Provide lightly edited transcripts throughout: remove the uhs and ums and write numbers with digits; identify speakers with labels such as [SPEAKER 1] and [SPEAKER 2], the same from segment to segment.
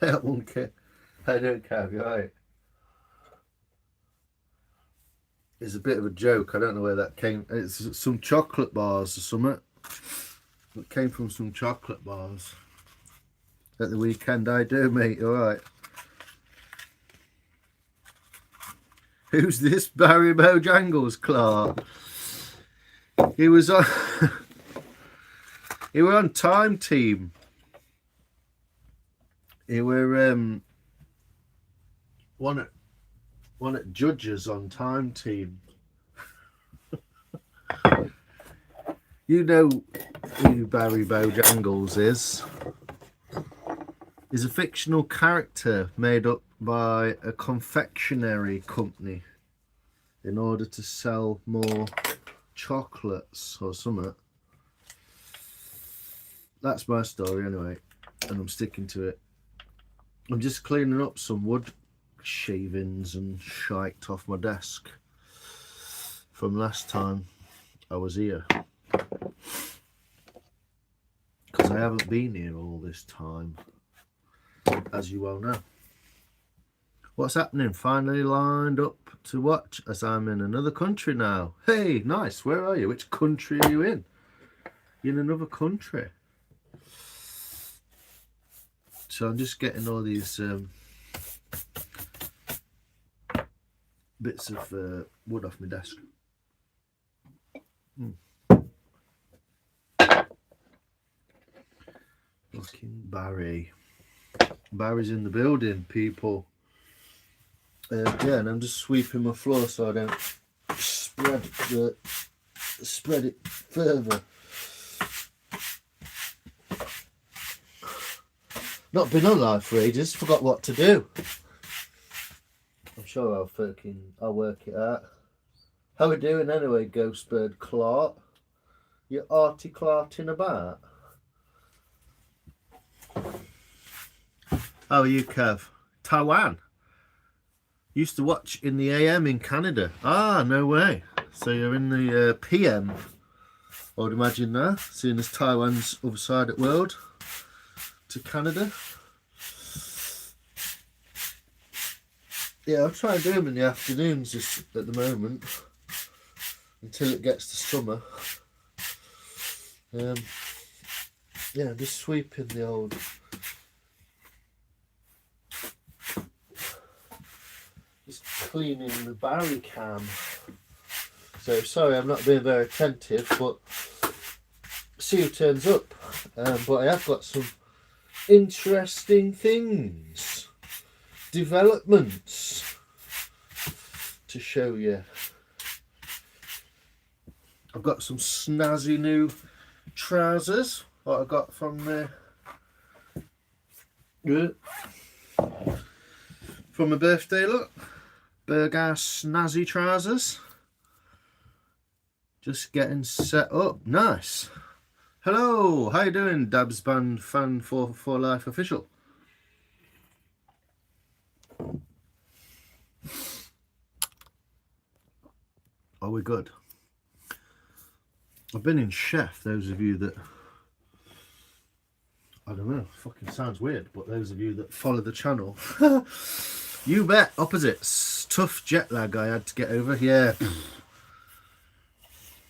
[SPEAKER 1] I won't care. I don't care. You're right. It's a bit of a joke. I don't know where that came. It's some chocolate bars or something. It came from some chocolate bars at the weekend. I do, mate. All right. Who's this Barry Bojangles, Clark? He was on. He were on Time Team. He were one at judges on Time Team. You know who Barry Bojangles is. He's a fictional character made up by a confectionery company in order to sell more chocolates or something. That's my story anyway, and I'm sticking to it. I'm just cleaning up some wood shavings and shite off my desk from last time I was here, because I haven't been here all this time, as you well know. What's happening? Finally lined up to watch as I'm in another country now. Hey, nice. Where are you? Which country are you in? You're in another country. So I'm just getting all these bits of wood off my desk. Fucking Barry. Barry's in the building, people. Yeah, and I'm just sweeping my floor so I don't spread it further. Not been on live for ages, forgot what to do. I'm sure I'll work it out. How we doing anyway, Ghost Bird Clark? You arty clarting about? How are you, Kev? Taiwan? Used to watch in the AM in Canada. Ah, no way. So you're in the PM, I would imagine now, seeing as Taiwan's other side of the world to Canada. Yeah, I'll try and do them in the afternoons just at the moment, until it gets to summer. Yeah, just sweeping the old... Just cleaning the Barry cam. So sorry I'm not being very attentive, but see who turns up. But I have got some interesting things, developments to show you. I've got some snazzy new trousers, what I got from my birthday, look. Burger snazzy trousers. Just getting set up. Nice. Hello, how you doing, Dabs Band Fan for Life Official? Are we good? I've been in Chef, those of you that... I don't know, fucking sounds weird, but those of you that follow the channel... You bet, opposites. Tough jet lag I had to get over. Yeah.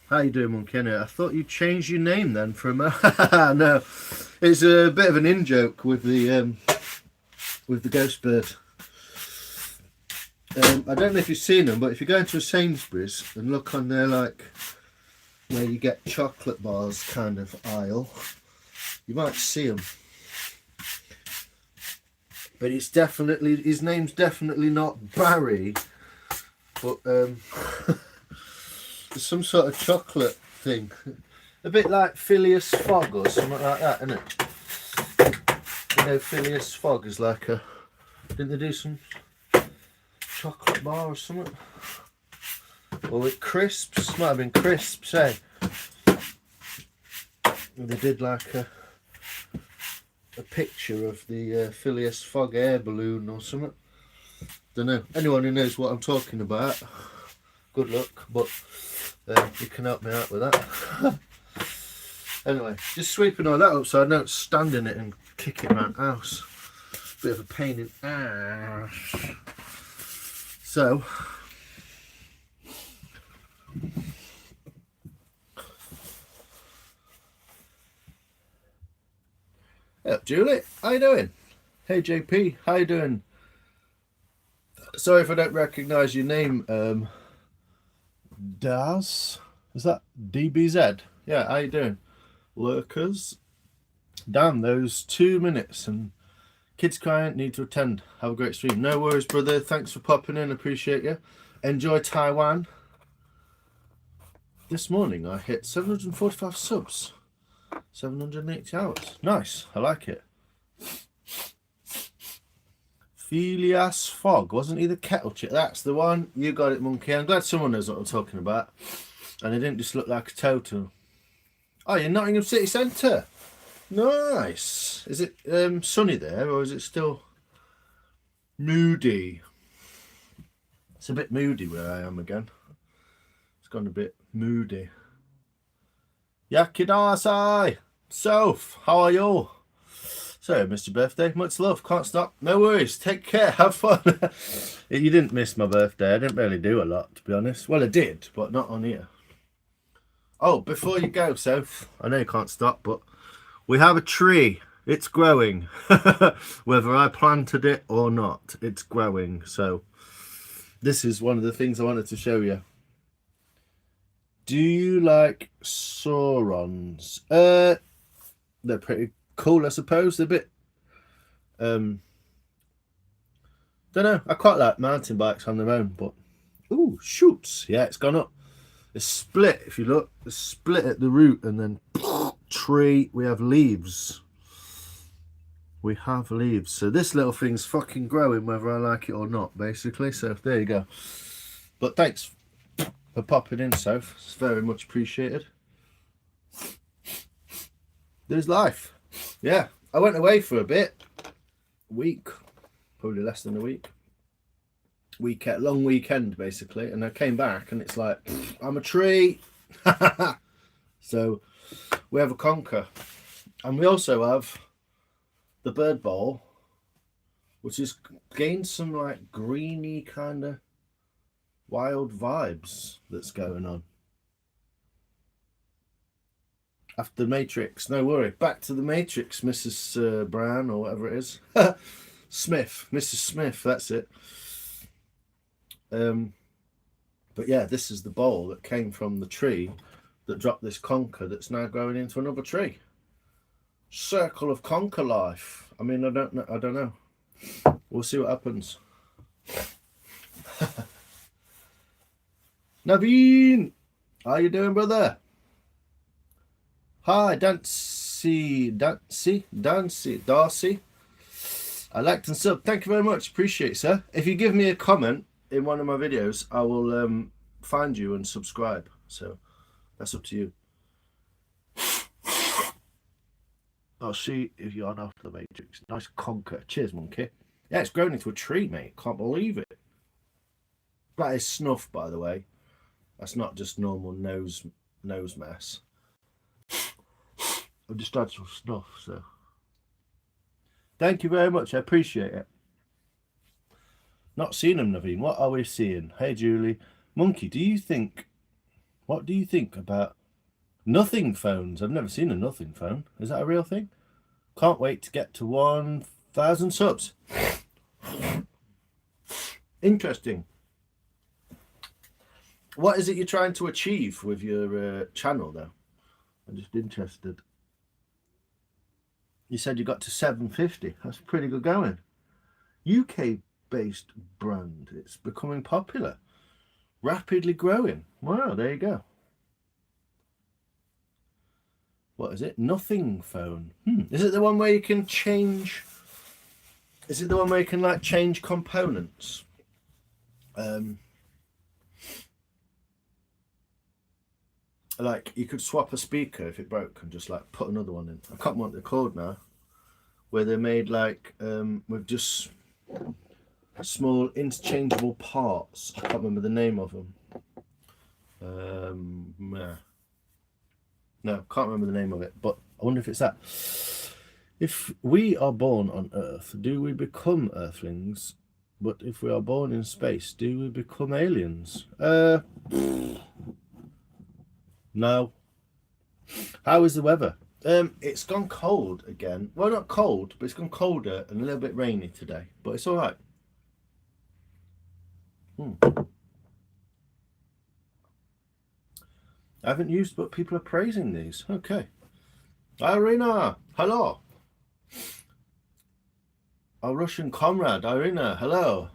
[SPEAKER 1] How you doing, Monkey? I thought you changed your name then from... No, it's a bit of an in-joke with the Ghost Bird. I don't know if you've seen them, but if you go into a Sainsbury's and look on there, like where you get chocolate bars kind of aisle, you might see them. But it's definitely, his name's definitely not Barry, but there's some sort of chocolate thing. A bit like Phileas Fogg or something like that, isn't it? You know, Phileas Fogg is like a... Didn't they do some chocolate bar or something? Or with crisps? Might have been crisps, eh? They did like a picture of the Phileas Fogg air balloon or something. Don't know. Anyone who knows what I'm talking about, good luck, but you can help me out with that. Anyway, just sweeping all that up so I don't stand in it and kick it around the house. Bit of a pain in the ass. So, hey up, Julie, how you doing? Hey JP, how you doing? Sorry if I don't recognise your name. Daz, is that DBZ? Yeah, how you doing? Lurkers. Damn, those 2 minutes and kids crying, need to attend. Have a great stream. No worries, brother. Thanks for popping in. Appreciate you. Enjoy Taiwan. This morning I hit 745 subs. 780 hours. Nice. I like it. Phileas Fogg. Wasn't he the kettle chip? That's the one. You got it, monkey. I'm glad someone knows what I'm talking about. And it didn't just look like a total. Oh, you're Nottingham City Centre. Nice. Is it sunny there or is it still moody? It's a bit moody where I am again. It's gone a bit moody. Yakidasai. Soph, how are you? Sorry I missed your birthday. Much love. Can't stop. No worries. Take care. Have fun. You didn't miss my birthday. I didn't really do a lot, to be honest. Well, I did, but not on here. Oh, before you go, Soph, I know you can't stop, but we have a tree. It's growing. Whether I planted it or not, it's growing. So this is one of the things I wanted to show you. Do you like saurons? They're pretty cool, I suppose. They're a bit... don't know. I quite like mountain bikes on their own, but... Ooh, shoots. Yeah, it's gone up. It's split, if you look. It's split at the root and then tree. We have leaves. We have leaves. So this little thing's fucking growing whether I like it or not, basically. So there you go. But thanks for popping in, Soph. It's very much appreciated. There's life. Yeah, I went away for a bit. A week. Probably less than a week. Long weekend basically, and I came back and it's like I'm a tree. So we have a conker, and we also have the bird bowl, which has gained some like greeny kind of wild vibes that's going on after the Matrix. No worry, back to the Matrix, Mrs. Brown or whatever it is. Smith, Mrs. Smith, that's it. But yeah, this is the bowl that came from the tree that dropped this conker that's now growing into another tree. Circle of conker life. I mean, I don't know. We'll see what happens. Naveen, how you doing, brother? Hi, Darcy. I liked and sub. Thank you very much. Appreciate it, sir. If you give me a comment in one of my videos, I will find you and subscribe. So that's up to you. I'll see if you're on after the Matrix. Nice conker. Cheers, monkey. Yeah, it's grown into a tree, mate. Can't believe it. That is snuff, by the way. That's not just normal nose mess. I've just had some snuff, so thank you very much. I appreciate it. Not seen them, Naveen. What are we seeing? Hey, Julie. Monkey, what do you think about nothing phones? I've never seen a nothing phone. Is that a real thing? Can't wait to get to 1,000 subs. Interesting. What is it you're trying to achieve with your channel, though? I'm just interested. You said you got to 750. That's pretty good going. UK-based brand. It's becoming popular, rapidly growing. Wow, there you go. What is it? Nothing phone. Is it the one where you can change? Is it the one where you can like change components? Like you could swap a speaker if it broke and just like put another one in. I can't remember what they're called now. Where they're made like with just small interchangeable parts. I can't remember the name of them. No, can't remember the name of it, but I wonder if it's that. If we are born on Earth, do we become Earthlings? But if we are born in space, do we become aliens? No. How is the weather? It's gone cold again. Well, not cold, but it's gone colder and a little bit rainy today. But it's all right. I haven't used, but people are praising these. Okay. Irina, hello. Our Russian comrade, Irina, hello.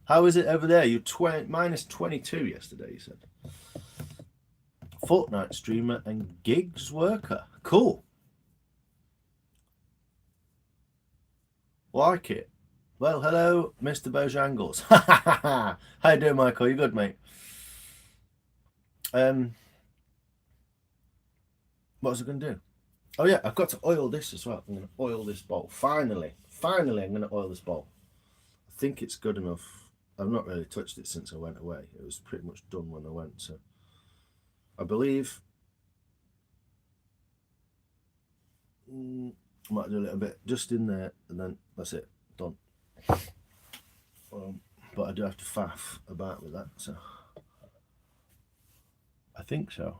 [SPEAKER 1] How is it over there? You minus 22 yesterday, you said. Fortnite streamer and gigs worker. Cool. Like it. Well, hello, Mr. Bojangles. How you doing, Michael? You good, mate? What was I going to do? Oh, yeah, I've got to oil this as well. I'm going to oil this bowl. Finally, I'm going to oil this bowl. I think it's good enough. I've not really touched it since I went away. It was pretty much done when I went, so I believe I might do a little bit just in there, and then that's it, done. But I do have to faff about with that, so I think so.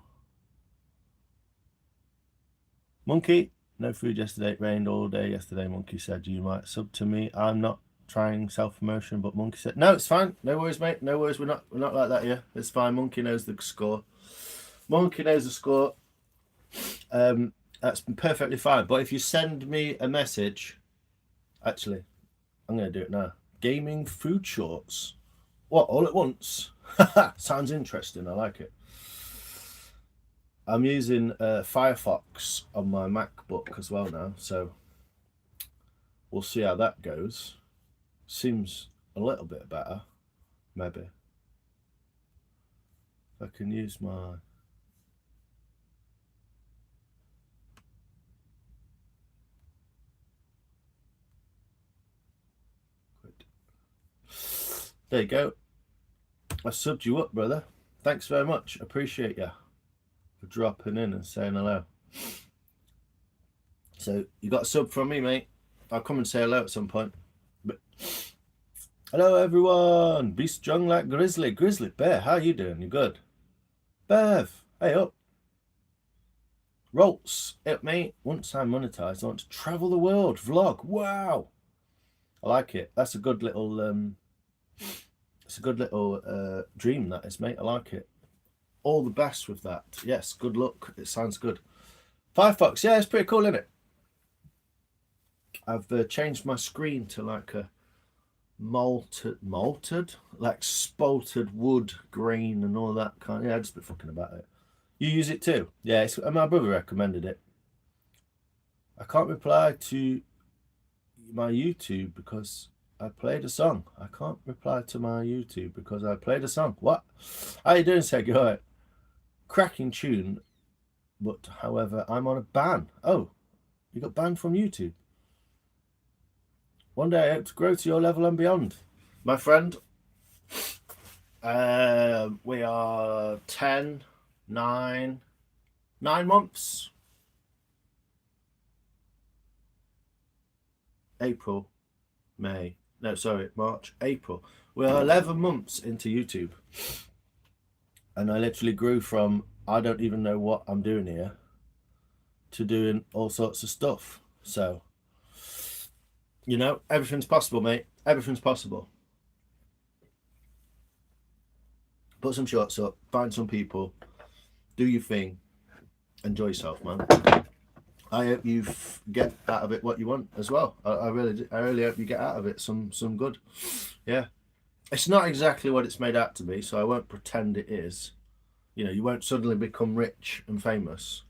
[SPEAKER 1] Monkey, no food yesterday. It rained all day yesterday. Monkey said you might sub to me. I'm not trying self-promotion, but Monkey said no, it's fine. No worries, mate. No worries. We're not like that here. It's fine. Monkey knows the score. Monkey knows the score. That's perfectly fine. But if you send me a message, actually, I'm going to do it now. Gaming food shorts. What, all at once? Sounds interesting. I like it. I'm using Firefox on my MacBook as well now, so we'll see how that goes. Seems a little bit better, maybe. If I can use my... There you go. I subbed you up, brother. Thanks very much. Appreciate you for dropping in and saying hello. So you got a sub from me, mate. I'll come and say hello at some point. But hello, everyone. Be strong like Grizzly. Grizzly Bear, how you doing? You good? Bev, hey up. Rolts, up mate. Once I'm monetized, I want to travel the world. Vlog. Wow. I like it. That's a good little it's a good little dream, that is, mate. I like it. All the best with that. Yes, good luck. It sounds good. Firefox, yeah, it's pretty cool, isn't it? I've changed my screen to like a malted, like spalted wood grain and all that kind. Yeah, just be fucking about it. You use it too? Yeah, my brother recommended it. I can't reply to my YouTube because I played a song. I can't reply to my YouTube because I played a song. What? How you doing, Seg? All right. Cracking tune, but however, I'm on a ban. Oh, you got banned from YouTube. One day I hope to grow to your level and beyond. My friend, we are 9 months. April, May. No, sorry, March, April. We are 11 months into YouTube. And I literally grew from, I don't even know what I'm doing here, to doing all sorts of stuff. So, you know, everything's possible, mate. Everything's possible. Put some shots up, find some people, do your thing, enjoy yourself, man. I hope you get out of it what you want as well. I really hope you get out of it some good. Yeah, it's not exactly what it's made out to be, so I won't pretend it is. You know, you won't suddenly become rich and famous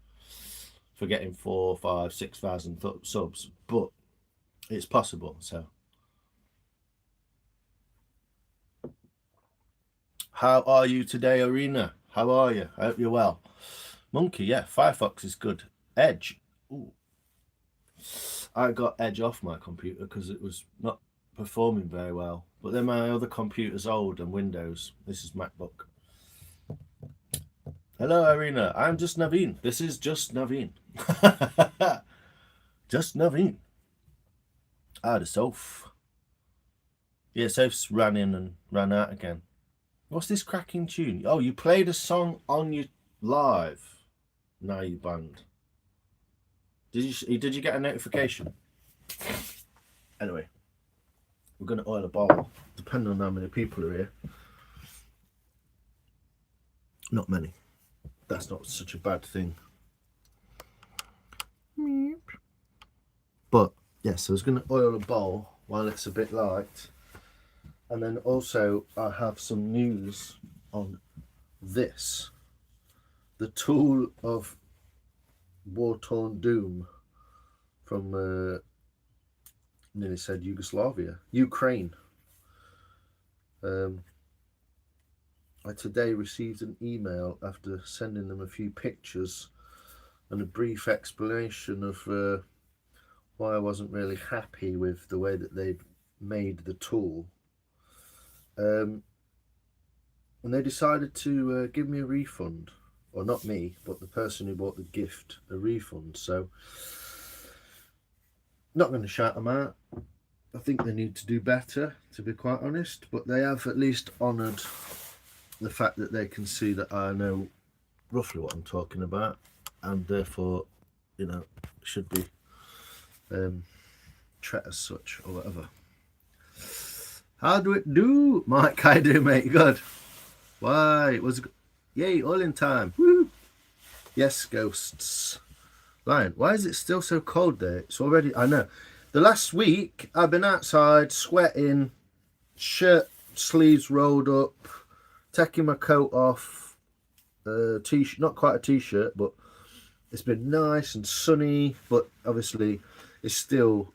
[SPEAKER 1] for getting 4, 5, 6,000 subs, but it's possible. So, how are you today, Arena? How are you? I hope you're well. Monkey, yeah, Firefox is good. Edge, ooh. I got Edge off my computer because it was not performing very well. But then my other computer's old and Windows. This is MacBook. Hello, Irina. I'm just Naveen. This is just Naveen. Just Naveen. The Soph. Yeah, Soph's ran in and ran out again. What's this cracking tune? Oh, you played a song on your live. Now you banned. Did you get a notification? Anyway, we're going to oil a bowl, depending on how many people are here. Not many. That's not such a bad thing. But yes, I was going to oil a bowl while it's a bit light. And then also I have some news on this. The tool of war-torn doom from nearly said Yugoslavia, Ukraine. I today received an email after sending them a few pictures and a brief explanation of why I wasn't really happy with the way that they'd made the tool. And they decided to give me a refund. Or not me, but the person who bought the gift, a refund. So, not going to shout them out. I think they need to do better, to be quite honest. But they have at least honoured the fact that they can see that I know roughly what I'm talking about. And therefore, you know, should be treated as such or whatever. How do it do, Mike? How do, mate? Good. Why? It was... Yay, all in time. Woo! Yes, ghosts. Lion, why is it still so cold there? It's already... I know. The last week, I've been outside, sweating, shirt sleeves rolled up, taking my coat off, t-shirt, not quite a t-shirt, but it's been nice and sunny, but obviously it's still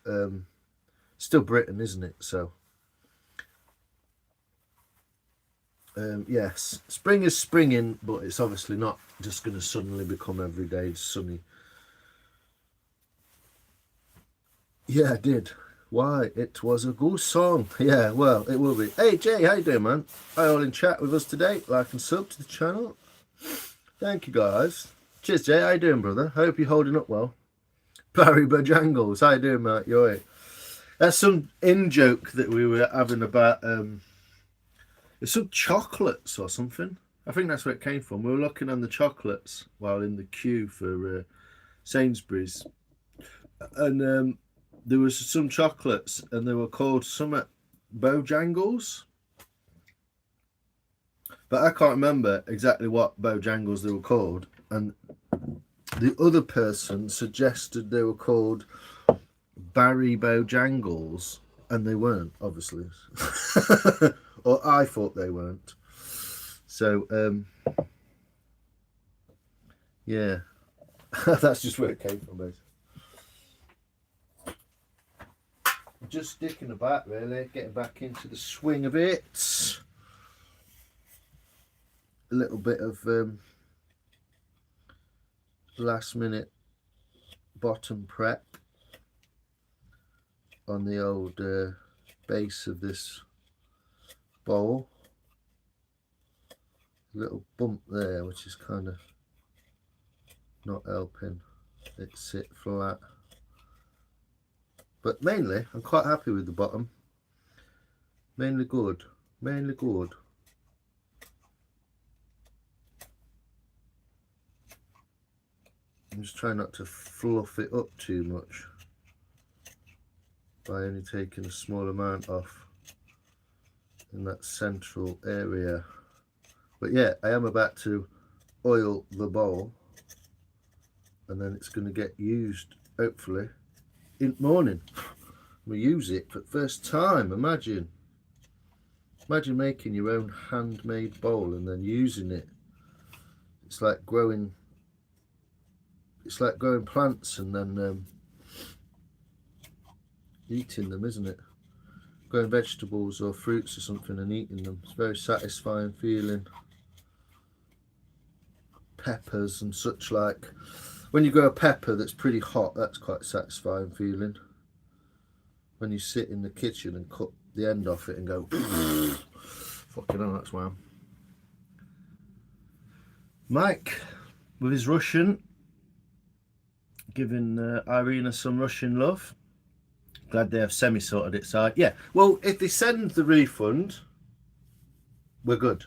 [SPEAKER 1] Britain, isn't it? So... yes, spring is springing, but it's obviously not just going to suddenly become every day sunny. Yeah, I did. Why? It was a good song. Yeah, well, it will be. Hey, Jay, how you doing, man? Are you all in chat with us today? Like and sub to the channel. Thank you, guys. Cheers, Jay. How you doing, brother? Hope you're holding up well. Barry Bojangles. How you doing, mate? You all right? That's some in-joke that we were having about... It's some chocolates or something. I think that's where it came from. We were looking on the chocolates while in the queue for Sainsbury's. And there was some chocolates and they were called something Bojangles. But I can't remember exactly what Bojangles they were called. And the other person suggested they were called Barry Bojangles. And they weren't, obviously. Or I thought they weren't. So, yeah. That's just where it came from, basically. Just sticking about, really. Getting back into the swing of it. A little bit of last minute bottom prep on the old base of this bowl. A little bump there, which is kind of not helping it sit flat. But mainly, I'm quite happy with the bottom. Mainly good. Mainly good. I'm just trying not to fluff it up too much by only taking a small amount off in that central area. But yeah, I am about to oil the bowl and then it's going to get used hopefully in the morning. We use it for the first time. Imagine making your own handmade bowl and then using it. It's like growing plants and then eating them, isn't it? Growing vegetables or fruits or something and eating them. It's a very satisfying feeling. Peppers and such like. When you grow a pepper that's pretty hot, that's quite a satisfying feeling. When you sit in the kitchen and cut the end off it and go, fucking hell, that's wow. Mike, with his Russian, giving Irina some Russian love. Glad they have semi-sorted it side. Yeah, well, if they send the refund, we're good.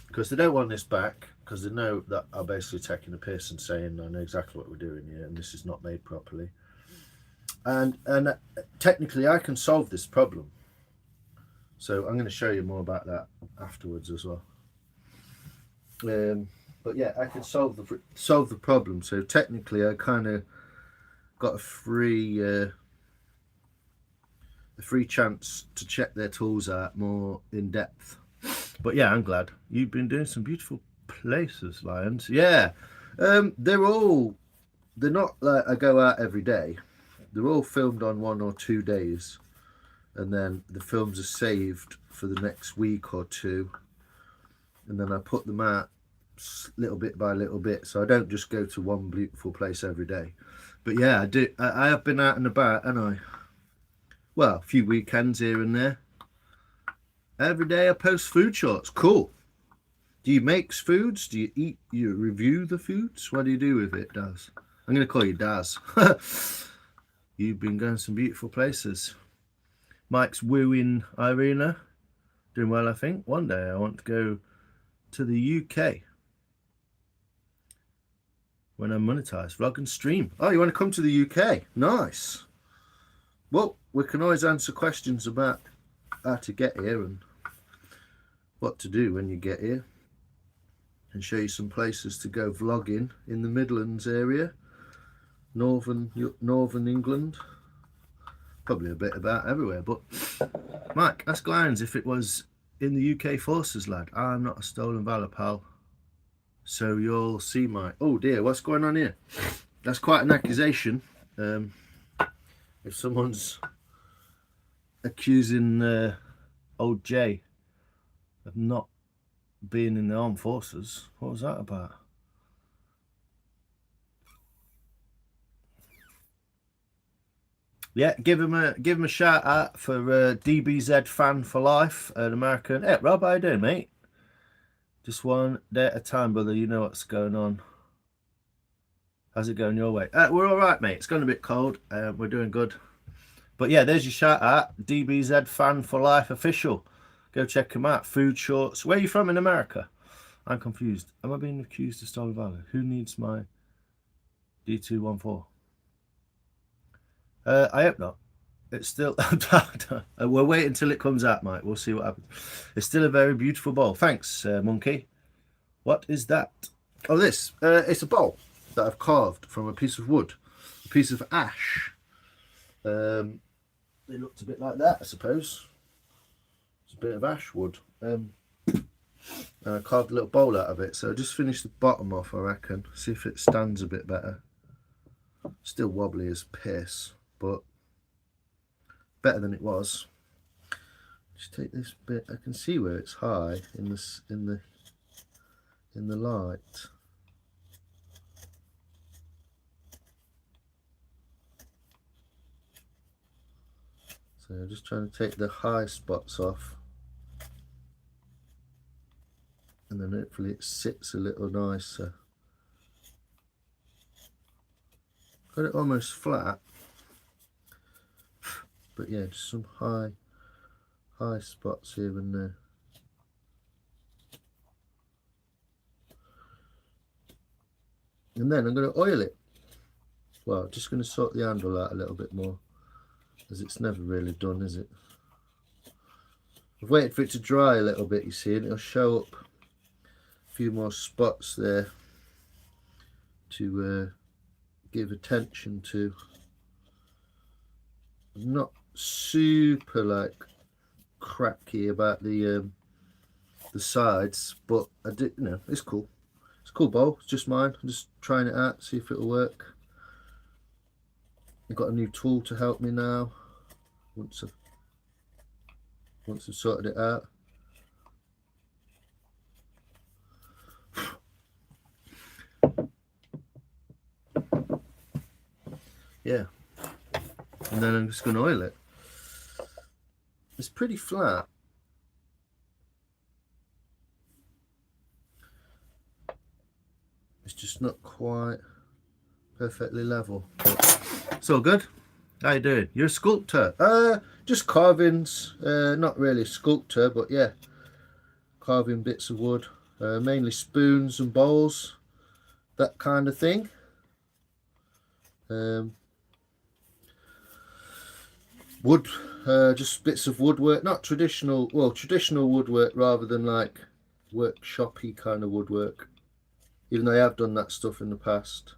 [SPEAKER 1] Because they don't want this back, because they know that I'm basically taking a piss and saying I know exactly what we're doing here and this is not made properly. And technically I can solve this problem. So I'm going to show you more about that afterwards as well. But yeah, I can solve the problem. So technically I kind of got a free chance to check their tools out more in depth. But yeah, I'm glad. You've been doing some beautiful places, Lions. Yeah, they're not like I go out every day. They're all filmed on 1 or 2 days, and then the films are saved for the next week or two, and then I put them out little bit by little bit, so I don't just go to one beautiful place every day. But yeah, I do. I have been out and about, and well, a few weekends here and there. Every day I post food shots. Cool. Do you make foods? Do you eat? You review the foods? What do you do with it, Daz? I'm going to call you Daz. You've been going some beautiful places. Mike's wooing Irina. Doing well, I think. One day I want to go to the UK. When I'm monetized. Vlog and stream. Oh, you want to come to the UK? Nice. Well, we can always answer questions about how to get here and what to do when you get here, and show you some places to go vlogging in the Midlands area, northern England, probably a bit about everywhere. But Mike, ask Lions if it was in the UK forces, lad. I'm not a stolen valor, pal. So you'll see, Mike. Oh dear, what's going on here? That's quite an accusation. If someone's accusing old Jay of not being in the armed forces, what was that about? Yeah, give him a shout out for DBZ fan for life, an American. Hey Rob, how you doing, mate? Just one day at a time, brother. You know what's going on. How's it going your way? We're all right, mate. It's gone a bit cold. We're doing good. But yeah, there's your shout out. DBZ fan for life official. Go check him out. Food shorts. Where are you from in America? I'm confused. Am I being accused of stolen valor? Who needs my D214? I hope not. It's still... We'll wait until it comes out, Mike. We'll see what happens. It's still a very beautiful bowl. Thanks, Monkey. What is that? Oh, this. It's a bowl that I've carved from a piece of wood. A piece of ash. It looked a bit like that, I suppose. It's a bit of ash wood. And I carved a little bowl out of it. So I just finished the bottom off, I reckon. See if it stands a bit better. Still wobbly as piss, but better than it was. Just take this bit. I can see where it's high in this in the light. So I'm just trying to take the high spots off, and then hopefully it sits a little nicer. Got it almost flat, but yeah, just some high spots here and there. And then I'm going to oil it. Well, just going to sort the handle out a little bit more, as it's never really done, is it? I've waited for it to dry a little bit, you see, and it'll show up a few more spots there to give attention to. I'm not super like cracky about the sides, but I did, you know, it's cool. It's a cool bowl. It's just mine. I'm just trying it out, see if it'll work. I've got a new tool to help me now. Once I've sorted it out. Yeah. And then I'm just going to oil it. It's pretty flat. It's just not quite perfectly level. It's all good. How you doing? You're a sculptor. Just carvings. Not really a sculptor, but yeah, carving bits of wood. Mainly spoons and bowls, that kind of thing. Wood, just bits of woodwork. Not traditional. Well, traditional woodwork rather than like workshoppy kind of woodwork. Even though I have done that stuff in the past.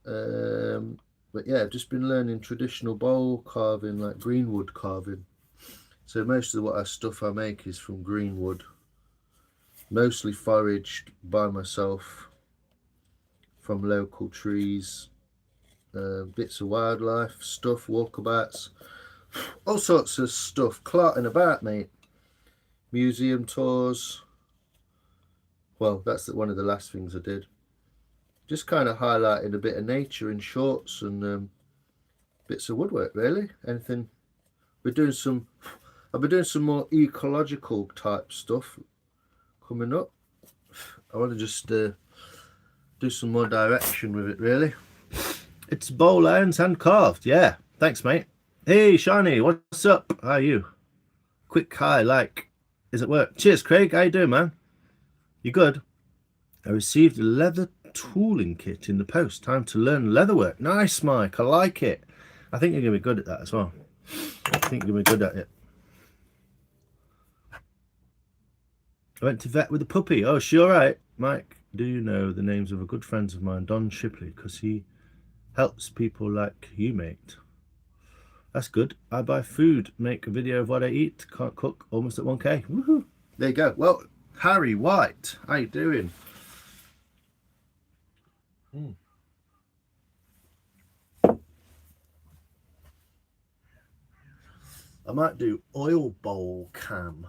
[SPEAKER 1] But yeah, I've just been learning traditional bowl carving, like greenwood carving. So most of what stuff I make is from greenwood. Mostly foraged by myself from local trees. Bits of wildlife stuff, walkabouts. All sorts of stuff clarting about, mate. Museum tours. Well, that's one of the last things I did. Just kind of highlighting a bit of nature in shorts and bits of woodwork, really. Anything. I've been doing some more ecological type stuff coming up. I want to just do some more direction with it, really. It's bowl irons hand carved. Yeah, thanks, mate. Hey, Shani, what's up? How are you? Quick hi, like, is it work? Cheers, Craig. How you doing, man? You good? I received a leather tooling kit in the post. Time to learn leatherwork. Nice, Mike. I like it. I think you're going to be good at that as well. I think you're going to be good at it. I went to vet with a puppy. Oh, she all right? Mike, do you know the names of a good friends of mine, Don Shipley? Because he helps people like you, mate. That's good. I buy food, make a video of what I eat, can't cook, almost at 1K. Woohoo! There you go. Well, Harry White, how you doing? I might do oil bowl cam.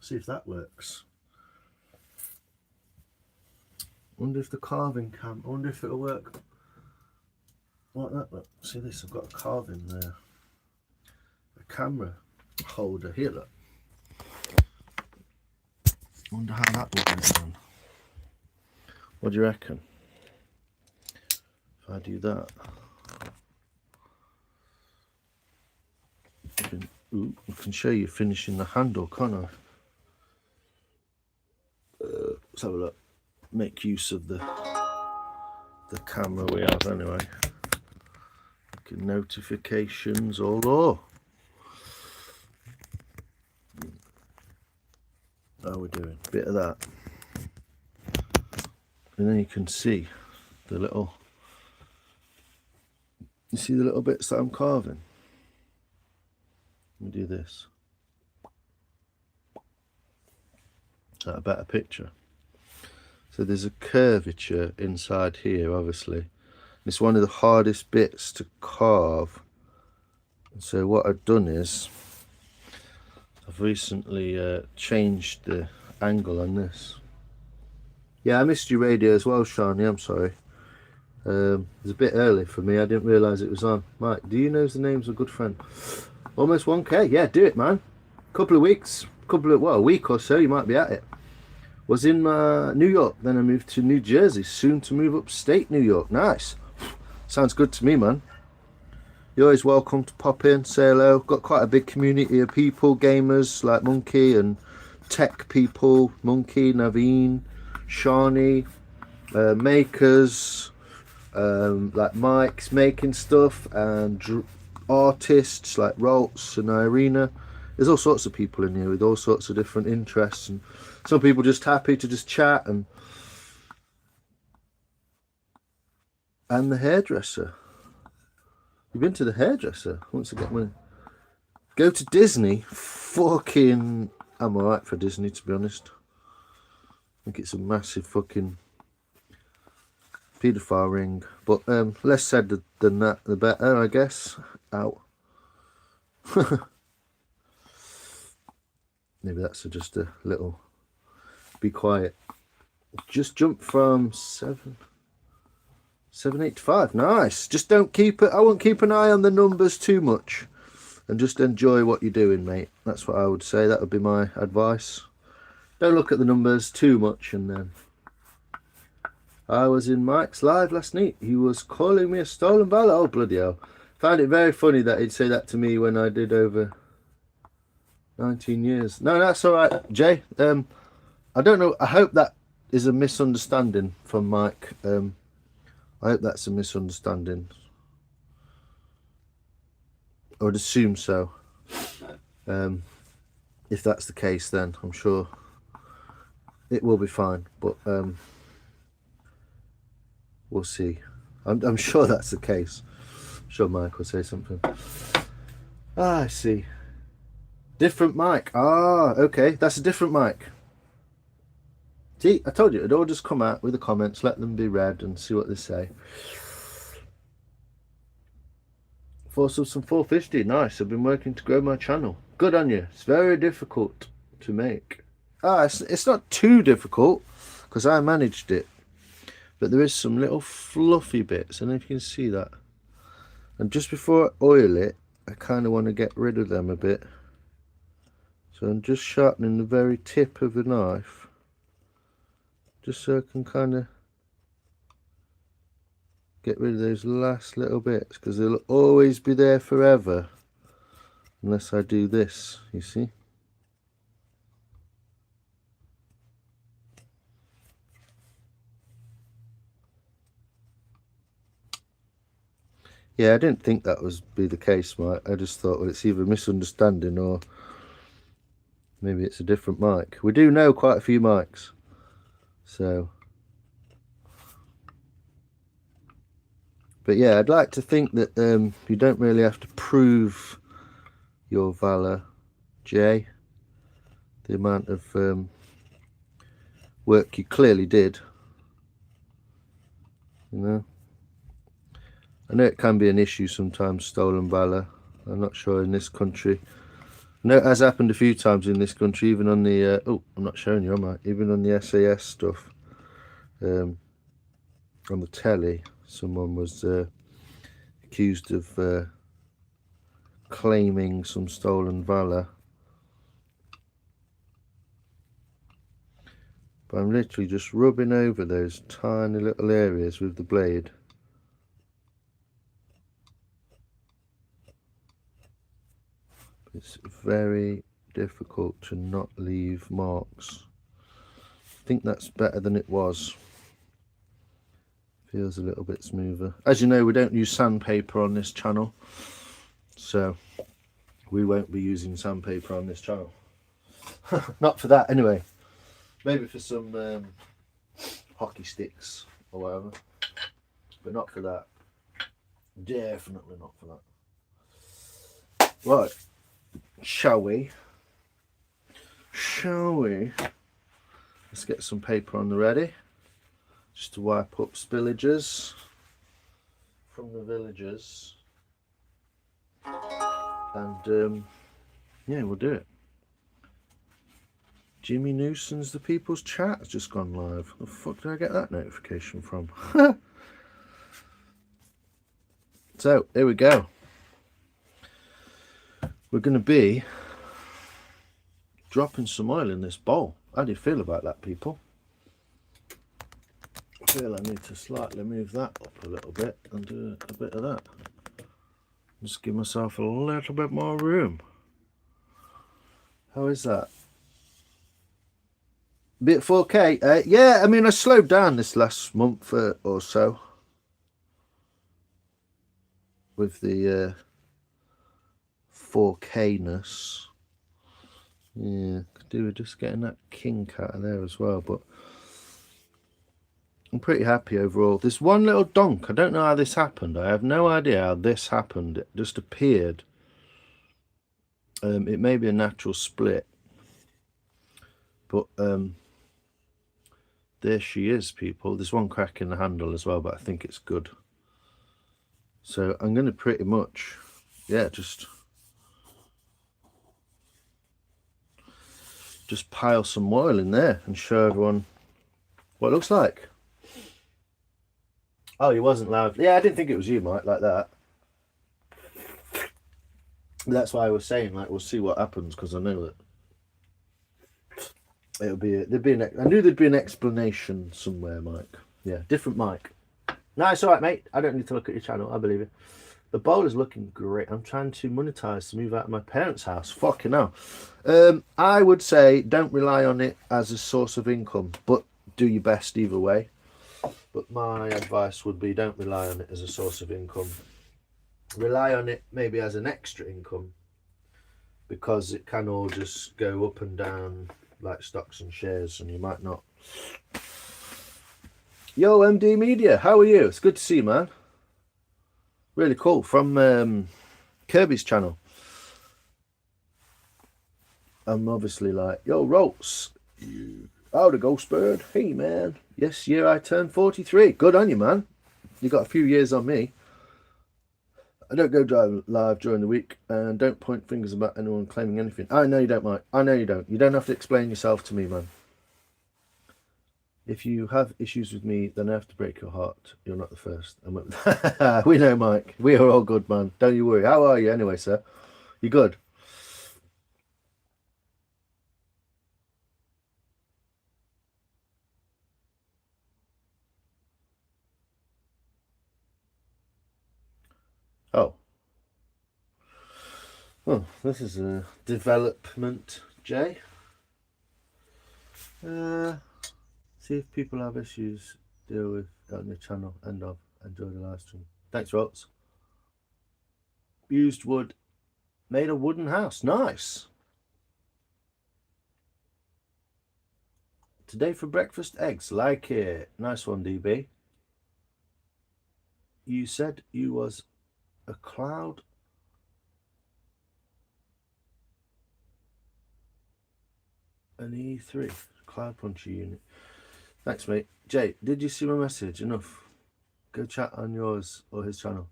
[SPEAKER 1] See if that works. Wonder if the carving cam. I wonder if it'll work. Like that. Look. See this? I've got a carving there. A camera holder here. Look. Wonder how that will go down. What do you reckon? If I do that, I can show you finishing the handle, can't I? Let's have a look. Make use of the camera we have anyway. Notifications all over. How we're doing? Bit of that, and then you can see the little. You see the little bits that I'm carving. Let me do this. Is that a better picture? So there's a curvature inside here, obviously. It's one of the hardest bits to carve. So what I've done is I've recently changed the angle on this. Yeah, I missed your radio as well, Shani. I'm sorry. It was a bit early for me. I didn't realise it was on. Mike, do you know the names of a good friend? Almost 1K. Yeah, do it, man. Couple of weeks. A week or so, you might be at it. Was in New York. Then I moved to New Jersey. Soon to move upstate New York. Nice. Sounds good to me, man. You're always welcome to pop in, say hello. Got quite a big community of people, gamers like Monkey and tech people. Monkey, Naveen, Shani, makers, like Mike's making stuff, and artists like Roltz and Irina. There's all sorts of people in here with all sorts of different interests, and some people just happy to just chat and And the hairdresser. You've been to the hairdresser? Once I get my... Go to Disney? Fucking... I'm alright for Disney, to be honest. I think it's a massive fucking paedophile ring. But less said than that, the better, I guess. Ow. Maybe that's just a little... Be quiet. Just jump from 7, 8 to 5. Nice. Just don't keep it. I won't keep an eye on the numbers too much, and just enjoy what you're doing, mate. That's what I would say. That would be my advice. Don't look at the numbers too much. And then I was in Mike's live last night. He was calling me a stolen valor. Oh bloody hell! Found it very funny that he'd say that to me when I did over 19 years. No, that's all right, Jay. I don't know. I hope that is a misunderstanding from Mike. I hope that's a misunderstanding. I would assume so. If that's the case, then I'm sure it will be fine. But we'll see. I'm sure that's the case. I'm sure Mike will say something. Ah, I see. Different mic. Ah, okay. That's a different mic. See, I told you, it'd all just come out with the comments, let them be read and see what they say. 4 subs and 450, nice. I've been working to grow my channel. Good on you. It's very difficult to make. It's not too difficult, because I managed it. But there is some little fluffy bits, and if you can see that. And just before I oil it, I kind of want to get rid of them a bit. So I'm just sharpening the very tip of the knife. Just so I can kind of get rid of those last little bits, because they'll always be there forever unless I do this, you see. Yeah, I didn't think that was be the case, Mike. I just thought, well, it's either a misunderstanding or maybe it's a different mic. We do know quite a few mics. So, but yeah, I'd like to think that you don't really have to prove your valor, Jay. The amount of work you clearly did, you know. I know it can be an issue sometimes, stolen valor. I'm not sure in this country. I know it has happened a few times in this country, even on the oh, I'm not showing you, am I? Even on the SAS stuff, on the telly, someone was accused of claiming some stolen valor. But I'm literally just rubbing over those tiny little areas with the blade. It's very difficult to not leave marks. I think that's better than it was. Feels a little bit smoother. As you know, we don't use sandpaper on this channel, so we won't be using sandpaper on this channel. Not for that anyway. Maybe for some hockey sticks or whatever, but not for that. Definitely not for that. Right. Shall we? Let's get some paper on the ready, just to wipe up spillages from the villagers. And yeah, we'll do it. Jimmy Newson's The People's Chat has just gone live. Where the fuck did I get that notification from? So, here we go. We're going to be dropping some oil in this bowl. How do you feel about that, people? I feel I need to slightly move that up a little bit and do a bit of that. Just give myself a little bit more room. How is that? Bit 4K? Yeah, I mean, I slowed down this last month or so with the 4K-ness. Yeah, could do with just getting that kink out of there as well, but I'm pretty happy overall. There's one little donk. I don't know how this happened. I have no idea how this happened. It just appeared. It may be a natural split. But there she is, people. There's one crack in the handle as well, but I think it's good. So I'm going to pretty much, yeah, just pile some oil in there and show everyone what it looks like. Oh, he wasn't loud. Yeah, I didn't think it was you, Mike, like that. That's why I was saying, like, we'll see what happens, because I know that it'll be I knew there'd be an explanation somewhere, Mike. Yeah, different Mike. No, it's all right, mate. I don't need to look at your channel. I believe it. The bowl is looking great. I'm trying to monetize to move out of my parents' house. Fucking hell. I would say don't rely on it as a source of income, but do your best either way. But my advice would be don't rely on it as a source of income. Rely on it maybe as an extra income, because it can all just go up and down like stocks and shares, and you might not. Yo, MD Media, how are you? It's good to see you, man. Really cool. From Kirby's channel. I'm obviously like, yo, Rolts. Oh, the Ghost Bird. Hey, man. Yes, year I turned 43. Good on you, man. You got a few years on me. I don't go drive live during the week, and don't point fingers about anyone claiming anything. I know you don't, Mike. I know you don't. You don't have to explain yourself to me, man. If you have issues with me, then I have to break your heart. You're not the first. We know, Mike. We are all good, man. Don't you worry. How are you anyway, sir? You good? Oh. Oh, this is a development, Jay. See if people have issues, deal with on your channel. End of. Enjoy the live stream. Thanks, Rots. Used wood. Made a wooden house. Nice. Today for breakfast, eggs. Like it. Nice one, DB. You said you was a cloud. An E3. Cloud puncher unit. Thanks, mate. Jay, did you see my message? Enough. Go chat on yours or his channel.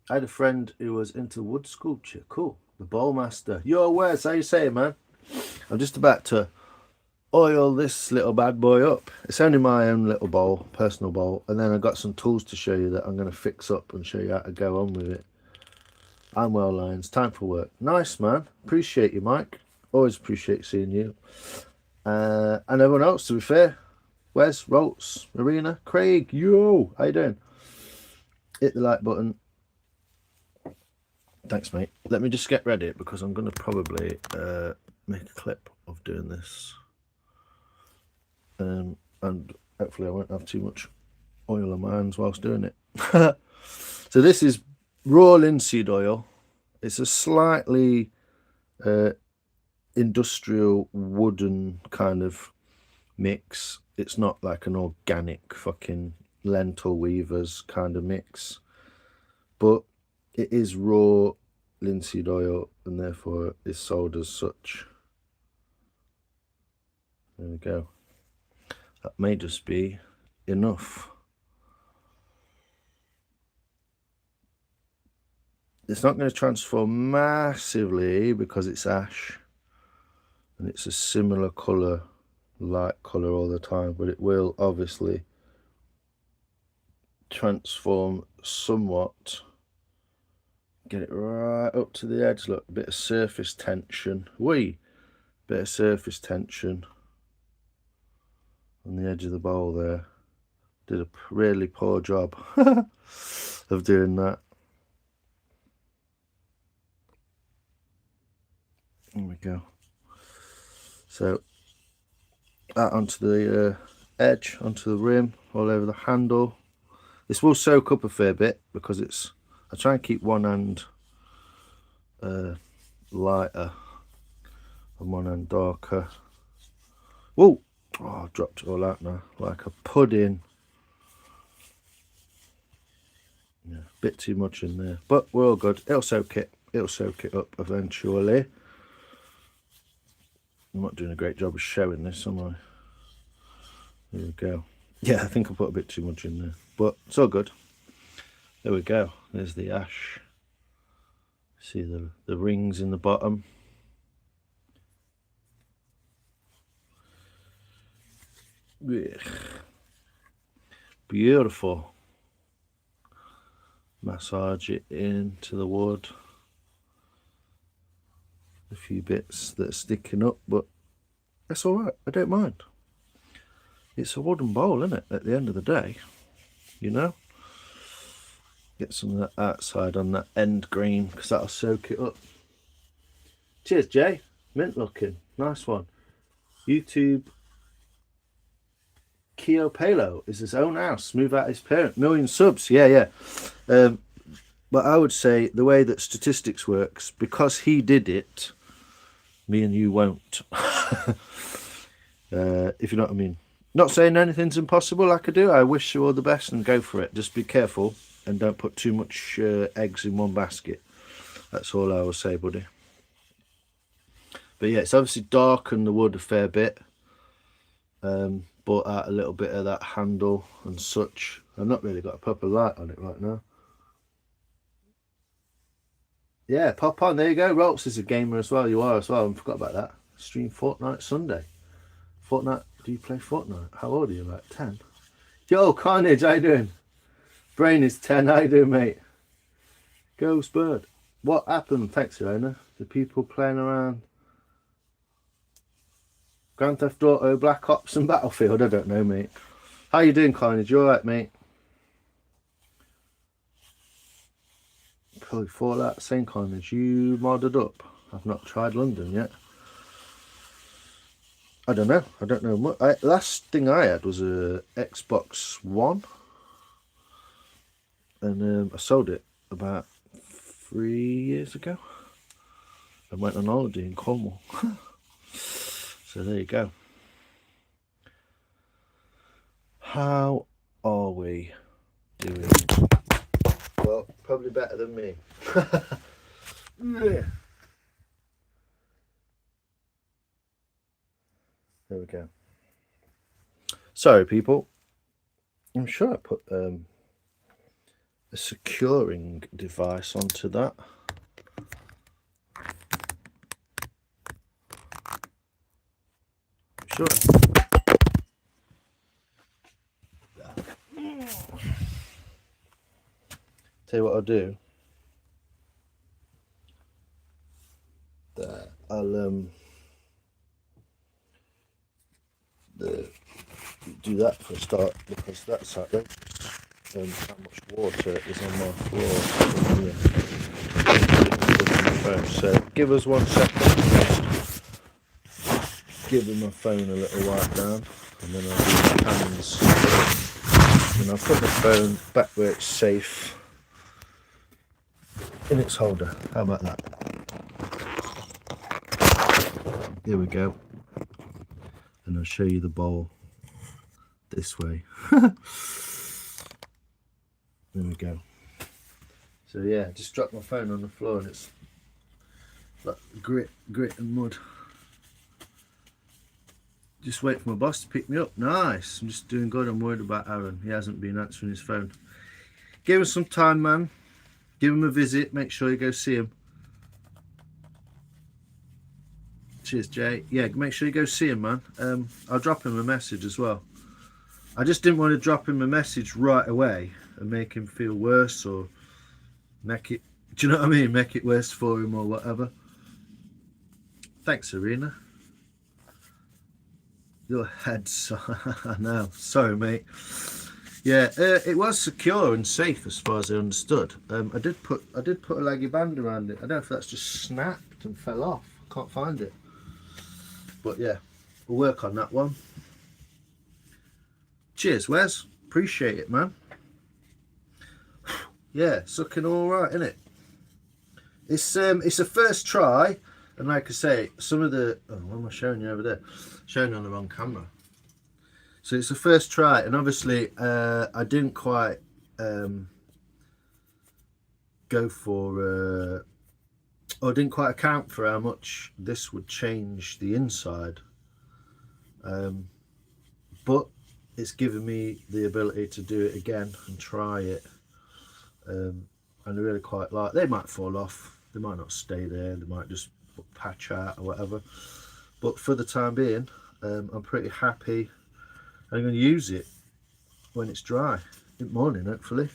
[SPEAKER 1] I had a friend who was into wood sculpture. Cool. The bowl master. Yo, Wes, how you saying, man? I'm just about to oil this little bad boy up. It's only my own little bowl, personal bowl, and then I've got some tools to show you that I'm going to fix up and show you how to go on with it. I'm well, Lions. Time for work. Nice, man. Appreciate you, Mike. Always appreciate seeing you. And everyone else, to be fair. Wes, Rolts, Marina, Craig, yo, how you doing? Hit the like button. Thanks, mate. Let me just get ready, because I'm going to probably make a clip of doing this. And hopefully I won't have too much oil on my hands whilst doing it. So this is raw linseed oil. It's a slightly industrial wooden kind of mix. It's not like an organic fucking lentil weavers kind of mix, but it is raw linseed oil, and therefore is sold as such. There we go. That may just be enough. It's not going to transform massively because it's ash and it's a similar colour, light colour all the time, but it will obviously transform somewhat. Get it right up to the edge. Look, a bit of surface tension. Bit of surface tension on the edge of the bowl there. Did a really poor job of doing that. There we go. So that onto the edge, onto the rim, all over the handle. This will soak up a fair bit because it's, I try and keep one hand lighter and one hand darker. Whoa, Oh, I dropped it all out now, like a pudding. Yeah, a bit too much in there, but we're all good. It'll soak it up eventually. I'm not doing a great job of showing this, am I? There we go. Yeah, I think I put a bit too much in there, but it's all good. There we go. There's the ash. See the rings in the bottom. Beautiful. Massage it into the wood. A few bits that are sticking up, but that's all right. I don't mind. It's a wooden bowl, isn't it? At the end of the day, you know. Get some of that outside on that end grain because that'll soak it up. Cheers, Jay. Mint looking. Nice one. YouTube. Keo Palo is his own house. Move out his parent. 1 million subs. Yeah. But I would say the way that statistics works, because he did it, me and you won't. If you know what I mean. Not saying anything's impossible. I could do. I wish you all the best and go for it. Just be careful and don't put too much eggs in one basket. That's all I will say, buddy. But yeah, it's obviously darkened the wood a fair bit. Brought out a little bit of that handle and such. I've not really got a proper light on it right now. Yeah, pop on. There you go. Rolps is a gamer as well. You are as well. I forgot about that. Stream Fortnite Sunday. Fortnite. Do you play Fortnite? How old are you? Like 10? Yo, Carnage, how you doing? Brain is 10. How you doing, mate? Ghost Bird. What happened? Thanks, Irona. The people playing around Grand Theft Auto, Black Ops and Battlefield. I don't know, mate. How you doing, Carnage? You alright, mate? Probably Fallout, same Carnage. You modded up? I've not tried London yet. I don't know. I don't know much. Last thing I had was a Xbox One. And I sold it about 3 years ago. I went on holiday in Cornwall. So there you go. How are we doing? Well, probably better than me. There we go. Sorry, people. I'm sure I put a securing device onto that. Sure. Tell you what I'll do. I'll do that for a start because that's how much water is on my floor. So give us 1 second. Giving my phone a little wipe down, and then I'll do my hands. And I'll put the phone back where it's safe in its holder. How about that? Here we go. And I'll show you the bowl this way. There we go. So yeah, just dropped my phone on the floor and it's like grit and mud. Just wait for my boss to pick me up. Nice. I'm just doing good. I'm worried about Aaron. He hasn't been answering his phone. Give him some time, man. Give him a visit. Make sure you go see him. Cheers, Jay. Yeah, make sure you go see him, man. I'll drop him a message as well. I just didn't want to drop him a message right away and make him feel worse or make it, do you know what I mean? Make it worse for him or whatever. Thanks, Serena. Your head's, I know. Sorry, mate. Yeah, it was secure and safe as far as I understood. I did put a leggy band around it. I don't know if that's just snapped and fell off. I can't find it. But yeah, we'll work on that one. Cheers, Wes. Appreciate it, man. Yeah, sucking all right, isn't it? It's a first try, and like I say, some of the what am I showing you over there? Showing on the wrong camera. So it's the first try, and obviously I didn't quite go for or didn't quite account for how much this would change the inside, but it's given me the ability to do it again and try it, and I really quite like. They might fall off, they might not stay there, they might just patch out or whatever, but for the time being I'm pretty happy. I'm going to use it when it's dry in the morning, hopefully.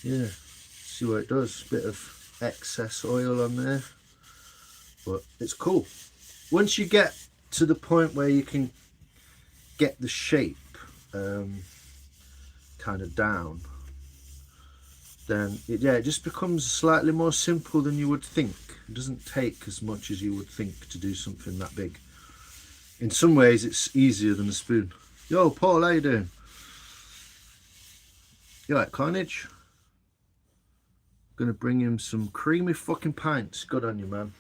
[SPEAKER 1] Yeah, see what it does. Bit of excess oil on there, but it's cool. Once you get to the point where you can get the shape kind of down, then it just becomes slightly more simple than you would think. It doesn't take as much as you would think to do something that big. In some ways it's easier than a spoon. Yo Paul, how you doing? You like Carnage? Gonna bring him some creamy fucking pints. Good on you, man.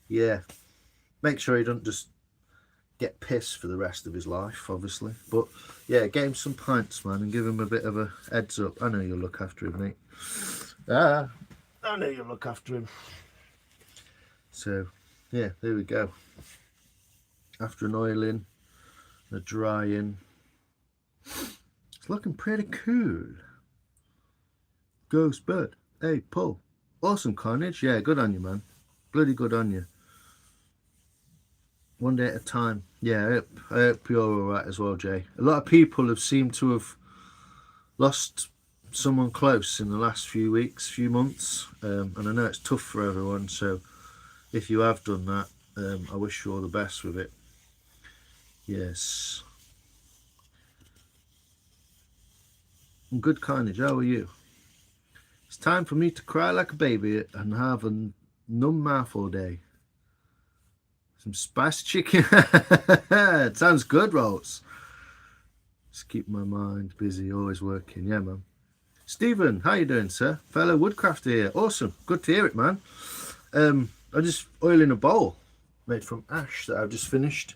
[SPEAKER 1] Yeah, make sure he doesn't just get pissed for the rest of his life, obviously, but yeah, get him some pints, man, and give him a bit of a heads up. I know you'll look after him, mate. I know you'll look after him. So yeah, there we go. After an oiling, a drying, it's looking pretty cool. Ghost bird. Hey Paul, awesome Carnage. Yeah, good on you, man. Bloody good on you. One day at a time. Yeah, I hope you're alright as well, Jay. A lot of people have seemed to have lost someone close in the last few weeks, few months, and I know it's tough for everyone, so if you have done that, I wish you all the best with it. Yes. Good Carnage, how are you? It's time for me to cry like a baby and have a numb mouth all day. Some spiced chicken. It sounds good, Rolls. Just keep my mind busy, always working. Yeah, man. Stephen, how you doing, sir? Fellow Woodcraft here. Awesome. Good to hear it, man. I'm just oiling a bowl made from ash that I've just finished.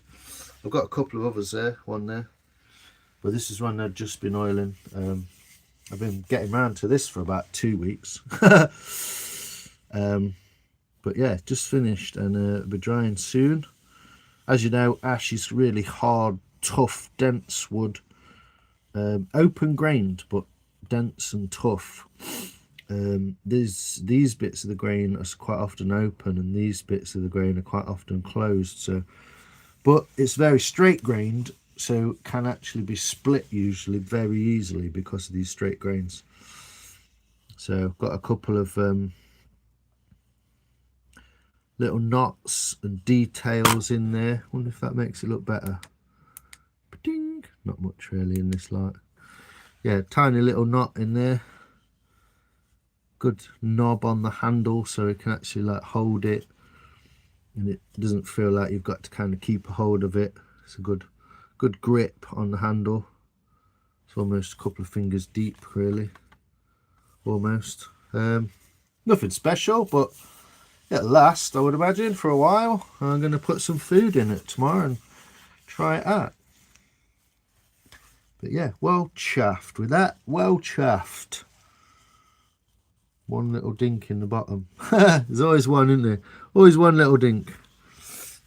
[SPEAKER 1] I've got a couple of others there, one there. But this is one I've just been oiling. I've been getting round to this for about 2 weeks. But yeah, just finished, and it'll be drying soon. As you know, ash is really hard, tough, dense wood. Open grained, but dense and tough. These bits of the grain are quite often open, and these bits of the grain are quite often closed. So, but it's very straight grained, so it can actually be split usually very easily because of these straight grains. So I've got a couple of little knots and details in there. Wonder if that makes it look better. Ding! Not much really in this light. Yeah, tiny little knot in there. Good knob on the handle so you can actually like hold it, and it doesn't feel like you've got to kind of keep a hold of it. It's a good grip on the handle. It's almost a couple of fingers deep, really. Almost. Nothing special, but it'll last, I would imagine, for a while. I'm going to put some food in it tomorrow and try it out. But yeah, well chuffed with that. Well chuffed. One little dink in the bottom. There's always one, isn't there? Always one little dink.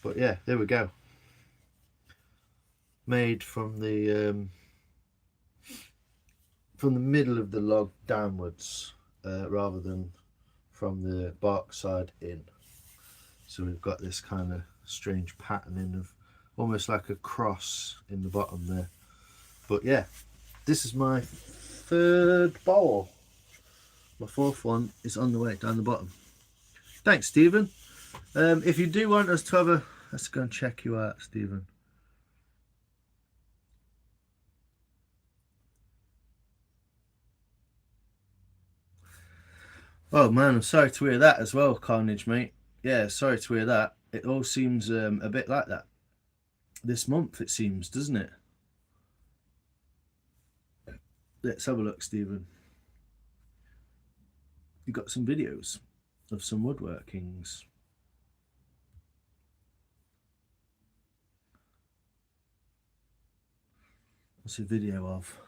[SPEAKER 1] But yeah, there we go. Made from the middle of the log downwards, rather than from the bark side in. So we've got this kind of strange patterning of almost like a cross in the bottom there. But yeah, this is my third bowl. My fourth one is on the way down the bottom. Thanks, Stephen. If you do want us to have a... Let's go and check you out, Stephen. Oh man, I'm sorry to hear that as well, Carnage, mate. Yeah, sorry to hear that. It all seems a bit like that this month, it seems, doesn't it? Let's have a look, Stephen. You got some videos of some woodworkings. What's a video of?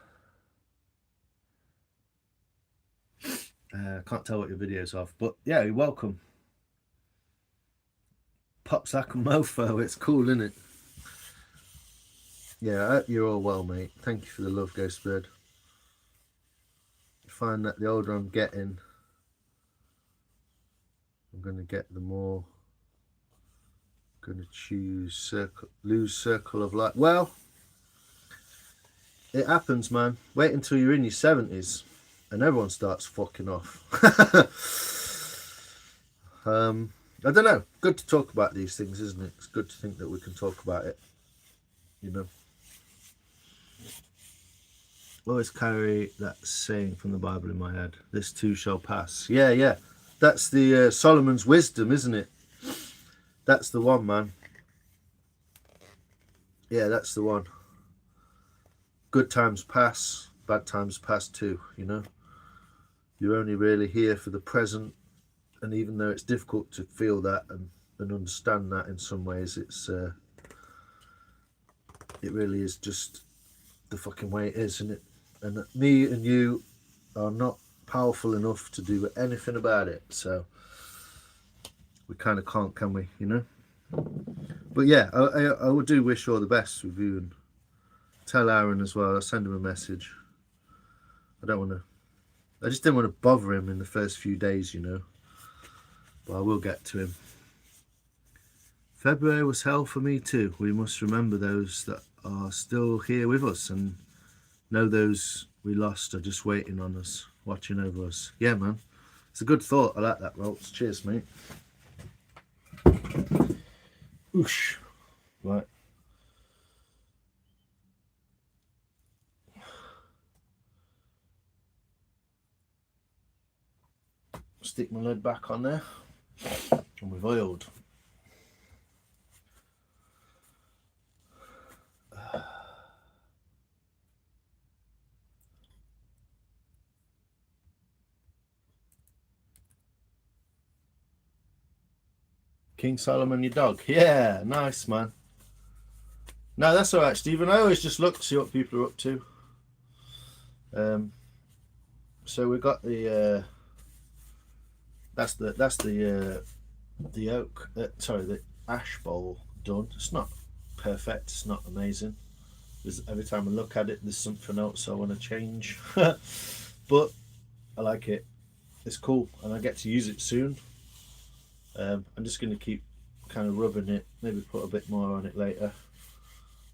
[SPEAKER 1] I can't tell what your video's of, but yeah, you're welcome. Pop sack and mofo, it's cool, isn't it? Yeah, I hope you're all well, mate. Thank you for the love, Ghost Bird. I find that the older I'm getting, I'm going to get the more I'm going to choose lose circle of life. Well, it happens, man. Wait until you're in your 70s and everyone starts fucking off. I don't know. Good to talk about these things, isn't it? It's good to think that we can talk about it, you know. Always carry that saying from the Bible in my head. This too shall pass. Yeah, yeah. That's the Solomon's wisdom, isn't it? That's the one, man. Yeah, that's the one. Good times pass, bad times pass too, you know. You're only really here for the present, and even though it's difficult to feel that and understand that in some ways, it's it really is just the fucking way it is, isn't it? And me and you are not powerful enough to do anything about it, so we kind of can't, can we, you know? But yeah, I would do wish all the best with you, and tell Aaron as well. I'll send him a message. I just didn't want to bother him in the first few days, you know, but I will get to him. February was hell for me too. We must remember those that are still here with us and know those we lost are just waiting on us, watching over us. Yeah, man. It's a good thought. I like that, Rolts. Cheers, mate. Oosh. Right. Stick my lid back on there. And we've oiled. King Solomon, your dog. Yeah, nice, man. No, that's all right, Stephen. I always just look to see what people are up to. So we got the that's the oak. Sorry, the ash bowl done. It's not perfect. It's not amazing. Every time I look at it, there's something else I want to change. But I like it. It's cool, and I get to use it soon. I'm just going to keep kind of rubbing it, maybe put a bit more on it later,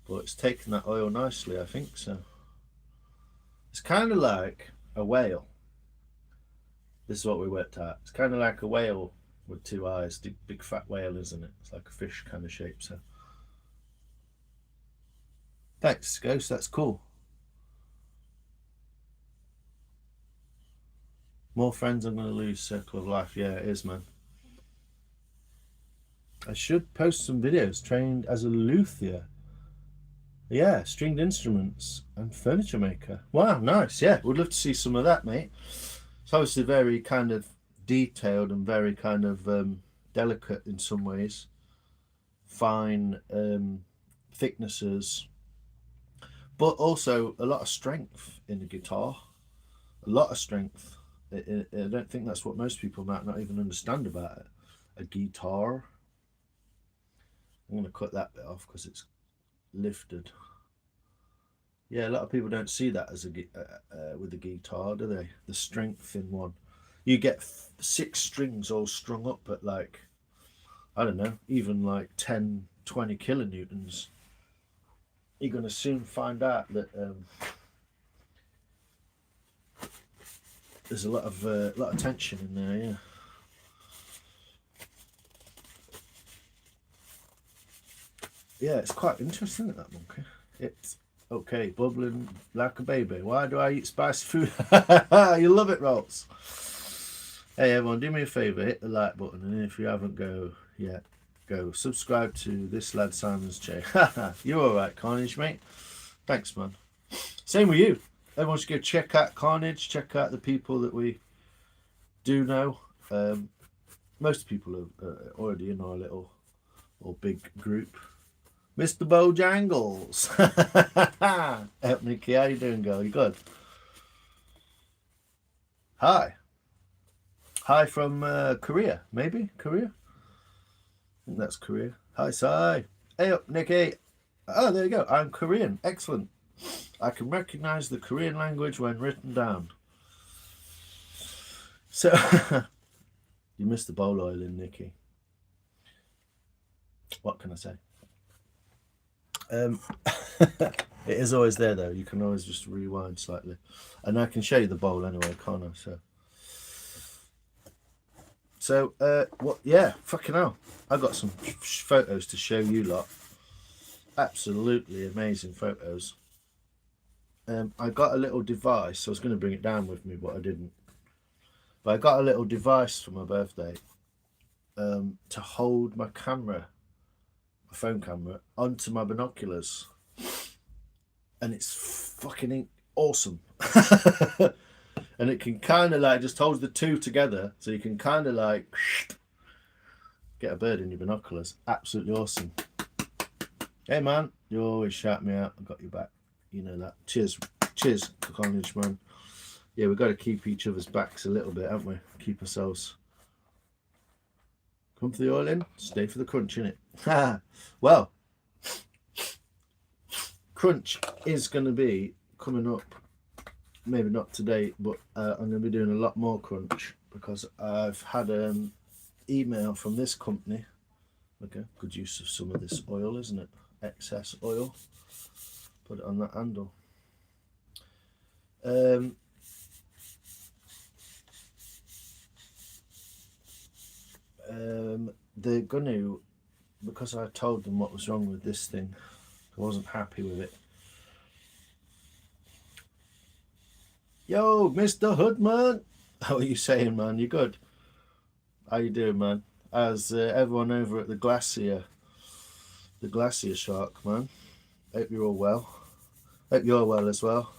[SPEAKER 1] but it's taking that oil nicely, I think. So it's kind of like a whale. This is what we worked out. It's kind of like a whale with two eyes, big fat whale, isn't it? It's like a fish kind of shape. So thanks, Ghost, that's cool. More friends I'm going to lose, circle of life. Yeah, it is, man. I should post some videos. Trained as a luthier. Yeah, stringed instruments and furniture maker. Wow, nice. Yeah, would love to see some of that, mate. It's obviously very kind of detailed and very kind of delicate in some ways. Fine thicknesses, but also a lot of strength in the guitar. A lot of strength. I don't think that's what most people might not even understand about it. A guitar. I'm going to cut that bit off because it's lifted. Yeah, a lot of people don't see that as with the guitar, do they? The strength in one. You get 6 strings all strung up at like, I don't know, even like 10, 20 kilonewtons. You're going to soon find out that there's a lot of tension in there. Yeah. Yeah, it's quite interesting, that monkey. It's okay, bubbling like a baby. Why do I eat spicy food? You love it, Rolls. Hey everyone, do me a favour, hit the like button, and if you haven't go subscribe to this lad Simon's J. You're alright, Carnage, mate. Thanks, man. Same with you. Everyone should go check out Carnage, check out the people that we do know. Most people are already in our little or big group. Mr. Bojangles. Hey, Nicky, how you doing, girl? You good? Hi. Hi from Korea, maybe? Korea? I think that's Korea. Hi, Sai. Hey up, Nicky. Oh, there you go. I'm Korean. Excellent. I can recognize the Korean language when written down. So, you missed the bowl oiling, Nicky. What can I say? It is always there, though. You can always just rewind slightly. And I can show you the bowl anyway, can't I? So, what? Yeah, fucking hell. I got some photos to show you lot. Absolutely amazing photos. I got a little device. I was going to bring it down with me, but I didn't. But I got a little device for my birthday to hold my camera, my phone camera, onto my binoculars. And it's fucking awesome. And it can kind of like just hold the two together. So you can kind of like get a bird in your binoculars. Absolutely awesome. Hey man, you always shout me out. I got your back. You know that. Cheers, College man. Yeah, we've got to keep each other's backs a little bit, haven't we? Keep ourselves. Come for the oil in, stay for the crunch, innit? Well, crunch is going to be coming up. Maybe not today, but I'm going to be doing a lot more crunch because I've had an email from this company. Okay, good use of some of this oil, isn't it? Excess oil. Put it on that handle. They're going to, because I told them what was wrong with this thing, I wasn't happy with it. Yo, Mr. Hoodman, how are you saying, man? You good? How you doing, man? As everyone over at the Glacier Shark, man. Hope you're all well. Hope you're well as well.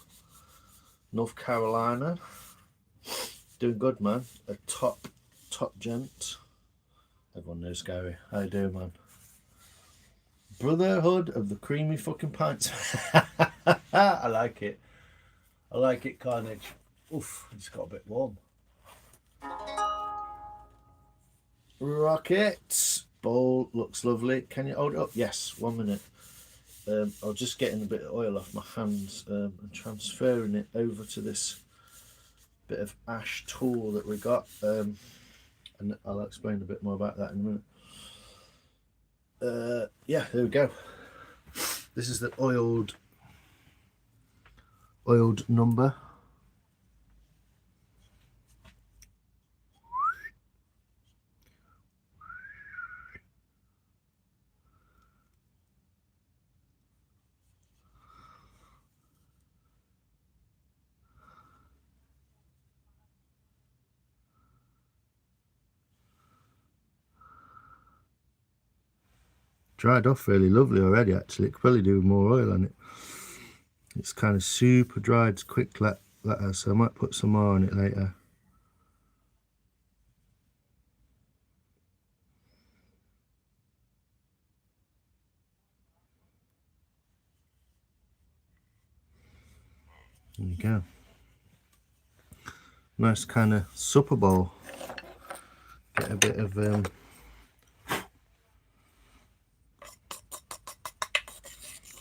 [SPEAKER 1] North Carolina, doing good, man. A top gent. Everyone knows Gary. How you doing, man? Brotherhood of the Creamy Fucking Pints. I like it. I like it, Carnage. Oof, it's got a bit warm. Rocket. Bowl looks lovely. Can you hold it up? Yes, 1 minute. I'm just getting a bit of oil off my hands and transferring it over to this bit of ash tool that we got. And I'll explain a bit more about that in a minute. Yeah, there we go. This is the oiled number. Dried off really lovely already, actually. Could probably do more oil on it. It's kind of super dried quick like that, so I might put some more on it later. There you go. Nice kind of supper bowl. Get a bit of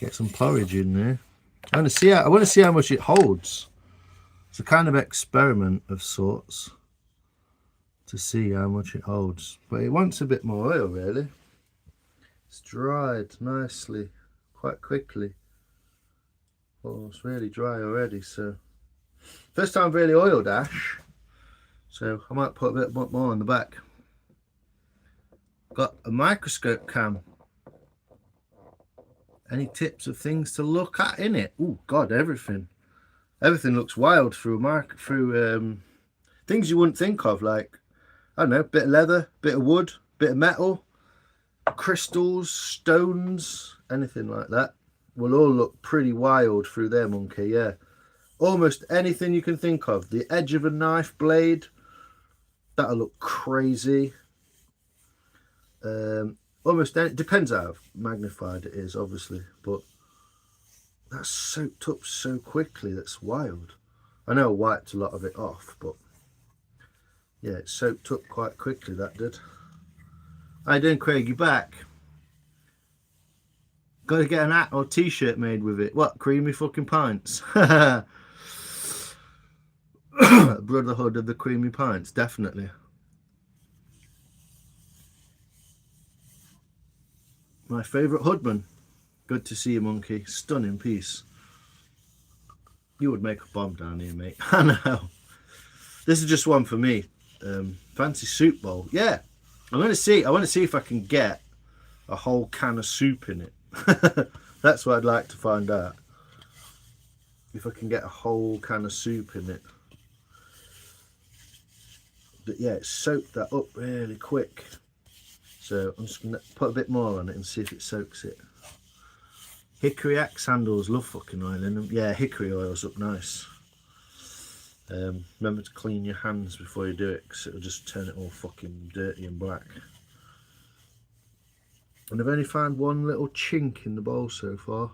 [SPEAKER 1] get some porridge in there. I want to see how much it holds. It's a kind of experiment of sorts to see how much it holds. But it wants a bit more oil, really. It's dried nicely, quite quickly. Oh, it's really dry already. So first time I've really oiled ash. So I might put a bit more on the back. Got a microscope cam. Any tips of things to look at in it? Oh God, everything looks wild through things you wouldn't think of, like I don't know, bit of leather, bit of wood, bit of metal, crystals, stones, anything like that will all look pretty wild through there, monkey. Yeah, almost anything you can think of. The edge of a knife blade, that'll look crazy. almost any, depends how magnified it is, obviously, but that's soaked up so quickly. That's wild. I know I wiped a lot of it off, but yeah, it soaked up quite quickly, that did. How you doing, Craig? You back? Got to get an hat or t-shirt made with it. What? Creamy fucking pints. Brotherhood of the Creamy Pints, definitely. My favourite hoodman. Good to see you, monkey. Stunning piece. You would make a bomb down here, mate. I know. This is just one for me. Fancy soup bowl. Yeah. I want to see if I can get a whole can of soup in it. That's what I'd like to find out. If I can get a whole can of soup in it. But yeah, it soaked that up really quick. So I'm just going to put a bit more on it and see if it soaks it. Hickory axe handles, love fucking oil in them. Yeah, hickory oil's up nice. Remember to clean your hands before you do it, because it'll just turn it all fucking dirty and black. And I've only found one little chink in the bowl so far.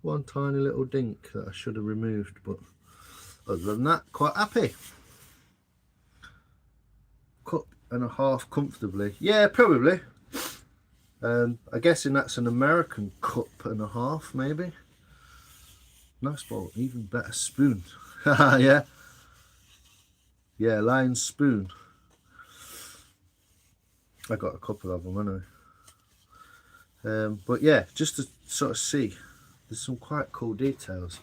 [SPEAKER 1] One tiny little dink that I should have removed, but other than that, quite happy. Cup and a half comfortably. Yeah, probably. I'm guessing that's an American cup and a half, maybe. Nice bowl, even better spoon. Yeah. Yeah, lion spoon. I got a couple of them, haven't I? But yeah, just to sort of see, there's some quite cool details.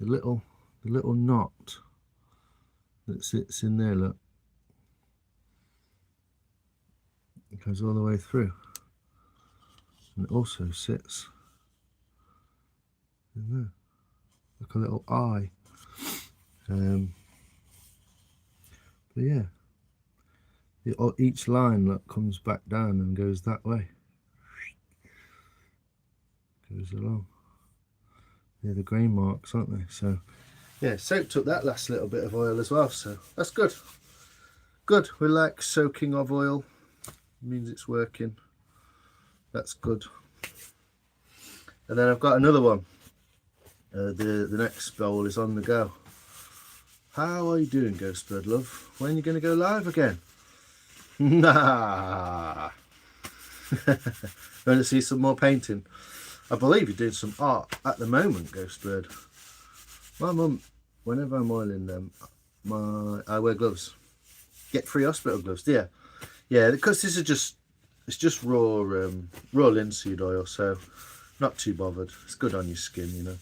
[SPEAKER 1] The little knot that sits in there, look. It goes all the way through. And it also sits in there, like a little eye. But yeah, each line that comes back down and goes that way, goes along. Yeah, the grain marks, aren't they? So yeah, soaked up that last little bit of oil as well, so that's good. Good, we like soaking of oil, it means it's working. That's good. And then I've got another one. The next bowl is on the go. How are you doing, Ghostbird Love? When are you going to go live again? Nah. Want to see some more painting? I believe you're doing some art at the moment, Ghostbird. My mum, whenever I'm oiling them, I wear gloves. Get free hospital gloves. Yeah, yeah. Because this is just raw linseed oil, so not too bothered. It's good on your skin, you know.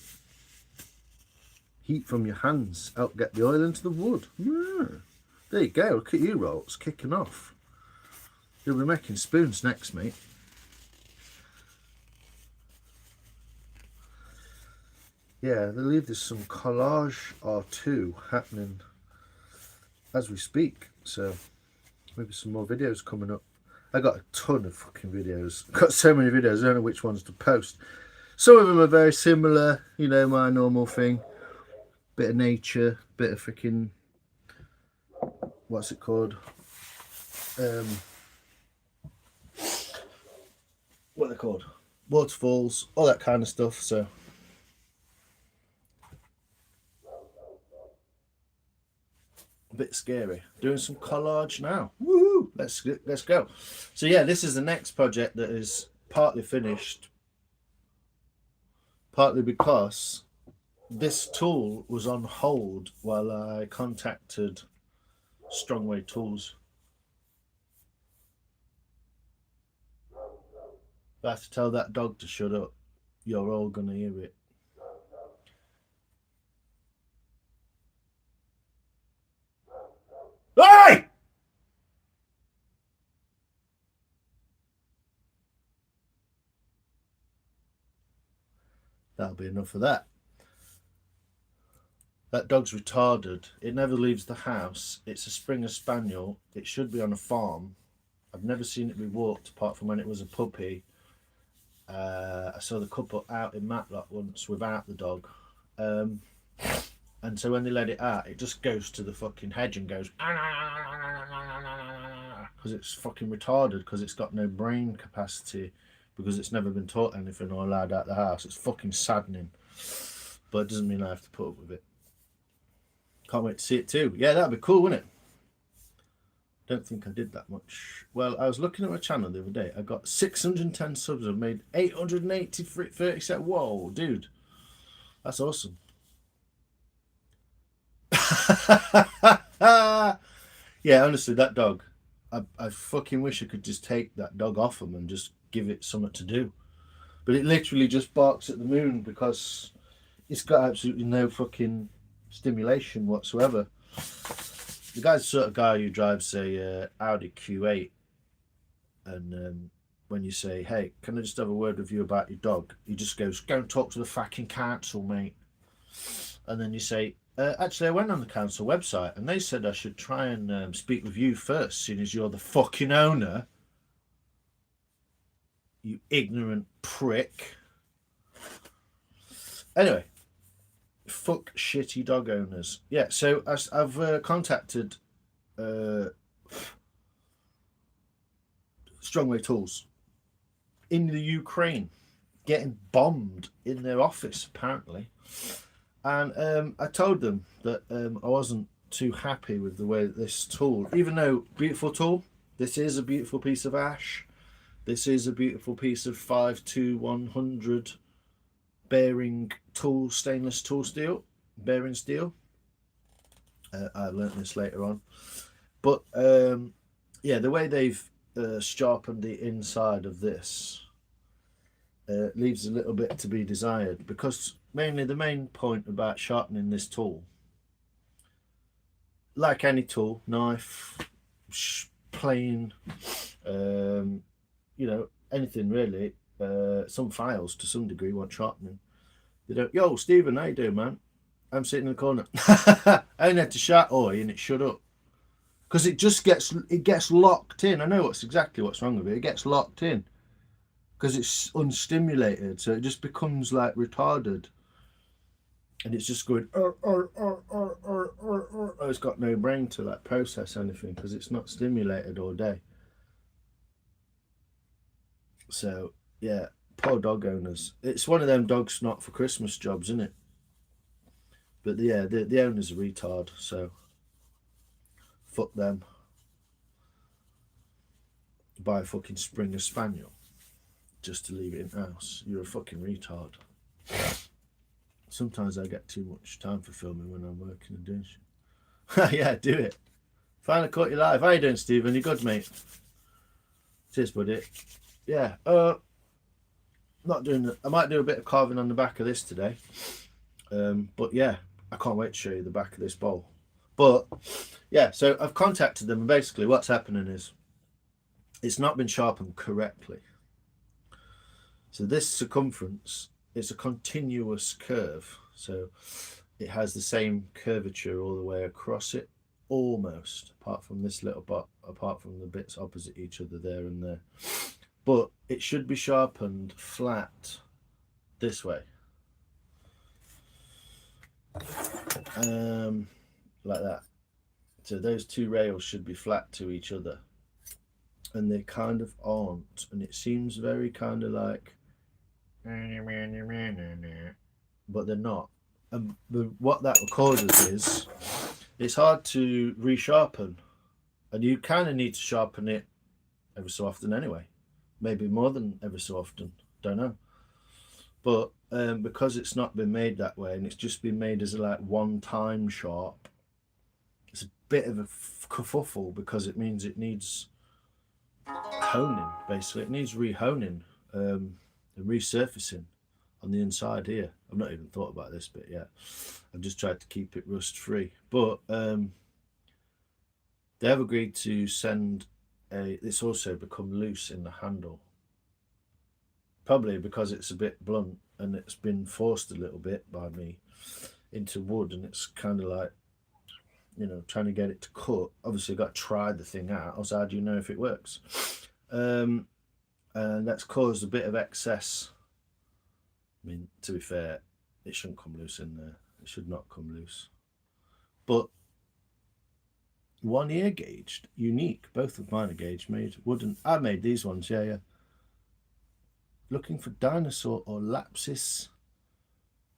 [SPEAKER 1] Heat from your hands help get the oil into the wood. Yeah. There you go. Look at you, Rolls, kicking off. You'll be making spoons next, mate. Yeah, I believe there's some collage or two happening as we speak. So maybe some more videos coming up. I got a ton of fucking videos. Got so many videos, I don't know which ones to post. Some of them are very similar, you know, my normal thing. Bit of nature, bit of freaking, what's it called? What are they called? Waterfalls, all that kind of stuff. So a bit scary. Doing some collage now. Woohoo! Let's go. So yeah, this is the next project that is partly finished, partly because this tool was on hold while I contacted Strongway Tools. I have to tell that dog to shut up. You're all gonna hear it. Hey! That'll be enough of that. That dog's retarded. It never leaves the house. It's a Springer Spaniel. It should be on a farm. I've never seen it be walked apart from when it was a puppy. I saw the couple out in Matlock once without the dog. And And so when they let it out, it just goes to the fucking hedge and goes because it's fucking retarded because it's got no brain capacity because it's never been taught anything or allowed out the house. It's fucking saddening, but it doesn't mean I have to put up with it. Can't wait to see it too. Yeah, that'd be cool, wouldn't it? Don't think I did that much. Well, I was looking at my channel the other day. I got 610 subs. I've made 880 cents. Whoa, dude. That's awesome. Yeah, honestly, that dog. I fucking wish I could just take that dog off him and just give it something to do. But it literally just barks at the moon because it's got absolutely no fucking stimulation whatsoever. The guy's the sort of guy who drives a Audi Q8, and when you say, "Hey, can I just have a word with you about your dog?" he just goes, "Go and talk to the fucking council, mate." And then you say, "Actually, I went on the council website, and they said I should try and speak with you first, seeing as you're the fucking owner. You ignorant prick." Anyway. Fuck shitty dog owners. Yeah, so I've contacted Strongway Tools in the Ukraine, getting bombed in their office apparently, and I told them that I wasn't too happy with the way that this tool, even though beautiful tool, this is a beautiful piece of ash, this is a beautiful piece of 52100 bearing tool, stainless tool steel, bearing steel. I learnt this later on, but yeah, the way they've sharpened the inside of this leaves a little bit to be desired, because mainly the main point about sharpening this tool, like any tool, knife, plane, you know, anything really, some files to some degree want sharpening. They don't, "Yo, Stephen, how you doing, man? I'm sitting in the corner." I only had to shout "Oi" and it shut up. Because it just gets locked in. I know exactly what's wrong with it. It gets locked in. Because it's unstimulated. So it just becomes like retarded. And it's just going, oh, it's got no brain to like process anything because it's not stimulated all day. So, yeah. Poor dog owners. It's one of them dogs not for Christmas jobs, isn't it? But yeah, the owner's a retard, so fuck them. Buy a fucking Springer Spaniel just to leave it in the house. You're a fucking retard. Sometimes I get too much time for filming when I'm working and doing shit. Yeah, do it. Finally caught you live. How you doing, Stephen? You good, mate? Cheers, buddy. Yeah, not doing that. I might do a bit of carving on the back of this today, but yeah, I can't wait to show you the back of this bowl. But yeah, so I've contacted them, and basically what's happening is it's not been sharpened correctly. So this circumference is a continuous curve, so it has the same curvature all the way across it, almost, apart from this little bit, apart from the bits opposite each other there and there. But it should be sharpened flat this way. Like that. So those two rails should be flat to each other. And they kind of aren't. And it seems very kind of like, but they're not. And what that causes is, it's hard to resharpen. And you kind of need to sharpen it every so often anyway. Maybe more than ever so often, don't know. But because it's not been made that way, and it's just been made as a like one-time sharp, it's a bit of a kerfuffle, because it means it needs honing, basically. It needs rehoning and resurfacing on the inside here. I've not even thought about this bit yet. I've just tried to keep it rust-free. But they have agreed to send it's also become loose in the handle, probably because it's a bit blunt and it's been forced a little bit by me into wood, and it's kind of like, you know, trying to get it to cut. Obviously I've got to try the thing out, else how do you know if it works? And that's caused a bit of excess. I mean, to be fair, it shouldn't come loose in there. It should not come loose. but 1 year gauged, unique. Both of mine are gauge made, wooden. I made these ones, yeah. Looking for dinosaur or lapis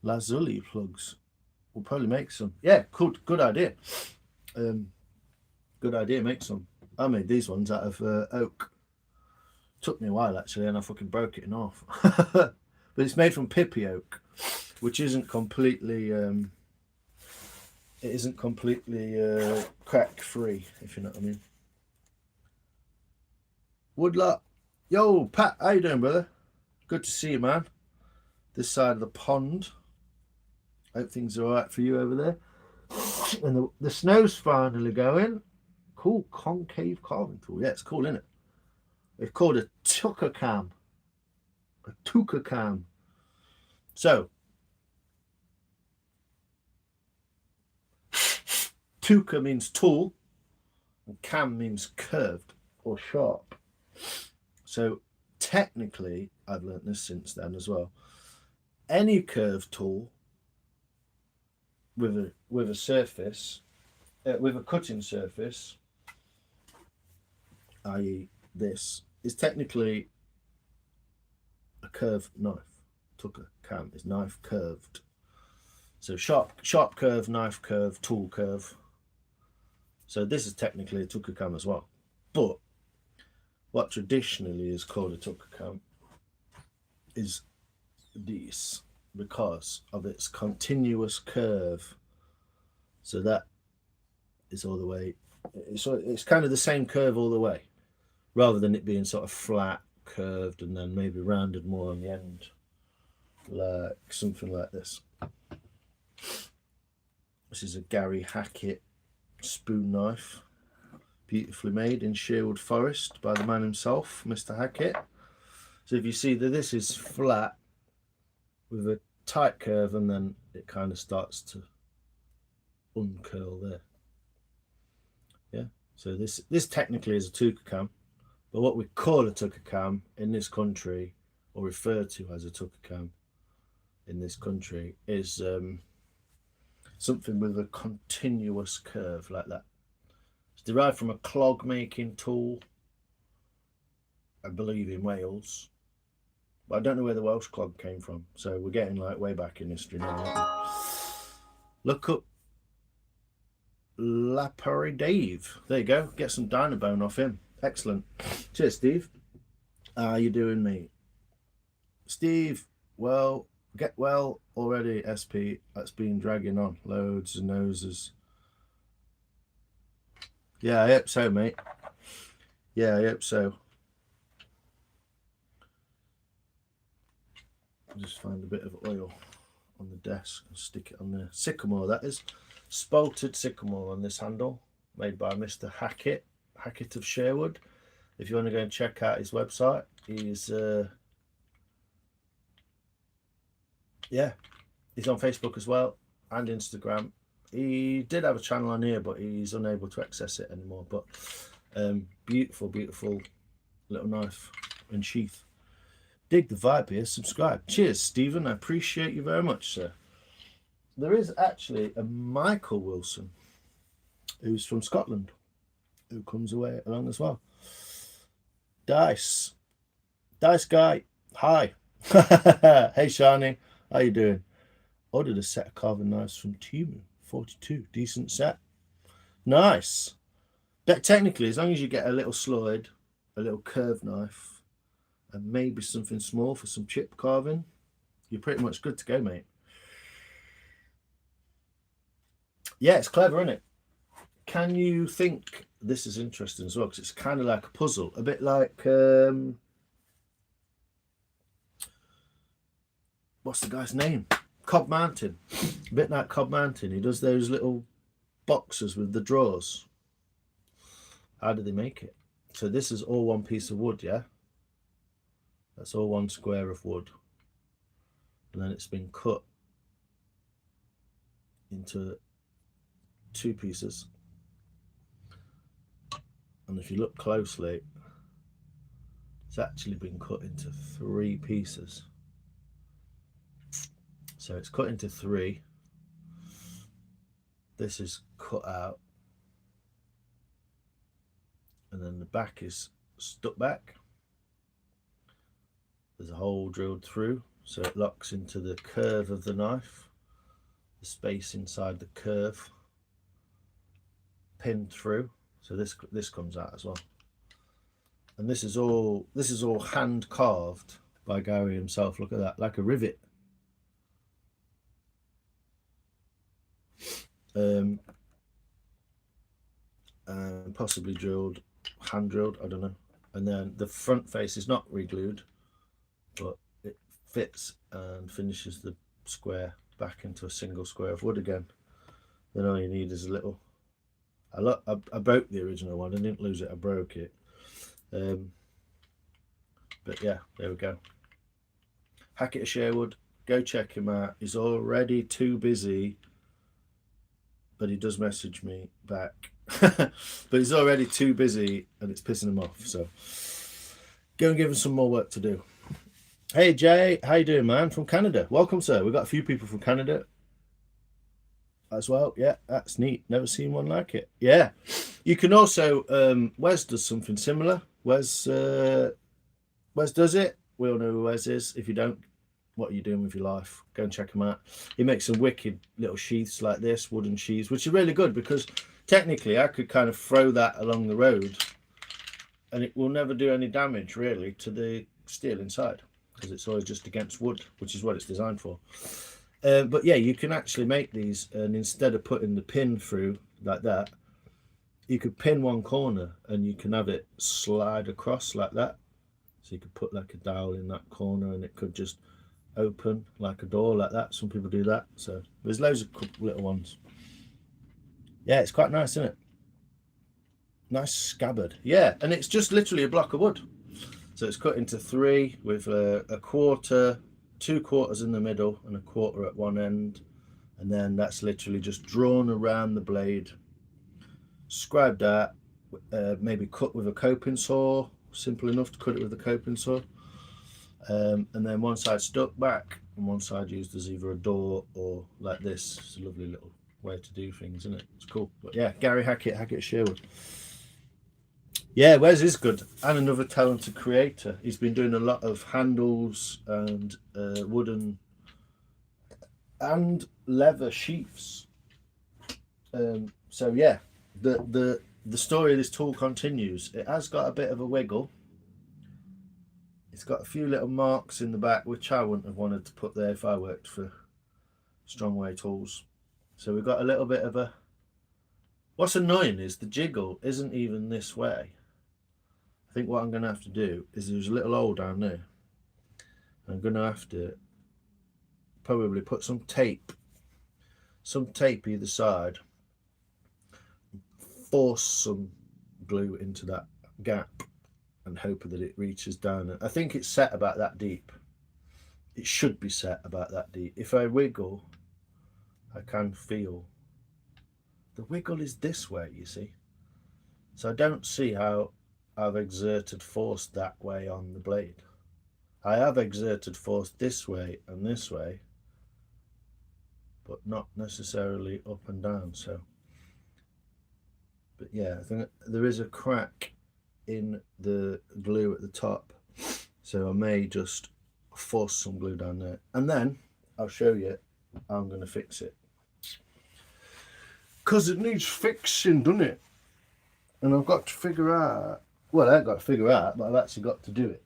[SPEAKER 1] lazuli plugs. We'll probably make some. Yeah, good idea. Good idea, make some. I made these ones out of oak. Took me a while actually, and I fucking broke it in half. But it's made from pippy oak, which isn't completely crack free, if you know what I mean. Woodlot, yo Pat, how you doing, brother? Good to see you, man. This side of the pond. Hope things are all right for you over there. And the snow's finally going. Cool concave carving tool. Yeah, it's cool, isn't it? It's called a tucker cam. A tucker cam. So, tucker means tool, and cam means curved or sharp. So, technically, I've learnt this since then as well. Any curved tool with a surface, with a cutting surface, i.e., this, is technically a curved knife. Tucker cam is knife curved. So sharp curve, knife curve, tool curve. So this is technically a tucker cam as well. But what traditionally is called a tucker cam is this, because of its continuous curve. So that is all the way. It's kind of the same curve all the way, rather than it being sort of flat, curved, and then maybe rounded more on the end, like something like this. This is a Gary Hackett spoon knife, beautifully made in Sherwood Forest by the man himself, Mr. Hackett. So if you see that this is flat with a tight curve, and then it kind of starts to uncurl there. Yeah, so this technically is a tucker cam, but what we call a tucker cam in this country, or refer to as a tucker cam in this country, is something with a continuous curve like that. It's derived from a clog making tool, I believe in Wales, but I don't know where the Welsh clog came from. So we're getting like way back in history now. Look up Lapari Dave. There you go. Get some Dynabone off him. Excellent. Cheers, Steve. How you doing, mate? Steve, well, get well already, SP. That's been dragging on. Loads of noses. Yeah, I hope so, mate. Yeah, I hope so. I'll just find a bit of oil on the desk and stick it on there. Sycamore, that is. Spalted sycamore on this handle, made by Mr. Hackett of Sherwood. If you want to go and check out his website, he's on Facebook as well, and Instagram. He did have a channel on here, but he's unable to access it anymore. But beautiful little knife and sheath. Dig the vibe here. Subscribe. Cheers, Stephen. I appreciate you very much, sir. There is actually a Michael Wilson, who's from Scotland, who comes away along as well. Dice guy, hi. Hey Shani, how you doing? Ordered a set of carving knives from Temu, 42, decent set. Nice. But technically, as long as you get a little slide, a little curved knife, and maybe something small for some chip carving, you're pretty much good to go, mate. Yeah, it's clever, isn't it? Can you think this is interesting as well? Because it's kind of like a puzzle, a bit like what's the guy's name? Cobb Mountain. A bit like Cobb Mountain. He does those little boxes with the drawers. How do they make it? So this is all one piece of wood, yeah? That's all one square of wood. And then it's been cut into 2 pieces, and if you look closely, it's actually been cut into 3 pieces. So it's cut into 3, this is cut out, and then the back is stuck back. There's a hole drilled through, so it locks into the curve of the knife, the space inside the curve, pinned through. So this comes out as well. And this is all hand carved by Gary himself. Look at that, like a rivet. And possibly drilled, hand drilled, I don't know. And then the front face is not re-glued, but it fits and finishes the square back into a single square of wood again. Then all you need is a little. I broke the original one. I didn't lose it. I broke it. But yeah, there we go. Hackett of Sherwood. Go check him out. He's already too busy, but he does message me back. But he's already too busy, and it's pissing him off. So go and give him some more work to do. Hey Jay, how you doing, man? From Canada. Welcome, sir. We've got a few people from Canada as well. Yeah, that's neat. Never seen one like it. Yeah, you can also Wes does something similar. Wes does it. We all know who Wes is. If you don't, what are you doing with your life? Go and check him out. He makes some wicked little sheaths like this, wooden sheaths, which are really good because technically I could kind of throw that along the road and it will never do any damage really to the steel inside, because it's always just against wood, which is what it's designed for. But yeah, you can actually make these, and instead of putting the pin through like that, you could pin one corner and you can have it slide across like that. So you could put like a dowel in that corner and it could just open like a door like that. Some people do that. So there's loads of little ones. Yeah, it's quite nice, isn't it? Nice scabbard. Yeah, and it's just literally a block of wood. So it's cut into three with a quarter, 2 quarters in the middle and a quarter at one end. And then that's literally just drawn around the blade, scribed out, maybe cut with a coping saw. Simple enough to cut it with a coping saw. And then one side stuck back and one side used as either a door or like this. It's a lovely little way to do things, isn't it? It's cool. But yeah, Gary Hackett, Hackett Sherwood. Yeah, Wes is good, and another talented creator. He's been doing a lot of handles and wooden and leather sheaths. So yeah, the story of this tool continues. It has got a bit of a wiggle. It's got a few little marks in the back, which I wouldn't have wanted to put there if I worked for Strongway Tools. So we've got a little bit of a... What's annoying is the jiggle isn't even this way. I think what I'm going to have to do is there's a little hole down there. I'm going to have to probably put some tape either side, force some glue into that gap and hope that it reaches down. I think it's set about that deep. It should be set about that deep. If I wiggle, I can feel the wiggle is this way, you see. So I don't see how I've exerted force that way on the blade. I have exerted force this way and this way, but not necessarily up and down. So, but yeah, I think there is a crack in the glue at the top, so I may just force some glue down there, and then I'll show you how I'm going to fix it, because it needs fixing, doesn't it? And I've got to figure out, well, I haven't got to figure out, but I've actually got to do it.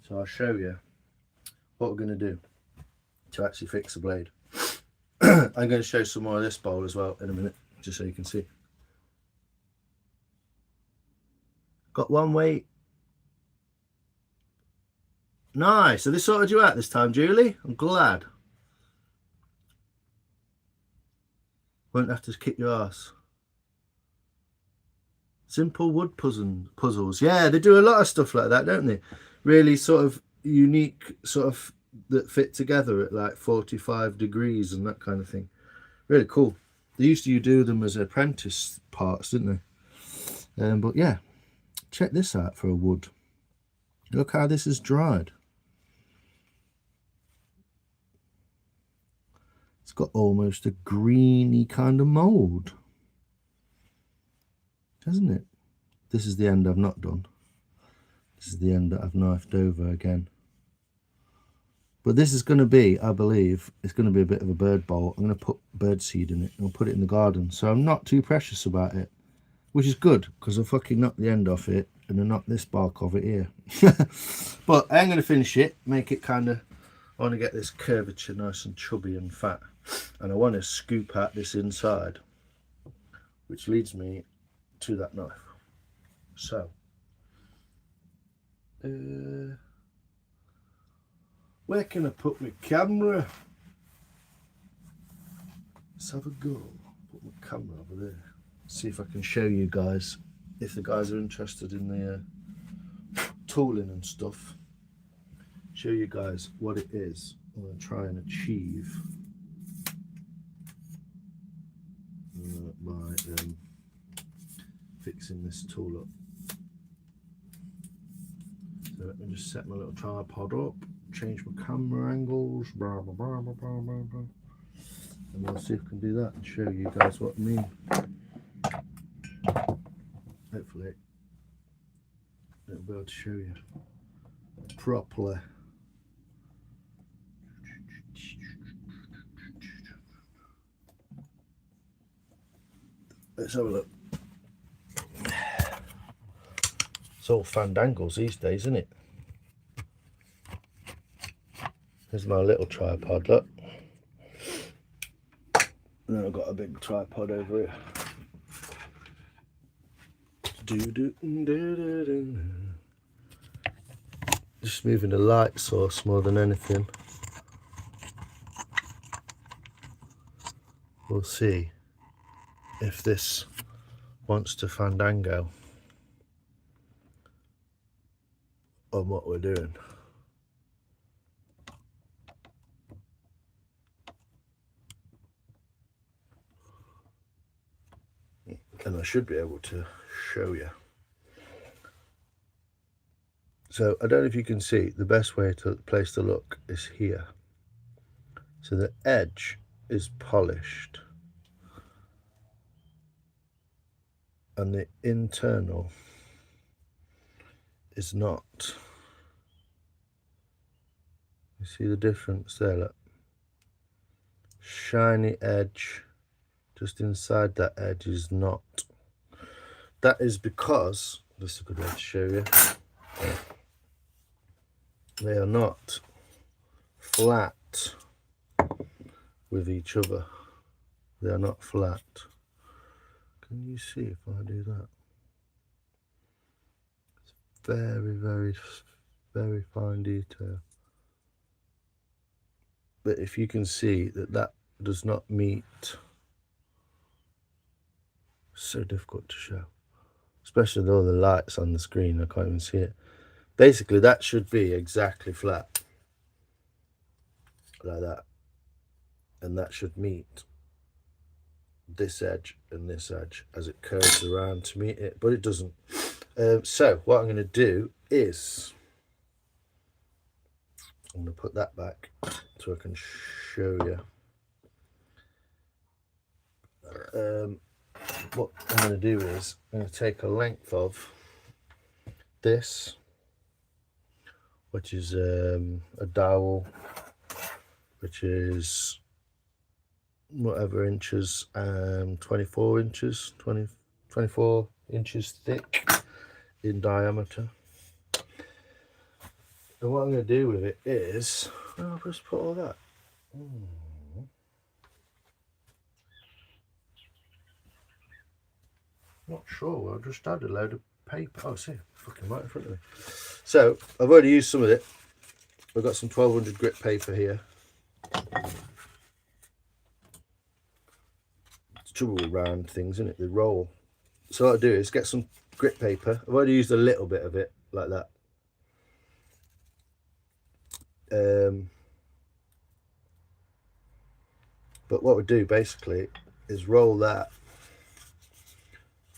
[SPEAKER 1] So I'll show you what we're going to do to actually fix the blade. I'm going to show some more of this bowl as well in a minute, just so you can see. Got one weight. Nice. So they sorted you out this time, Julie. I'm glad. Won't have to kick your ass. Simple wood puzzles. Yeah, they do a lot of stuff like that, don't they? Really sort of unique, sort of that fit together at like 45 degrees and that kind of thing. Really cool. They used to do them as apprentice parts, didn't they? But yeah, check this out for a wood. Look how this is dried. It's got almost a greeny kind of mould, hasn't it? This is the end I've not done. This is the end that I've knifed over again. But this is going to be, I believe, it's going to be a bit of a bird bowl. I'm going to put bird seed in it and I'll put it in the garden. So I'm not too precious about it, which is good because I fucking knocked the end off it and I knocked this bark off it here. But I'm going to finish it, make it kind of, I want to get this curvature nice and chubby and fat. And I want to scoop out this inside, which leads me to that knife. So, where can I put my camera? Let's have a go. Put my camera over there. See if I can show you guys, if the guys are interested in the tooling and stuff. Show you guys what it is I'm going to try and achieve by fixing this tool up. So let me just set my little tripod up, change my camera angles, blah, blah, blah, blah, blah, blah, blah. And we'll see if I can do that and show you guys what I mean. Hopefully it'll be able to show you properly. Let's have a look. It's all fandangles these days, isn't it? Here's my little tripod, look. And then I've got a big tripod over here. Just moving the light source more than anything. We'll see if this wants to fandango on what we're doing. And I should be able to show you. So I don't know if you can see, the best place to look is here. So the edge is polished and the internal is not. You see the difference there, look. Shiny edge, just inside that edge is not. That is because, this is a good way to show you, they are not flat with each other. They are not flat. Can you see if I do that? It's very, very, very fine detail. But if you can see that that does not meet, so difficult to show, especially with all the lights on the screen, I can't even see it. Basically that should be exactly flat, like that, and that should meet this edge and this edge as it curves around to meet it, but it doesn't. So what I'm going to do is I'm going to put that back so I can show you. What I'm going to do is I'm going to take a length of this, which is a dowel, which is whatever inches, 24 inches, 24 inches thick in diameter. And what I'm going to do with it is, I'll just put all that. Not sure, I'll just add a load of paper. Oh, see, fucking right in front of me. So, I've already used some of it. I've got some 1200 grit paper here. It's trouble with round things, isn't it? They roll. So what I do is get some grit paper. I've already used a little bit of it, like that. But what we do basically is roll that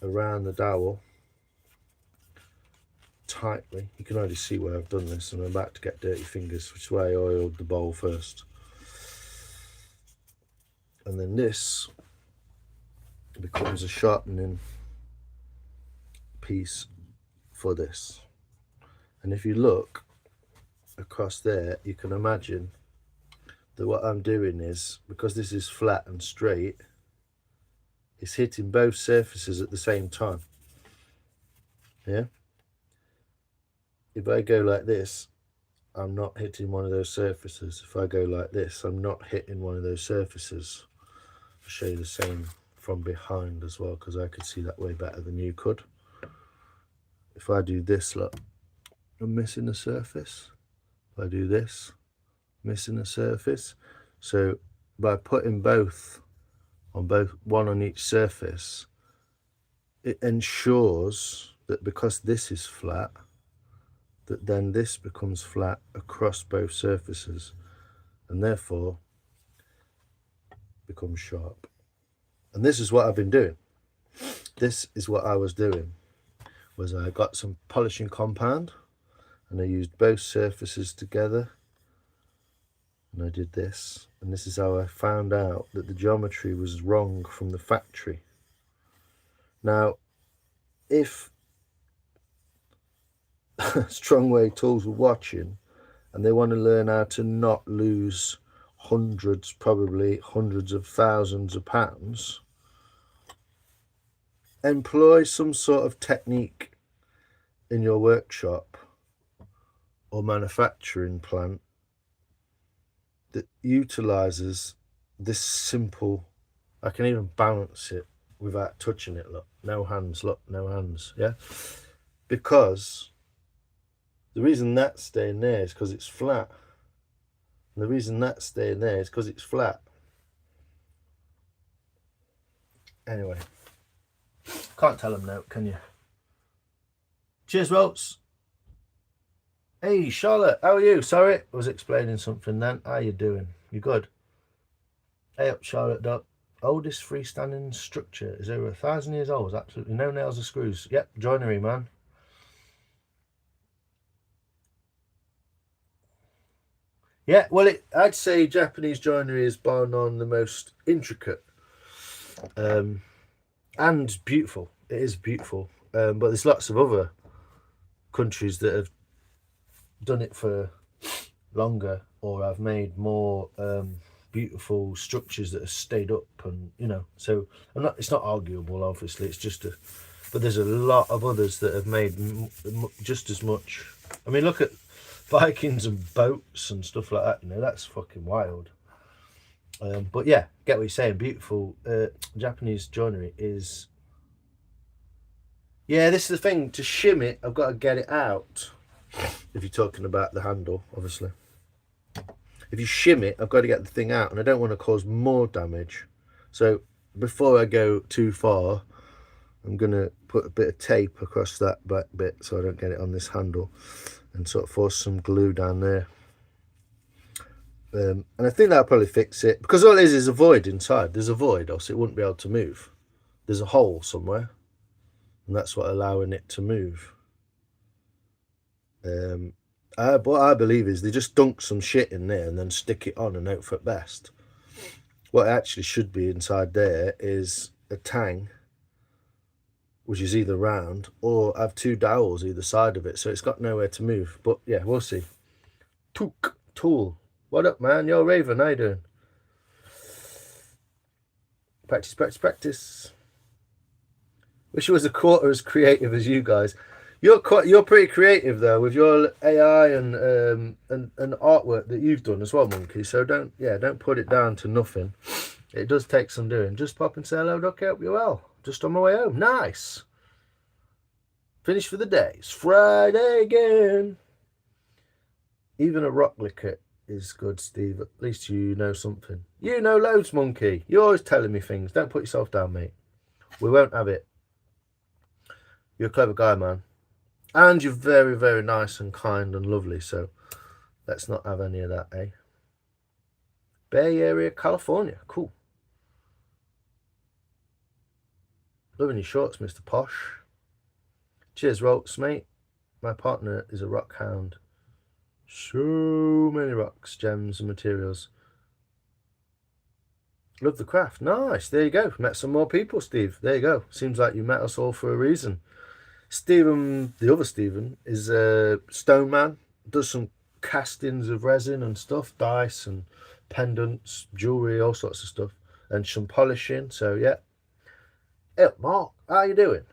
[SPEAKER 1] around the dowel tightly. You can already see where I've done this, and I'm about to get dirty fingers, which is why I oiled the bowl first. And then this becomes a sharpening piece for this. And if you look across there, you can imagine that what I'm doing is, because this is flat and straight, it's hitting both surfaces at the same time. Yeah. If I go like this, I'm not hitting one of those surfaces. If I go like this, I'm not hitting one of those surfaces. I'll show you the same from behind as well, because I could see that way better than you could. If I do this, look, I'm missing a surface. If I do this, missing a surface. So by putting both, one on each surface, it ensures that because this is flat, that then this becomes flat across both surfaces, and therefore becomes sharp. And this is what I've been doing. This is what I was doing, was I got some polishing compound and I used both surfaces together, and I did this, and this is how I found out that the geometry was wrong from the factory. Now, if Strongway Tools were watching and they want to learn how to not lose hundreds, probably hundreds of thousands of pounds, employ some sort of technique in your workshop or manufacturing plant that utilizes this simple, I can even balance it without touching it, look, no hands, look, no hands, yeah? Because the reason that's staying there is because it's flat. And the reason that's staying there is because it's flat. Anyway, can't tell them no, can you? Cheers, Rolts. Hey, Charlotte, how are you? Sorry, I was explaining something then. How you doing? You good? Hey up, Charlotte, Doc. Oldest freestanding structure is over 1,000 years old. Absolutely no nails or screws. Yep, joinery, man. Yeah, well, I'd say Japanese joinery is bar none the most intricate and beautiful. It is beautiful, but there's lots of other countries that have done it for longer or have made more beautiful structures that have stayed up, and you know, so it's not arguable, obviously, it's just but there's a lot of others that have made just as much. I mean, look at Vikings and boats and stuff like that, you know, that's fucking wild. But yeah, get what you're saying. Beautiful. Japanese joinery is, yeah, this is the thing, to shim it I've got to get it out. If you're talking about the handle, obviously, if you shim it I've got to get the thing out, and I don't want to cause more damage. So before I go too far, I'm gonna put a bit of tape across that back bit so I don't get it on this handle, and sort of force some glue down there. And I think that'll probably fix it, because all it is a void inside. There's a void, else it wouldn't be able to move. There's a hole somewhere, and that's what allowing it to move. What I believe is they just dunk some shit in there and then stick it on and hope for best. What actually should be inside there is a tang, which is either round, or have two dowels either side of it, so it's got nowhere to move. But yeah, we'll see. Tool. What up, man? Yo, Raven, how you doing? Practice, practice, practice. Wish I was a quarter as creative as you guys. You're pretty creative though, with your AI and artwork that you've done as well, Monkey. So don't put it down to nothing. It does take some doing. Just pop and say hello, Doc. Hope you well. Just on my way home. Nice. Finished for the day. It's Friday again. Even a rock liquor is good, Steve. At least you know something. You know loads, Monkey. You're always telling me things. Don't put yourself down, mate. We won't have it. You're a clever guy, man. And you're very, very nice and kind and lovely. So let's not have any of that, eh? Bay Area, California. Cool. Loving your shorts, Mr. Posh. Cheers, Rolts, mate. My partner is a rock hound. So many rocks, gems and materials. Love the craft. Nice. There you go. Met some more people, Steve. There you go. Seems like you met us all for a reason. Stephen, the other Stephen, is a stone man. Does some castings of resin and stuff, dice and pendants, jewellery, all sorts of stuff, and some polishing. So yeah. Hey, Mark, how you doing?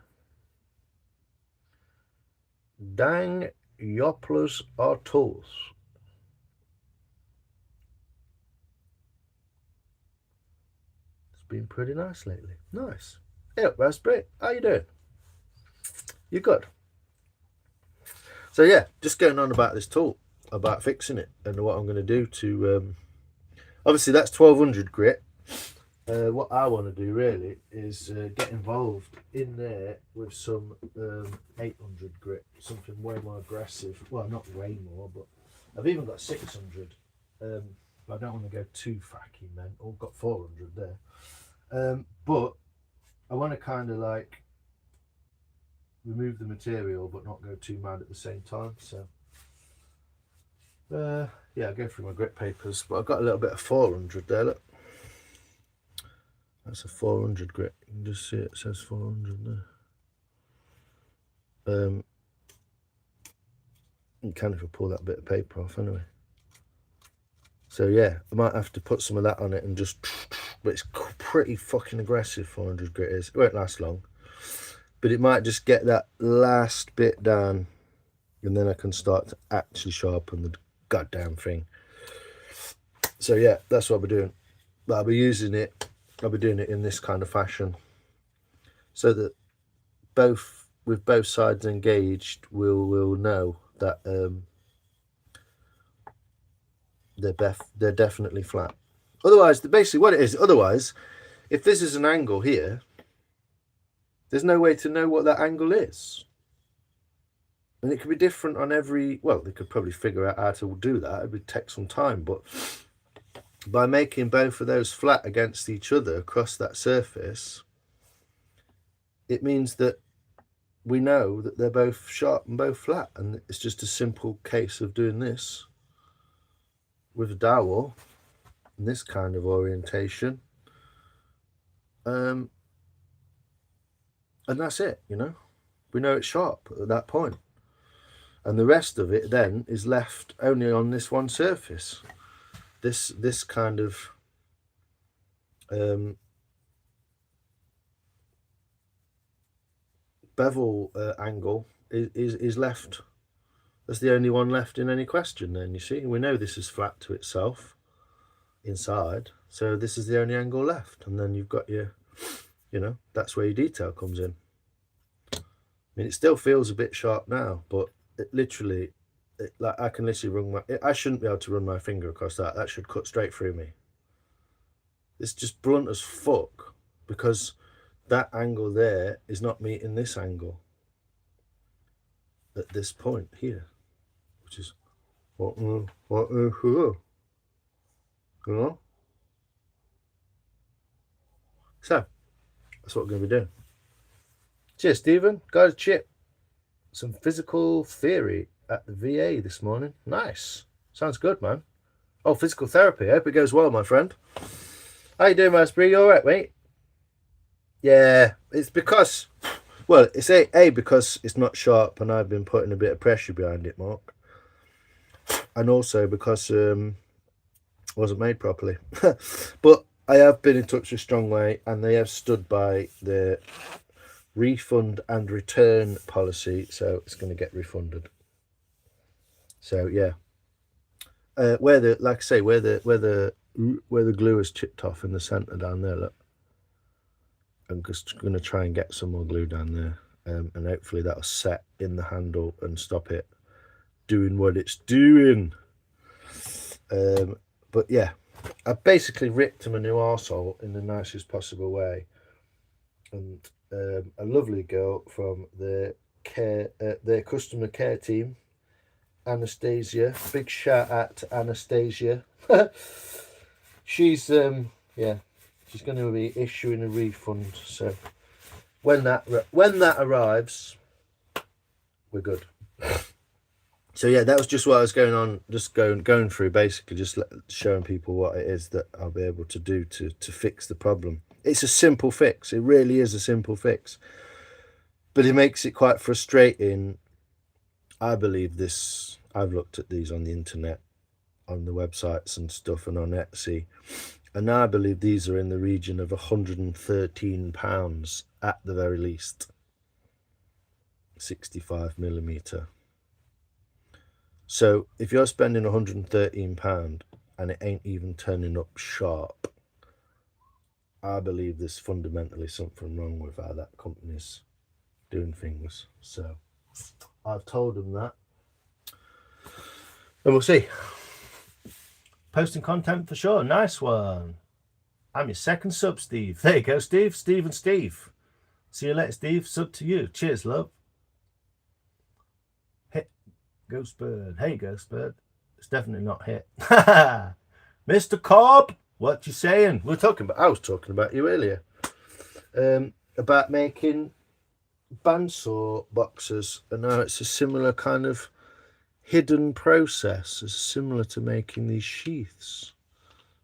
[SPEAKER 1] Dang Yoplers are tools. It's been pretty nice lately. Nice. Hey, Raspberry, how you doing? You good? So yeah, just going on about this tool, about fixing it, and what I'm going to do to. Obviously, that's 1200 grit. What I want to do really is get involved in there with some 800 grit, something way more aggressive. Well, not way more, but I've even got 600. But I don't want to go too fucking mental. I've got 400 there. But I want to kind of like remove the material but not go too mad at the same time. So yeah, I'll go through my grit papers, but I've got a little bit of 400 there. Look, that's a 400 grit. You can just see it says 400 there. You can if I pull that bit of paper off anyway. So yeah, I might have to put some of that on it and just, but it's pretty fucking aggressive. 400 grit is. It won't last long, but it might just get that last bit down, and then I can start to actually sharpen the goddamn thing. So yeah, that's what we're doing. But I'll be using it. I'll be doing it in this kind of fashion, so that with both sides engaged, we'll know that they're definitely flat. Otherwise, basically what it is. Otherwise, if this is an angle here, there's no way to know what that angle is. And it could be different on every, well, they could probably figure out how to do that. It would take some time, but by making both of those flat against each other across that surface, it means that we know that they're both sharp and both flat. And it's just a simple case of doing this with a dowel in this kind of orientation. And that's it, you know. We know it's sharp at that point. And the rest of it then is left only on this one surface. This kind of bevel angle is left. That's the only one left in any question. Then you see, we know this is flat to itself inside, so this is the only angle left. And then you've got your, you know, that's where your detail comes in. I mean, it still feels a bit sharp now, but it literally, like I can literally run my, I shouldn't be able to run my finger across that. That should cut straight through me. It's just blunt as fuck because that angle there is not meeting this angle at this point here, which is you know. So that's what we're going to be doing. Cheers, Stephen. Got a chip. Some physical theory at the VA this morning. Nice. Sounds good, man. Oh, physical therapy. I hope it goes well, my friend. How you doing, Raspberry? You all right, mate? Yeah, it's because, well, it's a because it's not sharp and I've been putting a bit of pressure behind it, Mark. And also because it wasn't made properly. But I have been in touch with Strongway and they have stood by the refund and return policy, so it's going to get refunded. So yeah, where the, like I say, where the glue is chipped off in the center down there, look, I'm just going to try and get some more glue down there, and hopefully that'll set in the handle and stop it doing what it's doing. But yeah, I basically ripped him a new arsehole in the nicest possible way, and a lovely girl from their customer care team, Anastasia. Big shout out to Anastasia. She's yeah, she's going to be issuing a refund. So when that arrives, we're good. So yeah, that was just what I was going on, just going through, basically just showing people what it is that I'll be able to do to fix the problem. It's a simple fix. It really is a simple fix, but it makes it quite frustrating. I believe this. I've looked at these on the internet, on the websites and stuff, and on Etsy, and I believe these are in the region of £113 at the very least. 65mm. So if you're spending £113 and it ain't even turning up sharp, I believe there's fundamentally something wrong with how that company's doing things. So I've told them that, and we'll see. Posting content for sure. Nice one. I'm your second sub, Steve. There you go, Steve. Steve and Steve. See you later, Steve. Sub to you. Cheers, love. Hit Ghostbird. Hey, Ghostbird. It's definitely not hit. Mr. Cobb, what you saying? I was talking about you earlier. About making bandsaw boxes, and now it's a similar kind of hidden process. It's similar to making these sheaths.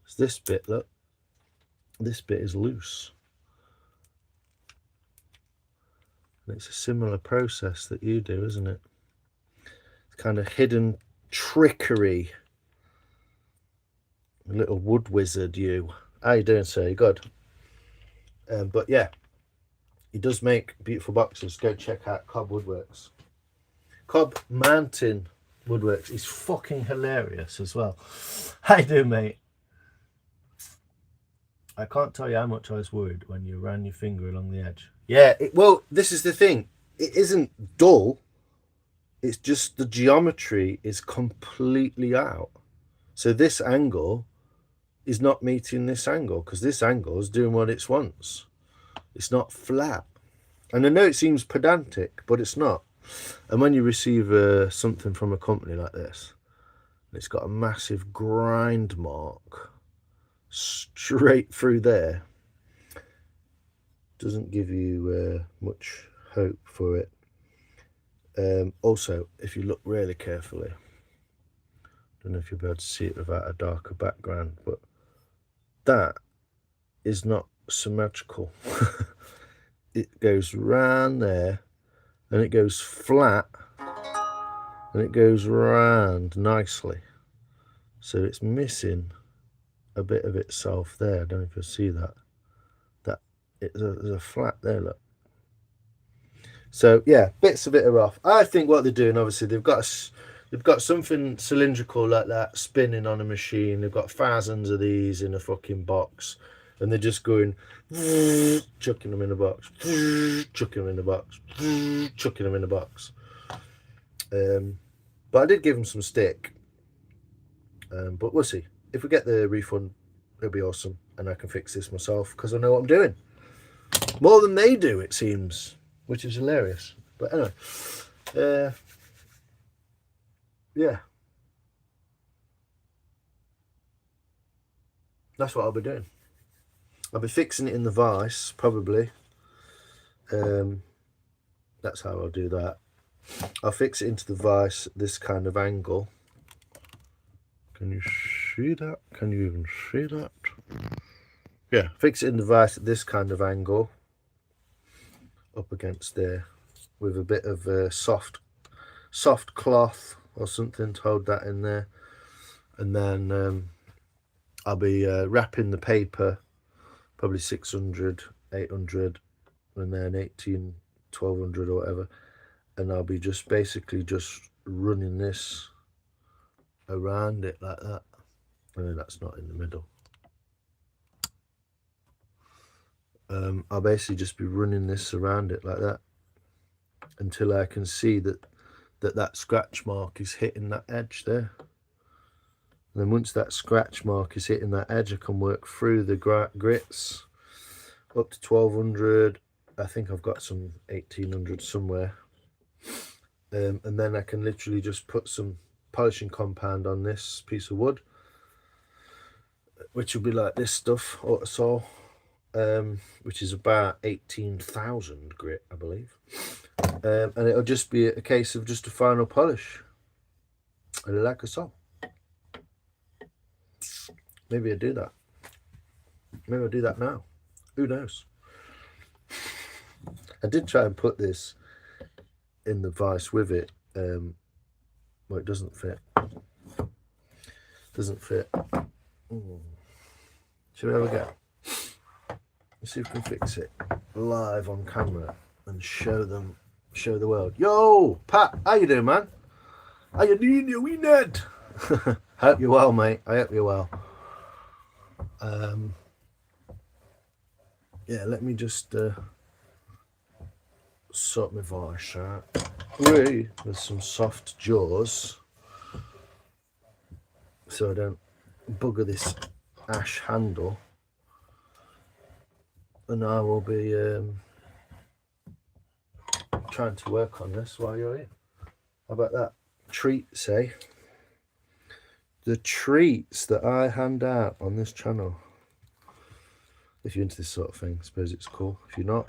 [SPEAKER 1] It's this bit, look. This bit is loose. And it's a similar process that you do, isn't it? It's kind of hidden trickery. A little wood wizard, you. How you doing, sir? You good? But yeah, he does make beautiful boxes. Go check out Cobb Woodworks. Cobb Mountain Woodworks. He's fucking hilarious as well. How you doing, mate? I can't tell you how much I was worried when you ran your finger along the edge. Yeah, well, this is the thing. It isn't dull. It's just the geometry is completely out. So this angle is not meeting this angle, because this angle is doing what it wants. It's not flat. And I know it seems pedantic, but it's not. And when you receive something from a company like this, it's got a massive grind mark straight through there, doesn't give you much hope for it. Also, if you look really carefully, I don't know if you'll be able to see it without a darker background, but that is not symmetrical. It goes round there, and it goes flat, and it goes round nicely. So it's missing a bit of itself there. I don't know if you'll see that. There's a flat there, look. So yeah, bits of it are off. I think what they're doing, obviously, they've got something cylindrical like that spinning on a machine. They've got thousands of these in a fucking box, and they're just going chucking them in a box, chucking them in a box, chucking them in a box. But I did give them some stick. But we'll see. If we get the refund, it'll be awesome, and I can fix this myself because I know what I'm doing. More than they do, it seems, which is hilarious. But anyway, yeah, that's what I'll be doing. I'll be fixing it in the vise, probably. That's how I'll do that. I'll fix it into the vise at this kind of angle. Can you see that? Can you even see that? Yeah, fix it in the vise at this kind of angle, up against there, with a bit of soft cloth or something to hold that in there, and then I'll be wrapping the paper, probably 600, 800, and then 18, 1200 or whatever, and I'll be just basically just running this around it like that. And then that's not in the middle. I'll basically just be running this around it like that until I can see that scratch mark is hitting that edge there. And then once that scratch mark is hitting that edge, I can work through the grits up to 1200. I think I've got some 1800 somewhere. And then I can literally just put some polishing compound on this piece of wood, which will be like this stuff, Autosol, which is about 18,000 grit, I believe. And it'll just be a case of just a final polish. I like a song. Maybe I do that. Maybe I'll do that now. Who knows? I did try and put this in the vice with it. Well, it doesn't fit. Doesn't fit. Should we have a go? Let's see if we can fix it live on camera and show the world. Yo, Pat, how you doing, man? How you doing, you wee Ned? I hope you're well, mate. I hope you're well. Yeah, let me just sort my voice out with some soft jaws so I don't bugger this ash handle, and I will be trying to work on this while you're here. How about that? Treats, eh? The treats that I hand out on this channel. If you're into this sort of thing, I suppose it's cool. If you're not,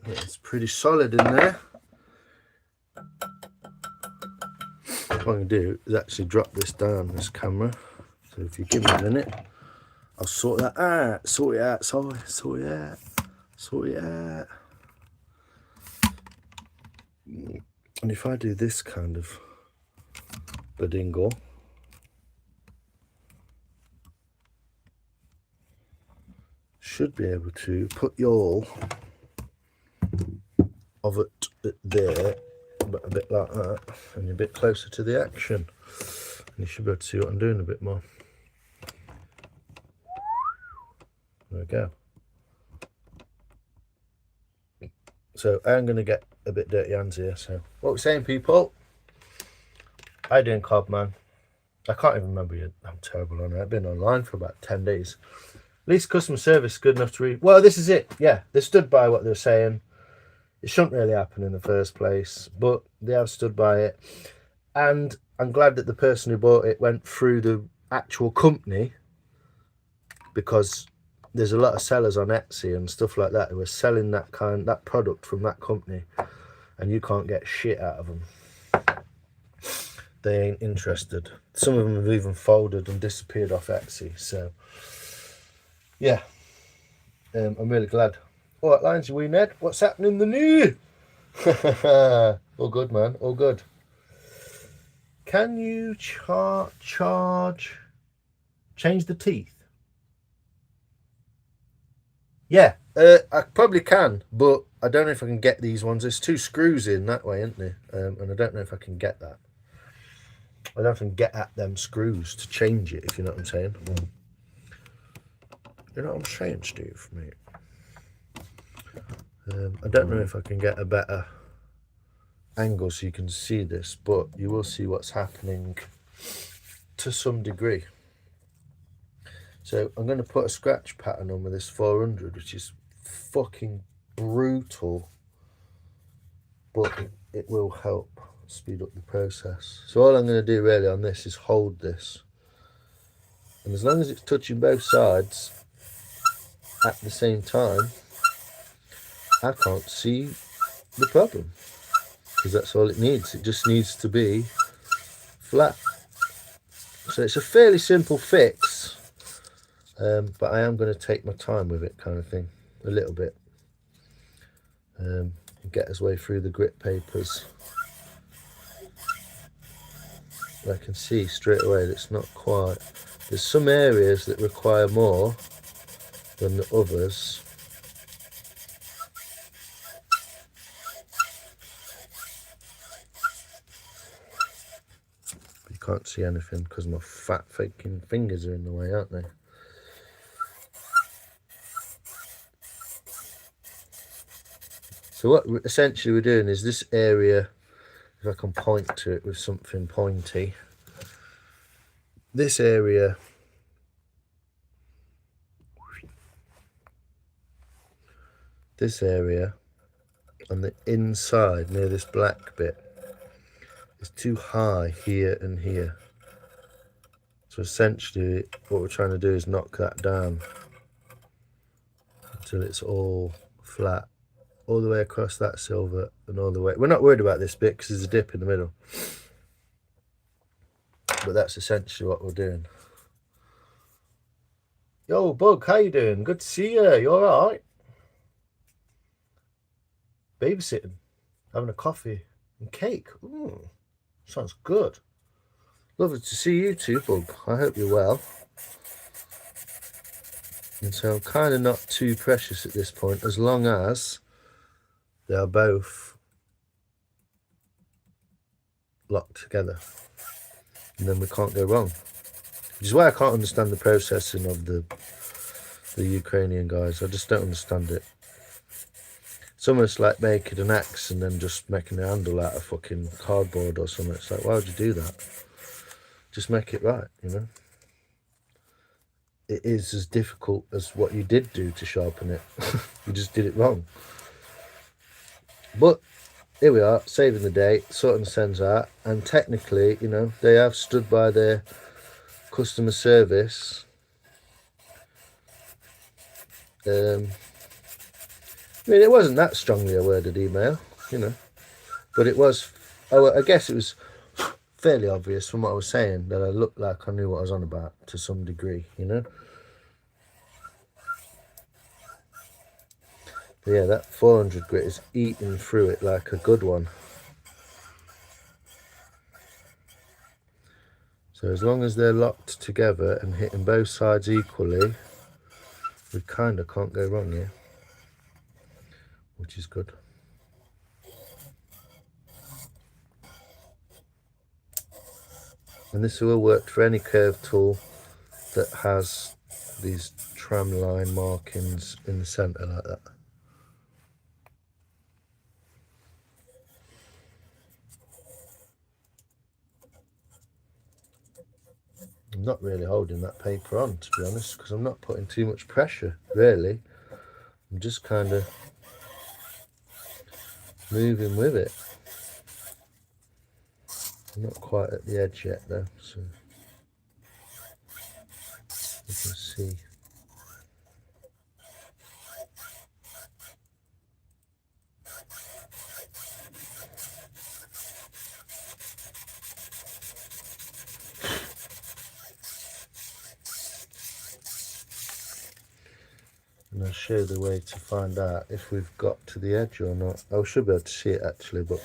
[SPEAKER 1] it's pretty solid in there. What I'm going to do is actually drop this down, this camera. So if you give me a minute, I'll sort that out. Sort it out, sort it out. Sort it out. And if I do this kind of badingle, should be able to put y'all of it there, but a bit like that, and you're a bit closer to the action. And you should be able to see what I'm doing a bit more. There we go. So I'm going to get a bit dirty hands here. So what we're saying, people? How you doing, Cobb, man? I can't even remember you. I'm terrible on it. I've been online for about 10 days. At least customer service is good enough to read. Well, this is it. Yeah, they stood by what they're saying. It shouldn't really happen in the first place, but they have stood by it. And I'm glad that the person who bought it went through the actual company, because there's a lot of sellers on Etsy and stuff like that who are selling that product from that company, and you can't get shit out of them. They ain't interested. Some of them have even folded and disappeared off Etsy. So yeah, I'm really glad. All right, Lions, wee Ned, what's happening in the new? All good, man, all good. Can you change the teeth? Yeah, I probably can, but I don't know if I can get these ones. There's 2 screws in that way, isn't there? And I don't know if I can get that. I don't know if I can get at them screws to change it, if you know what I'm saying. You know what I'm saying, Steve, mate? I don't know if I can get a better angle so you can see this, but you will see what's happening to some degree. So I'm going to put a scratch pattern on with this 400, which is fucking brutal, but it will help speed up the process. So all I'm going to do really on this is hold this, and as long as it's touching both sides at the same time, I can't see the problem, because that's all it needs. It just needs to be flat. So it's a fairly simple fix, but I am going to take my time with it, kind of thing, a little bit, and get us way through the grit papers. I can see straight away that it's not quite. There's some areas that require more than the others. You can't see anything because my fat faking fingers are in the way, aren't they? So what essentially we're doing is this area, if I can point to it with something pointy, this area on the inside near this black bit is too high here and here. So essentially what we're trying to do is knock that down until it's all flat, all the way across that silver and all the way. We're not worried about this bit because there's a dip in the middle, but that's essentially what we're doing. Yo, Bug, how you doing? Good to see you. You all right? Babysitting, having a coffee and cake. Ooh, sounds good. Lovely to see you too, Bug. I hope you're well. And so I'm kind of not too precious at this point, as long as they are both locked together. And then we can't go wrong. Which is why I can't understand the processing of the Ukrainian guys. I just don't understand it. It's almost like making an axe and then just making a handle out of fucking cardboard or something. It's like, why would you do that? Just make it right, you know? It is as difficult as what you did do to sharpen it. You just did it wrong. But here we are, saving the day, sorting the sends out, and technically, you know, they have stood by their customer service. I mean, it wasn't that strongly a worded email, you know, but it was, I guess it was fairly obvious from what I was saying that I looked like I knew what I was on about to some degree, you know. But yeah, that 400 grit is eating through it like a good one. So as long as they're locked together and hitting both sides equally, we kind of can't go wrong here, which is good. And this will work for any curve tool that has these tram line markings in the centre like that. I'm not really holding that paper on, to be honest, because I'm not putting too much pressure, really. I'm just kind of moving with it. I'm not quite at the edge yet, though, so you can see. And I'll show the way to find out if we've got to the edge or not. I should be able to see it actually, but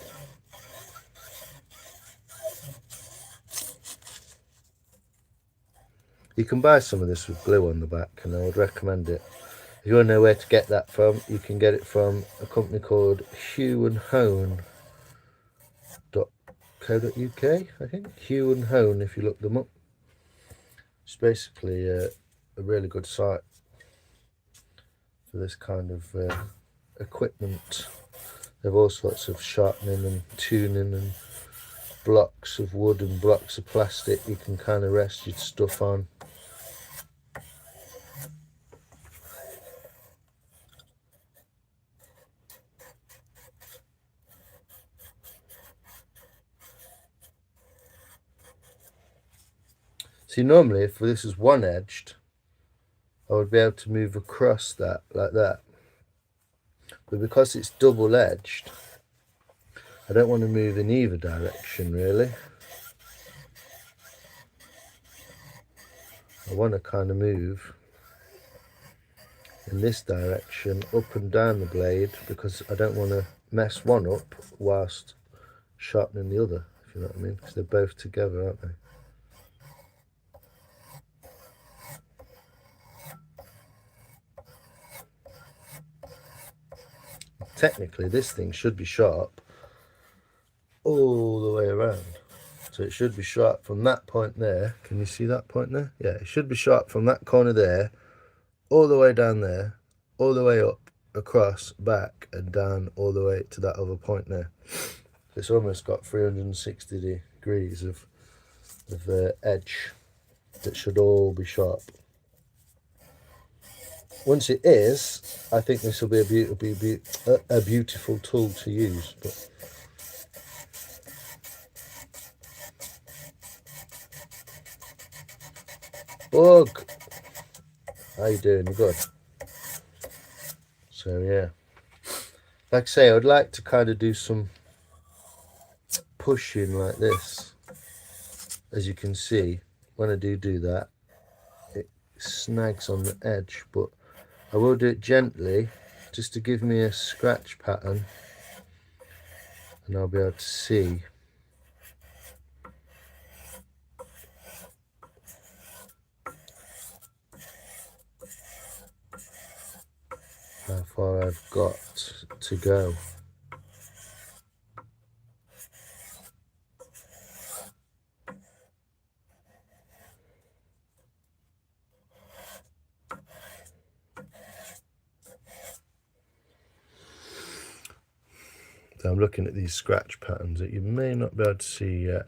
[SPEAKER 1] you can buy some of this with glue on the back, and I would recommend it. If you want to know where to get that from, you can get it from a company called hewandhone.co.uk, I think. Hew and Hone, if you look them up. It's basically a really good site for this kind of equipment. They have all sorts of sharpening and tuning and blocks of wood and blocks of plastic you can kind of rest your stuff on. See, normally if this is one edged, I would be able to move across that like that, but because it's double edged, I don't want to move in either direction really. I want to kind of move in this direction up and down the blade because I don't want to mess one up whilst sharpening the other, if you know what I mean, because they're both together, aren't they? Technically this thing should be sharp all the way around, so it should be sharp from that point there. Can you see that point there? Yeah, it should be sharp from that corner there all the way down there, all the way up, across, back and down all the way to that other point there. It's almost got 360 degrees of edge that should all be sharp. once it is, I think this will be a beautiful tool to use. But Bug, how you doing? You good? So yeah, like I say, I'd like to kind of do some pushing like this. As you can see, when I do that, it snags on the edge, but I will do it gently just to give me a scratch pattern, and I'll be able to see how far I've got to go. So I'm looking at these scratch patterns that you may not be able to see yet,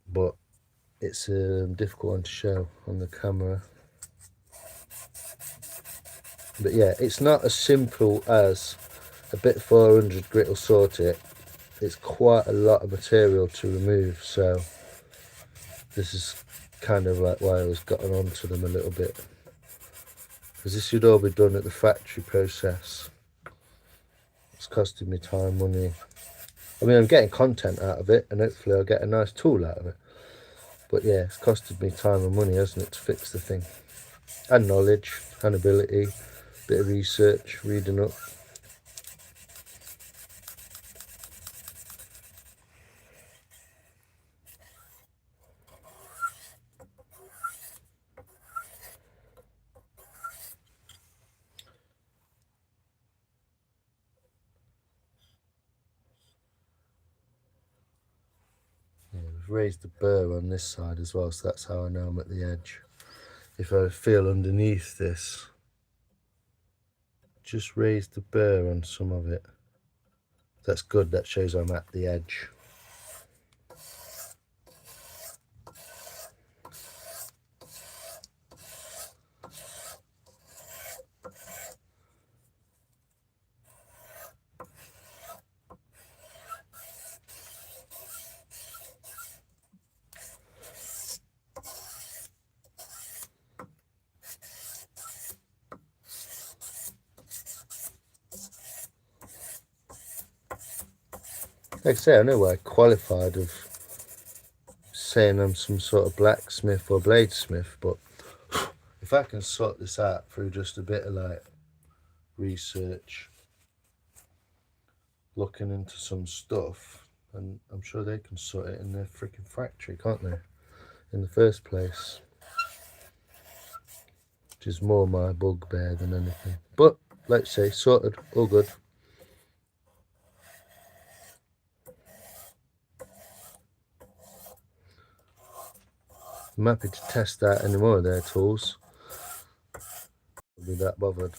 [SPEAKER 1] but it's a difficult one to show on the camera. But yeah, it's not as simple as a bit 400 grit will sort it. It's quite a lot of material to remove, so this is kind of like why I was getting onto them a little bit, because this should all be done at the factory process. It's costing me time, money. I mean, I'm getting content out of it, and hopefully I'll get a nice tool out of it. But yeah, it's costed me time and money, hasn't it, to fix the thing. And knowledge, and ability, bit of research, reading up. Yeah, we've raised the burr on this side as well, so that's how I know I'm at the edge. If I feel underneath this, just raise the burr on some of it. That's good, that shows I'm at the edge. Like I say, I know I qualified of saying I'm some sort of blacksmith or bladesmith, but if I can sort this out through just a bit of like research, looking into some stuff, and I'm sure they can sort it in their freaking factory, can't they, in the first place, which is more my bugbear than anything. But let's say sorted, all good. I'm happy to test out any more of their tools. I'll be that bothered.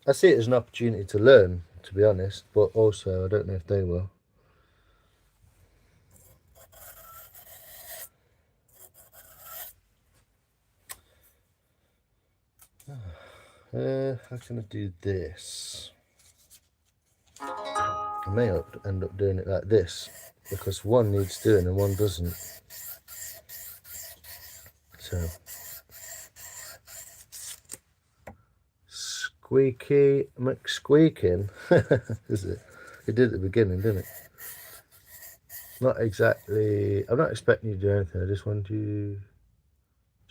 [SPEAKER 1] I see it as an opportunity to learn, to be honest, but also I don't know if they will. How can I do this? I may end up doing it like this, because one needs doing and one doesn't. So, squeaky McSqueaking, is it? It did at the beginning, didn't it? Not exactly. I'm not expecting you to do anything. I just want you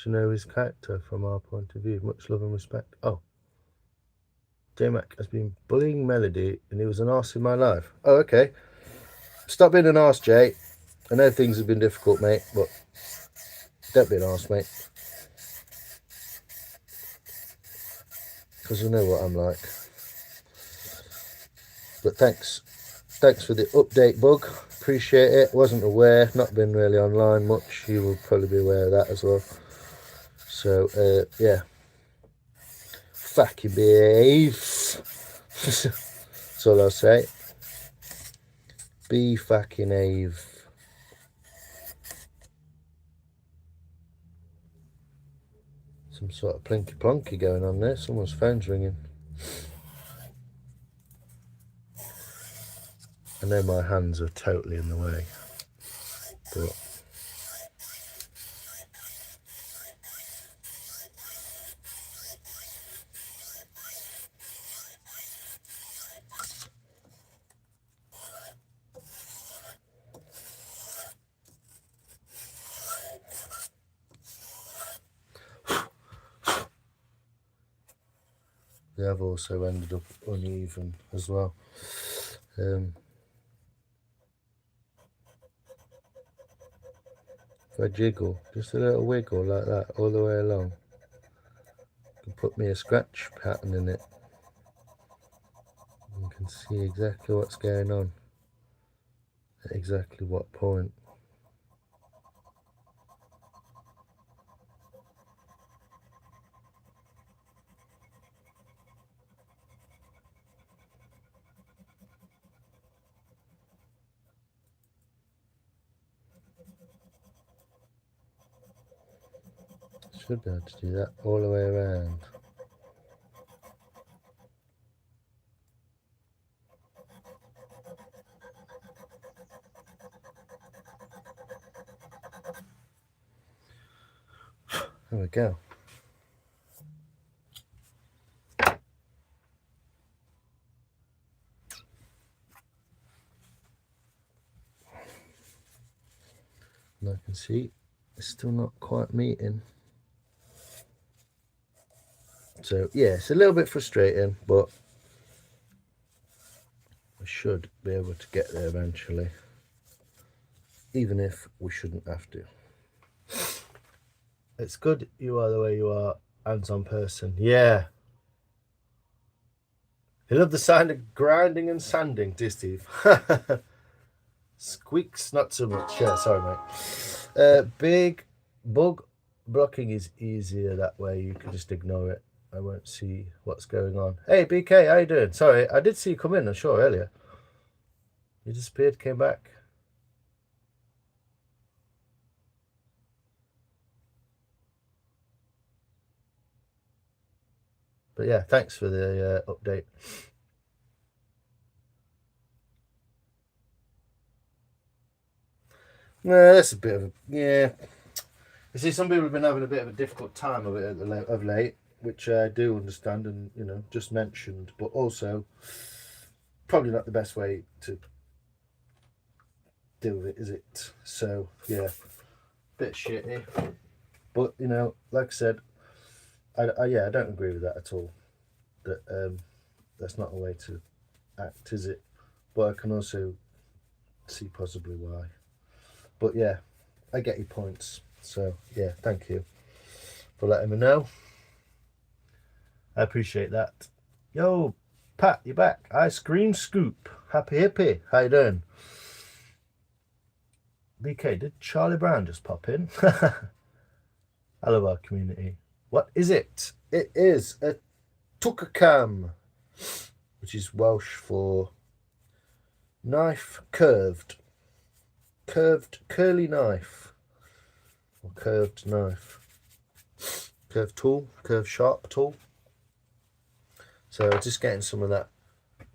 [SPEAKER 1] to know his character from our point of view. Much love and respect. Oh, J-Mac has been bullying Melody and he was an arse in my life. Oh, okay. Stop being an arse, Jay. I know things have been difficult, mate, but don't be an arse, mate. Because I know what I'm like. But thanks for the update, Bug. Appreciate it. Wasn't aware, not been really online much. You will probably be aware of that as well. So yeah, fucking behave. That's all I'll say. Be fucking Ave. Some sort of plinky plonky going on there. Someone's phone's ringing. I know my hands are totally in the way, but they have also ended up uneven as well. If I jiggle, just a little wiggle like that all the way along, can put me a scratch pattern in it. You can see exactly what's going on at exactly what point. Should be able to do that all the way around. There we go. And I can see it's still not quite meeting. So yeah, it's a little bit frustrating, but we should be able to get there eventually, even if we shouldn't have to. It's good you are the way you are, hands-on person. Yeah. You love the sound of grinding and sanding, do you, Steve? Squeaks, not so much. Yeah, sorry, mate. Big bug blocking is easier that way. You can just ignore it. I won't see what's going on. Hey, BK, how you doing? Sorry, I did see you come in, I'm sure, earlier. You disappeared, came back. But yeah, thanks for the update. No, that's a bit of a, yeah. You see, some people have been having a bit of a difficult time of it of late, which I do understand and, you know, just mentioned, but also probably not the best way to deal with it, is it? So, yeah, bit shitty. But, you know, like I said, yeah, I don't agree with that at all. That that's not a way to act, is it? But I can also see possibly why. But yeah, I get your points. So yeah, thank you for letting me know. I appreciate that. Yo, Pat, you're back. Ice cream scoop. Happy hippie. How you doing? BK, did Charlie Brown just pop in? I love our community. What is it? It is a tukakam, which is Welsh for knife curved. Curly knife. Or curved knife. Curved tool, curved sharp tool. So just getting some of that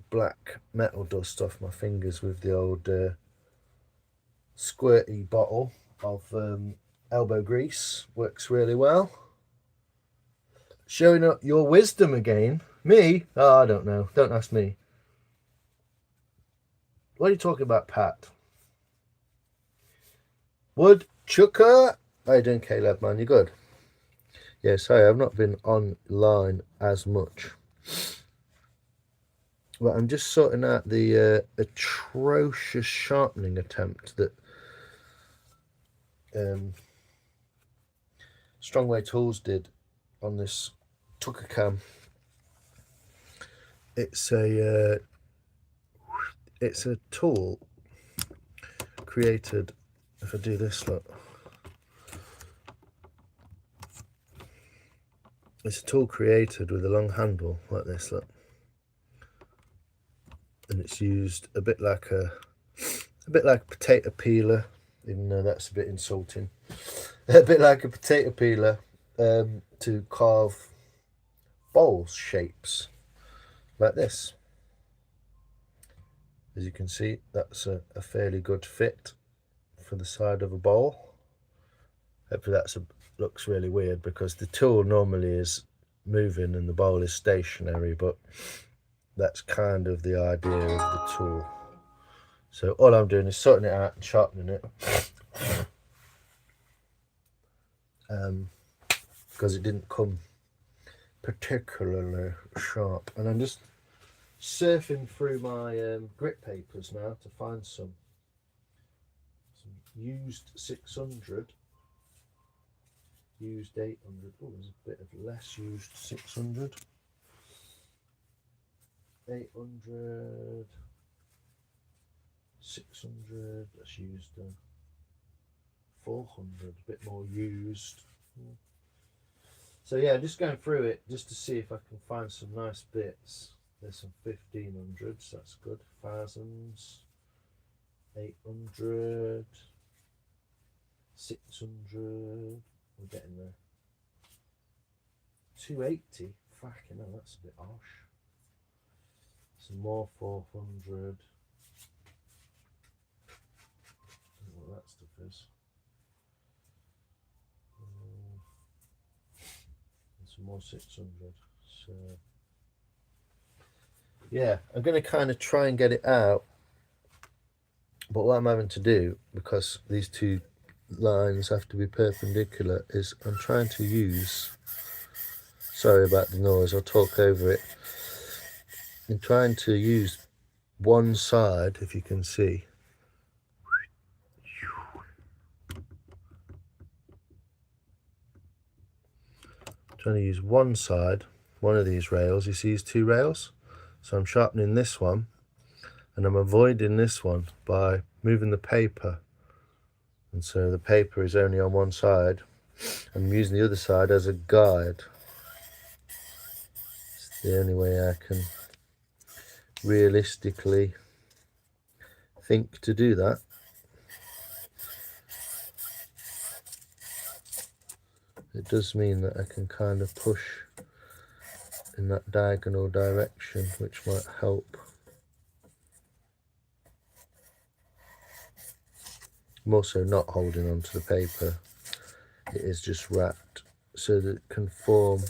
[SPEAKER 1] black metal dust off my fingers with the old squirty bottle of elbow grease. Works really well. Showing up your wisdom again. Me? Oh, I don't know. Don't ask me. What are you talking about, Pat? Woodchucker. How you doing, Caleb, man? You good? Yeah, sorry, I've not been online as much. But I'm just sorting out the atrocious sharpening attempt that Strongway Tools did on this tukakam. It's a tool created. If I do this, look, it's a tool created with a long handle like this, look, and it's used a bit like a potato peeler, even though that's a bit insulting. A bit like a potato peeler to carve bowl shapes like this. As you can see, that's a fairly good fit for the side of a bowl. Hopefully looks really weird because the tool normally is moving and the bowl is stationary, but that's kind of the idea of the tool. So all I'm doing is sorting it out and sharpening it, because it didn't come particularly sharp. And I'm just surfing through my grit papers now to find some used 600, used 800. Oh, there's a bit of less used 600, 800, 600. That's used 400, a bit more used. So yeah, just going through it just to see if I can find some nice bits. There's some 1500s, that's good. Thousands, 800, 600. We're getting there. 280. Fucking hell, that's a bit harsh. Some more 400. I don't know what that stuff is. And some more 600. So yeah, I'm going to kind of try and get it out. But what I'm having to do, because these two lines have to be perpendicular, is I'm trying to use, sorry about the noise, I'll talk over it. I'm trying to use one side, if you can see. I'm trying to use one side, one of these rails. You see these two rails? So I'm sharpening this one, and I'm avoiding this one by moving the paper. And so the paper is only on one side. I'm using the other side as a guide. It's the only way I can realistically think to do that. It does mean that I can kind of push in that diagonal direction, which might help. I'm also not holding onto the paper. It is just wrapped so that it can form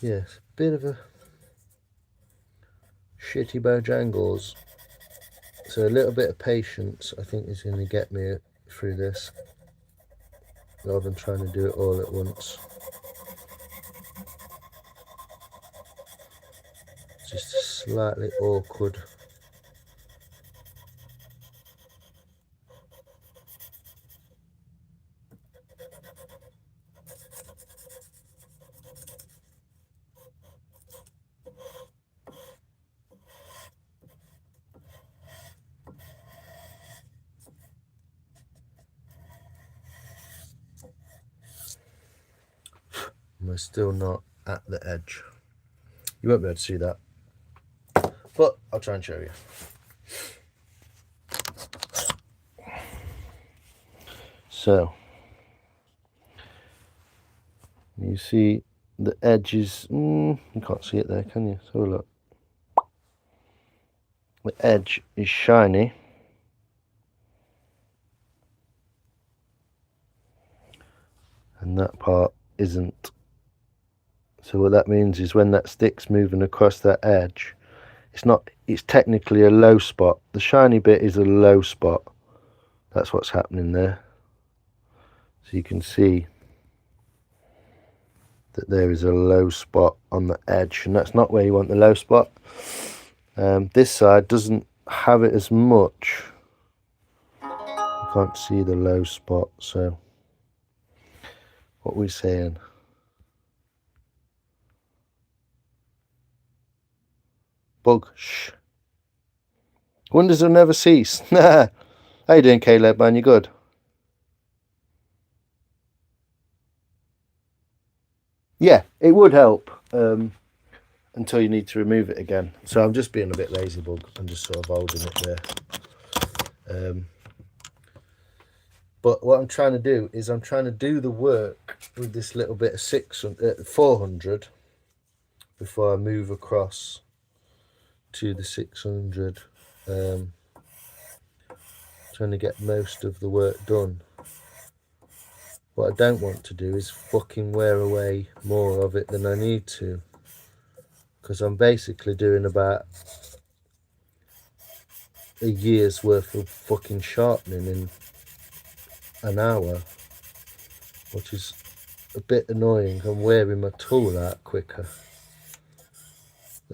[SPEAKER 1] yes, bit of a shitty Bojangles. So a little bit of patience, I think, is going to get me through this, rather than trying to do it all at once. It's just slightly awkward. We're still not at the edge. You won't be able to see that, but I'll try and show you. So you see the edges. You can't see it there, can you? So look, the edge is shiny, and that part isn't. So what that means is when that stick's moving across that edge, it's technically a low spot. The shiny bit is a low spot. That's what's happening there. So you can see that there is a low spot on the edge, and that's not where you want the low spot. This side doesn't have it as much. You can't see the low spot, so what we're saying, bug shh. Wonders will never cease. How you doing, Caleb, man? You good? Yeah, it would help until you need to remove it again. So I'm just being a bit lazy bug and just sort of holding it there. But what I'm trying to do is I'm trying to do the work with this little bit of 400 before I move across to the 600. Trying to get most of the work done. What I don't want to do is fucking wear away more of it than I need to, because I'm basically doing about a year's worth of fucking sharpening in an hour, which is a bit annoying. I'm wearing my tool out quicker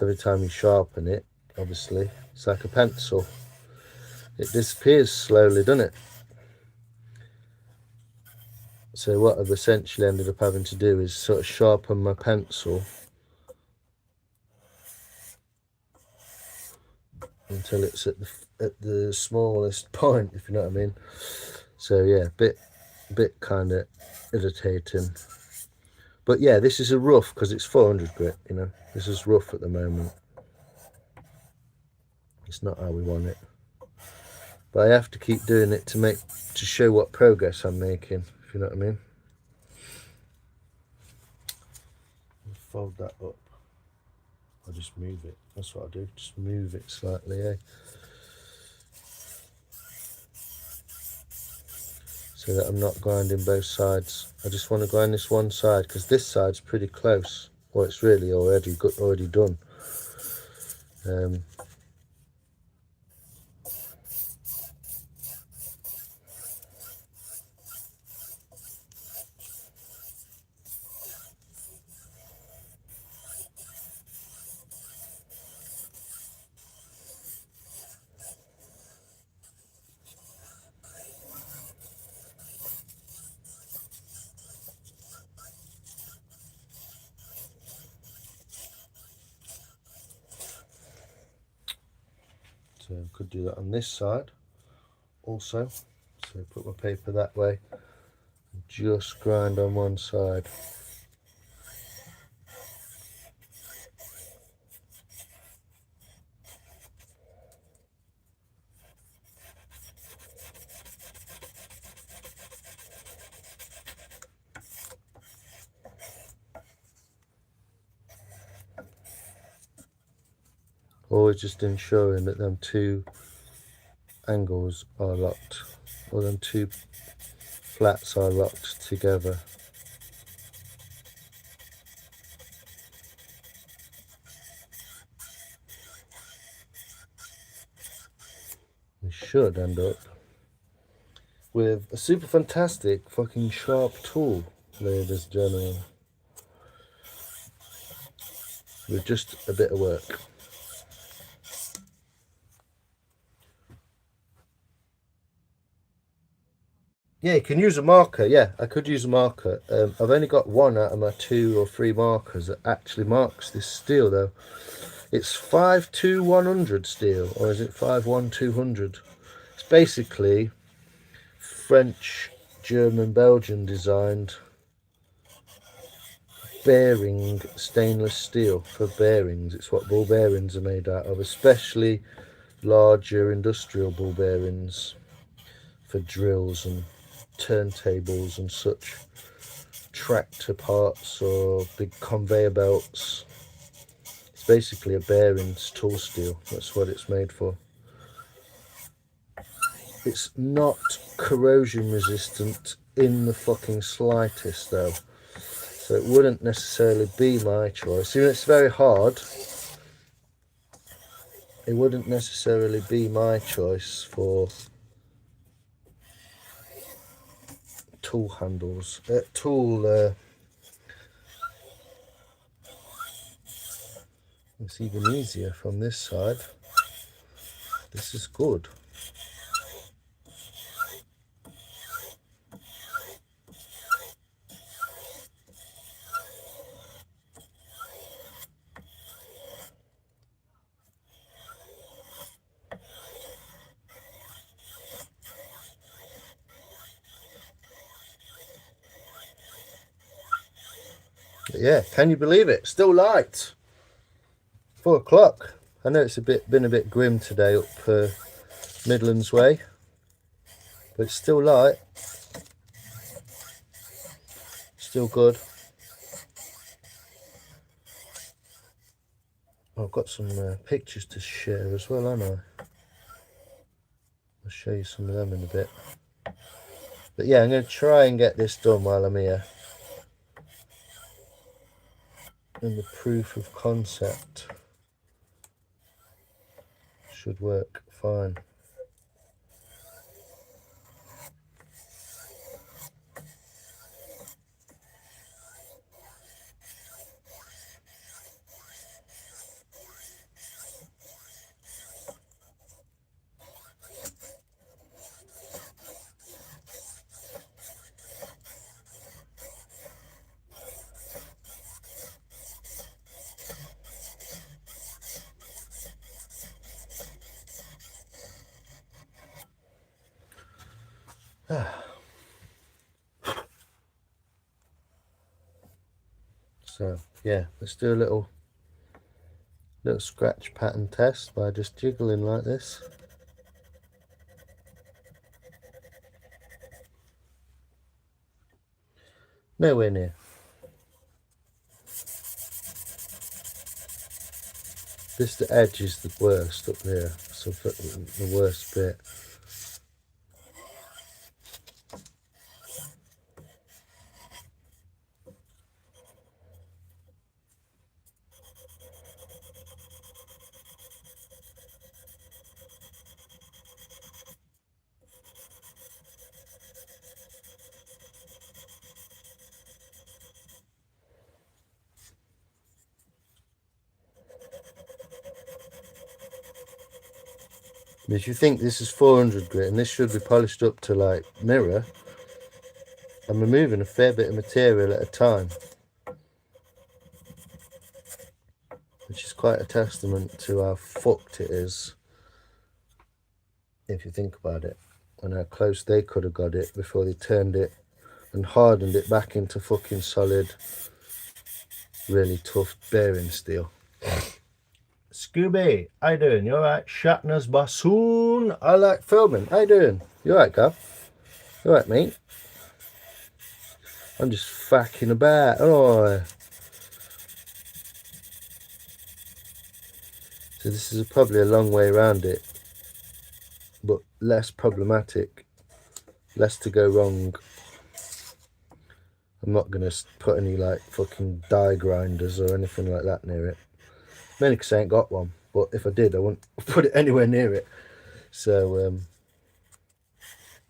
[SPEAKER 1] every time you sharpen it. Obviously, it's like a pencil, it disappears slowly, doesn't it? So what I've essentially ended up having to do is sort of sharpen my pencil until it's at the smallest point, if you know what I mean. So yeah, bit kind of irritating. But yeah, this is a rough because it's 400 grit, you know. This is rough at the moment. It's not how we want it. But I have to keep doing it to show what progress I'm making, if you know what I mean. Fold that up. I'll just move it. That's what I do. Just move it slightly, eh? So that I'm not grinding both sides. I just want to grind this one side because this side's pretty close. Well, it's really already done. So I could do that on this side also. So put my paper that way, just grind on one side. Always just ensuring that them two angles are locked, or them two flats are locked together. We should end up with a super fantastic fucking sharp tool, ladies and gentlemen, with just a bit of work. Yeah, you can use a marker. Yeah, I could use a marker. I've only got one out of my 2 or 3 markers that actually marks this steel, though. It's 52100 steel, or is it 51200? It's basically French, German, Belgian designed bearing stainless steel for bearings. It's what ball bearings are made out of, especially larger industrial ball bearings for drills and turntables and such, tractor parts or big conveyor belts. It's basically a bearings tool steel. That's what it's made for. It's not corrosion resistant in the fucking slightest, though, so it wouldn't necessarily be my choice. Even though it's very hard, it wouldn't necessarily be my choice for tool handles. It's even easier from this side. This is good. But yeah, can you believe it? Still light. 4 o'clock. I know it's been a bit grim today up Midlands way, but it's still light. Still good. I've got some pictures to share as well, haven't I? I'll show you some of them in a bit. But yeah, I'm going to try and get this done while I'm here. And the proof of concept should work fine. So yeah, let's do a little scratch pattern test by just jiggling like this. Nowhere near. This the edge is the worst up there, so the worst bit. If you think this is 400 grit and this should be polished up to like mirror, I'm removing a fair bit of material at a time, which is quite a testament to how fucked it is, if you think about it, and how close they could have got it before they turned it and hardened it back into fucking solid, really tough bearing steel. Scooby, how you doing? You alright? Shatner's bassoon. I like filming. How you doing? You alright, Gav? You alright, mate? I'm just fucking about. Oh. So this is probably a long way around it, but less problematic, less to go wrong. I'm not going to put any like fucking die grinders or anything like that near it. Mainly because I ain't got one, but if I did, I wouldn't put it anywhere near it. So,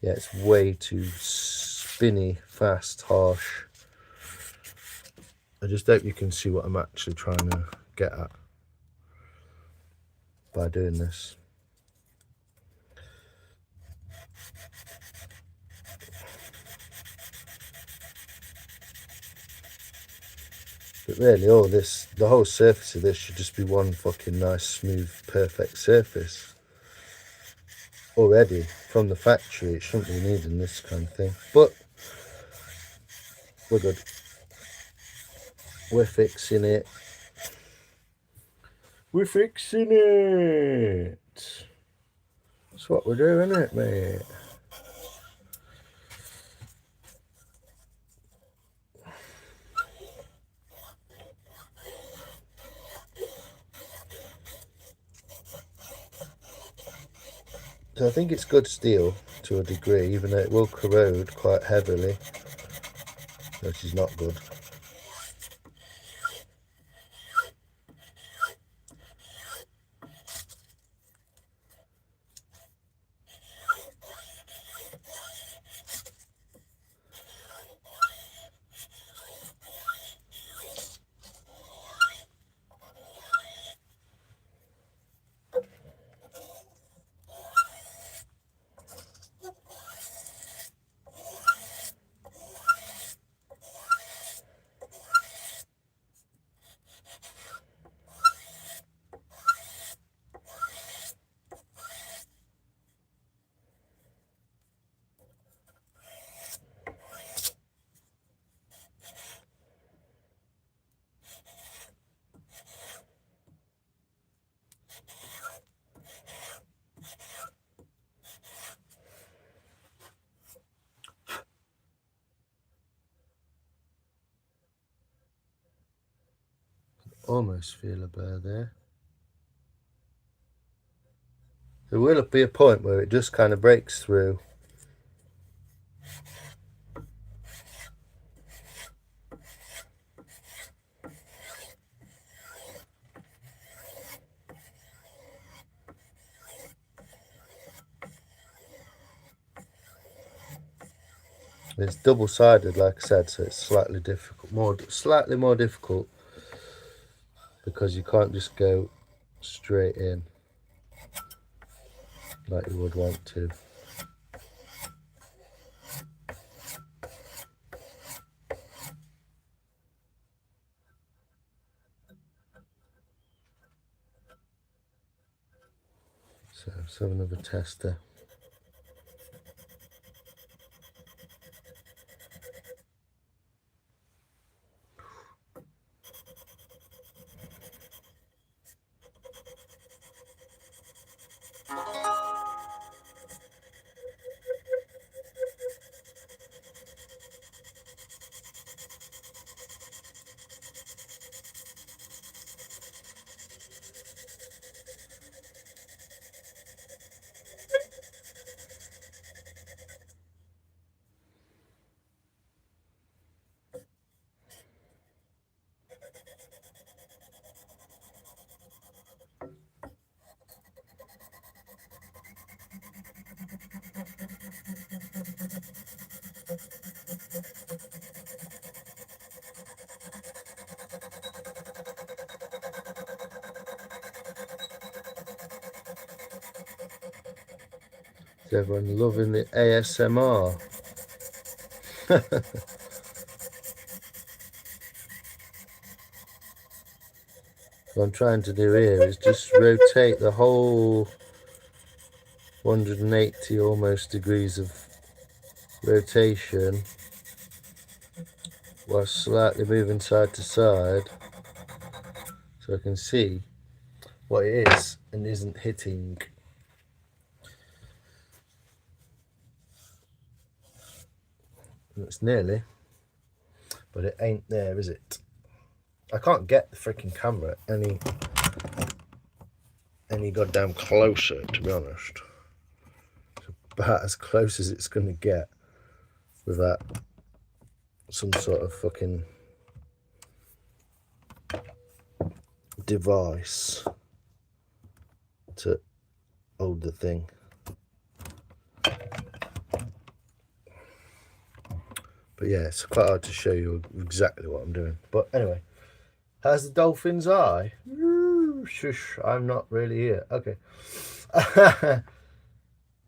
[SPEAKER 1] yeah, it's way too spinny, fast, harsh. I just hope you can see what I'm actually trying to get at by doing this. But really, all this, the whole surface of this should just be one fucking nice, smooth, perfect surface. Already, from the factory, it shouldn't be needing this kind of thing. But, we're good. We're fixing it. We're fixing it. That's what we're doing, isn't it, mate? So I think it's good steel to a degree, even though it will corrode quite heavily, which is not good. Almost feel a burr there. There will be a point where it just kind of breaks through. It's double-sided, like I said, so it's slightly more difficult because you can't just go straight in like you would want to. So let's have another tester. Is everyone loving the ASMR? What I'm trying to do here is just rotate the whole 180 almost degrees of rotation while slightly moving side to side so I can see what it is and isn't hitting. It's nearly, but it ain't there, is it? I can't get the freaking camera any goddamn closer, to be honest. It's about as close as it's going to get without some sort of fucking device to hold the thing. But yeah, it's quite hard to show you exactly what I'm doing. But anyway, how's the dolphin's eye? Shush, I'm not really here. Okay.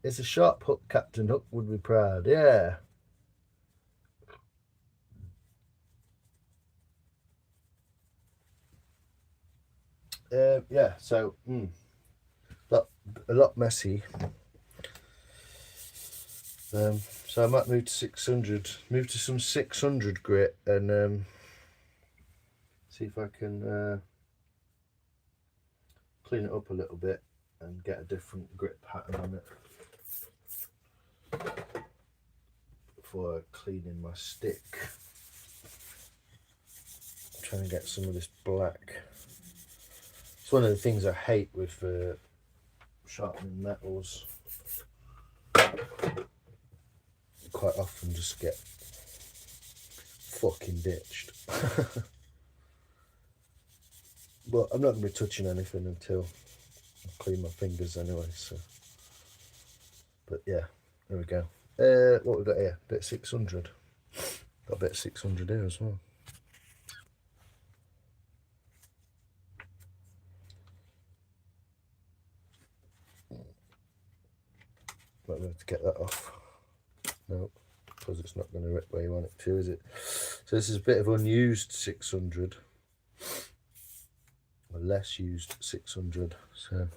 [SPEAKER 1] It's a sharp hook, Captain Hook would be proud. Yeah. Yeah, so a lot messy. So I might move to 600, move to some 600 grit and see if I can clean it up a little bit and get a different grit pattern on it before cleaning my stick. I'm trying to get some of this black. It's one of the things I hate with sharpening metals. Quite often just get fucking ditched. But I'm not going to be touching anything until I clean my fingers anyway, so. But yeah, there we go. What we got here? Bit 600. Got a bit 600 here as well. Might be able to get that off. No, because it's not going to rip where you want it to, is it? So this is a bit of unused 600. Or less used 600. So.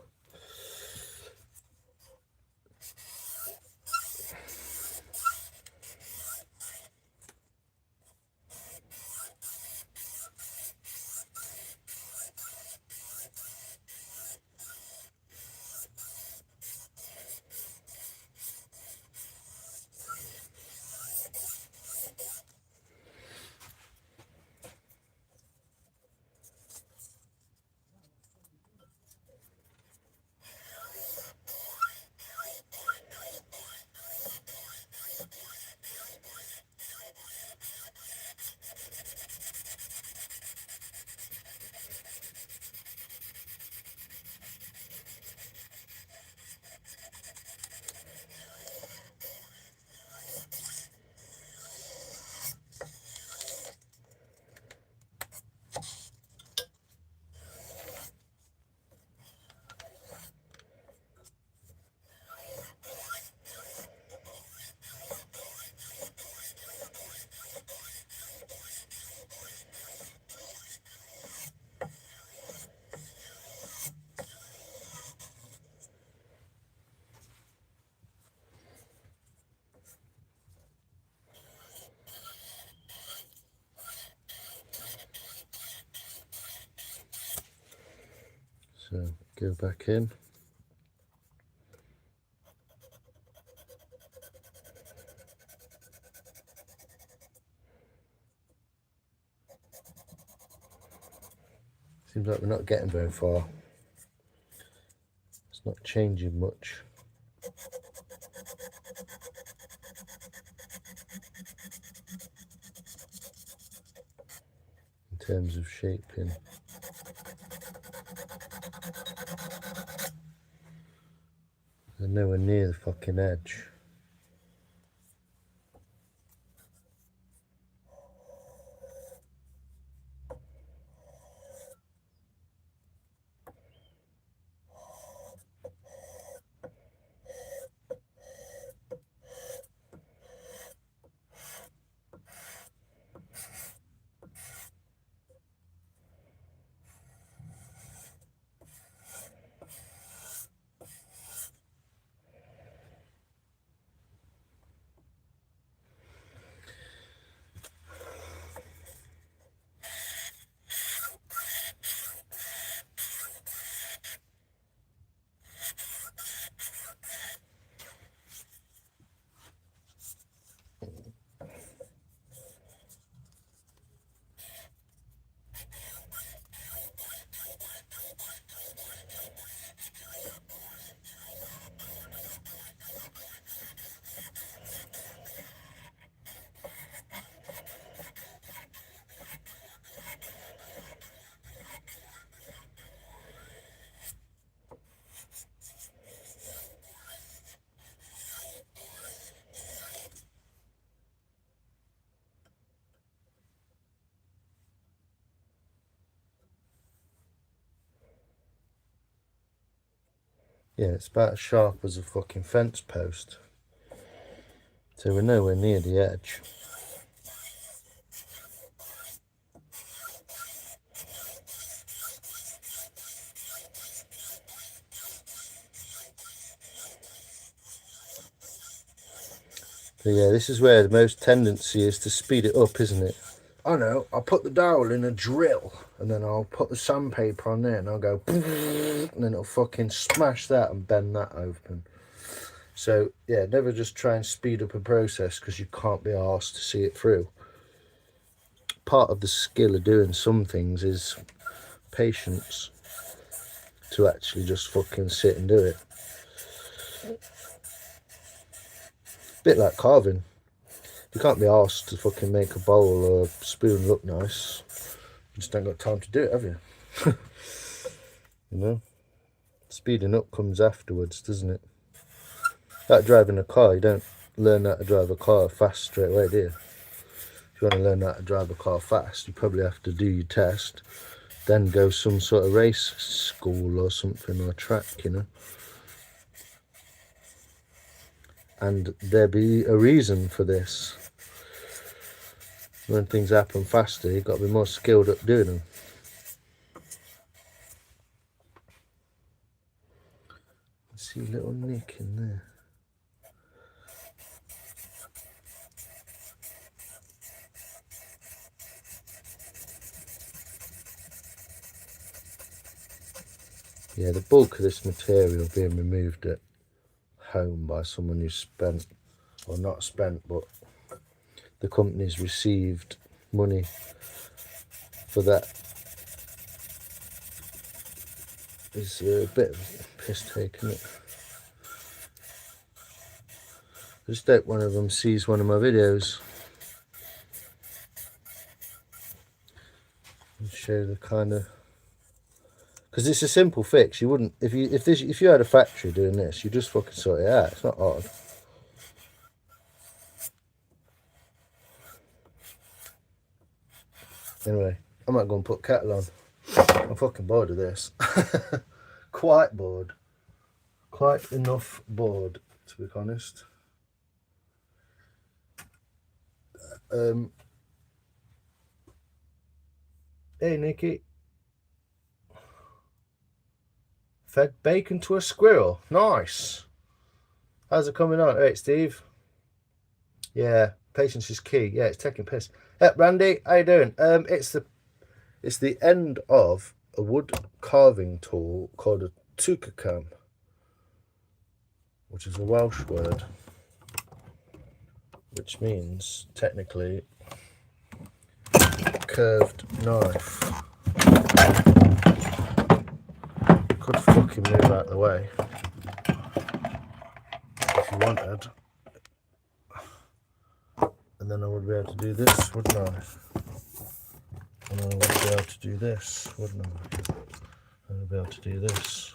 [SPEAKER 1] So go back in. Seems like we're not getting very far. It's not changing much. In terms of shaping. They're nowhere near the fucking edge. Yeah, it's about as sharp as a fucking fence post. So we're nowhere near the edge. So yeah, this is where the most tendency is to speed it up, isn't it? I know, I'll put the dowel in a drill and then I'll put the sandpaper on there and I'll go and then it'll fucking smash that and bend that open. So yeah, never just try and speed up a process because you can't be asked to see it through. Part of the skill of doing some things is patience to actually just fucking sit and do it. Bit like carving. You can't be asked to fucking make a bowl or a spoon look nice. You just don't got time to do it, have you? You know? Speeding up comes afterwards, doesn't it? Like driving a car, you don't learn how to drive a car fast straight away, do you? If you want to learn how to drive a car fast, you probably have to do your test, then go some sort of race school or something, or track, you know? And there be a reason for this. When things happen faster, you've got to be more skilled at doing them. See a little nick in there. Yeah, the bulk of this material being removed at home by someone who's spent, or not spent, but the company's received money for that is a bit of a piss take, isn't it? I just hope one of them sees one of my videos and show the kind of, because it's a simple fix. You wouldn't, if you had a factory doing this, you just fucking sort it out. It's not hard. Anyway, I might go and put kettle on. I'm fucking bored of this. Quite bored. Quite enough bored, to be honest. Hey, Nikki. Fed bacon to a squirrel. Nice. How's it coming on? Hey, Steve. Yeah, patience is key. Yeah, it's taking piss. Hey, Randy, how you doing? It's the end of a wood carving tool called a tukakam, which is a Welsh word, which means technically curved knife. Could fucking move out of the way if you wanted, and then I would be able to do this, wouldn't I? And I would be able to do this, wouldn't I? I would be able to do this.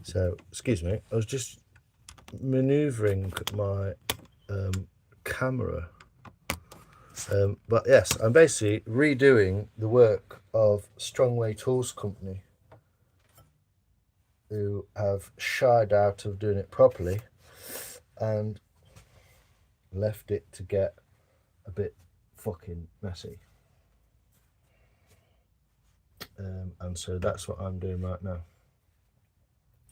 [SPEAKER 1] So, excuse me, I was just manoeuvring my camera. But yes, I'm basically redoing the work of Strongway Tools Company, who have shied out of doing it properly and left it to get a bit fucking messy. And so that's what I'm doing right now.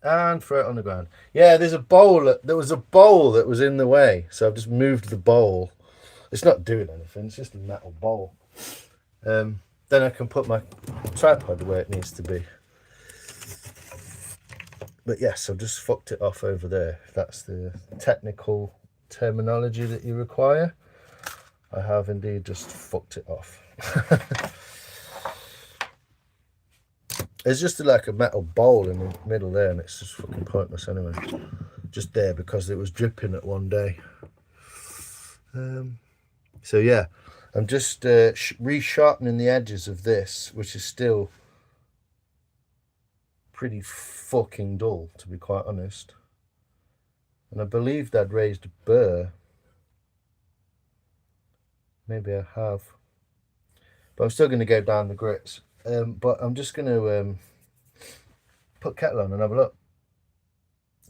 [SPEAKER 1] And throw it on the ground. Yeah, there's a bowl. There was a bowl that was in the way, so I've just moved the bowl. It's not doing anything. It's just a metal bowl. Then I can put my tripod where it needs to be. But yes, I've just fucked it off over there. If that's the technical terminology that you require, I have indeed just fucked it off. There's just like a metal bowl in the middle there, and it's just fucking pointless anyway. Just there because it was dripping at one day. So yeah, I'm just resharpening the edges of this, which is still pretty fucking dull, to be quite honest. And I believed I'd raised a burr. Maybe I have. But I'm still going to go down the grits. But I'm just going to put kettle on and have a look.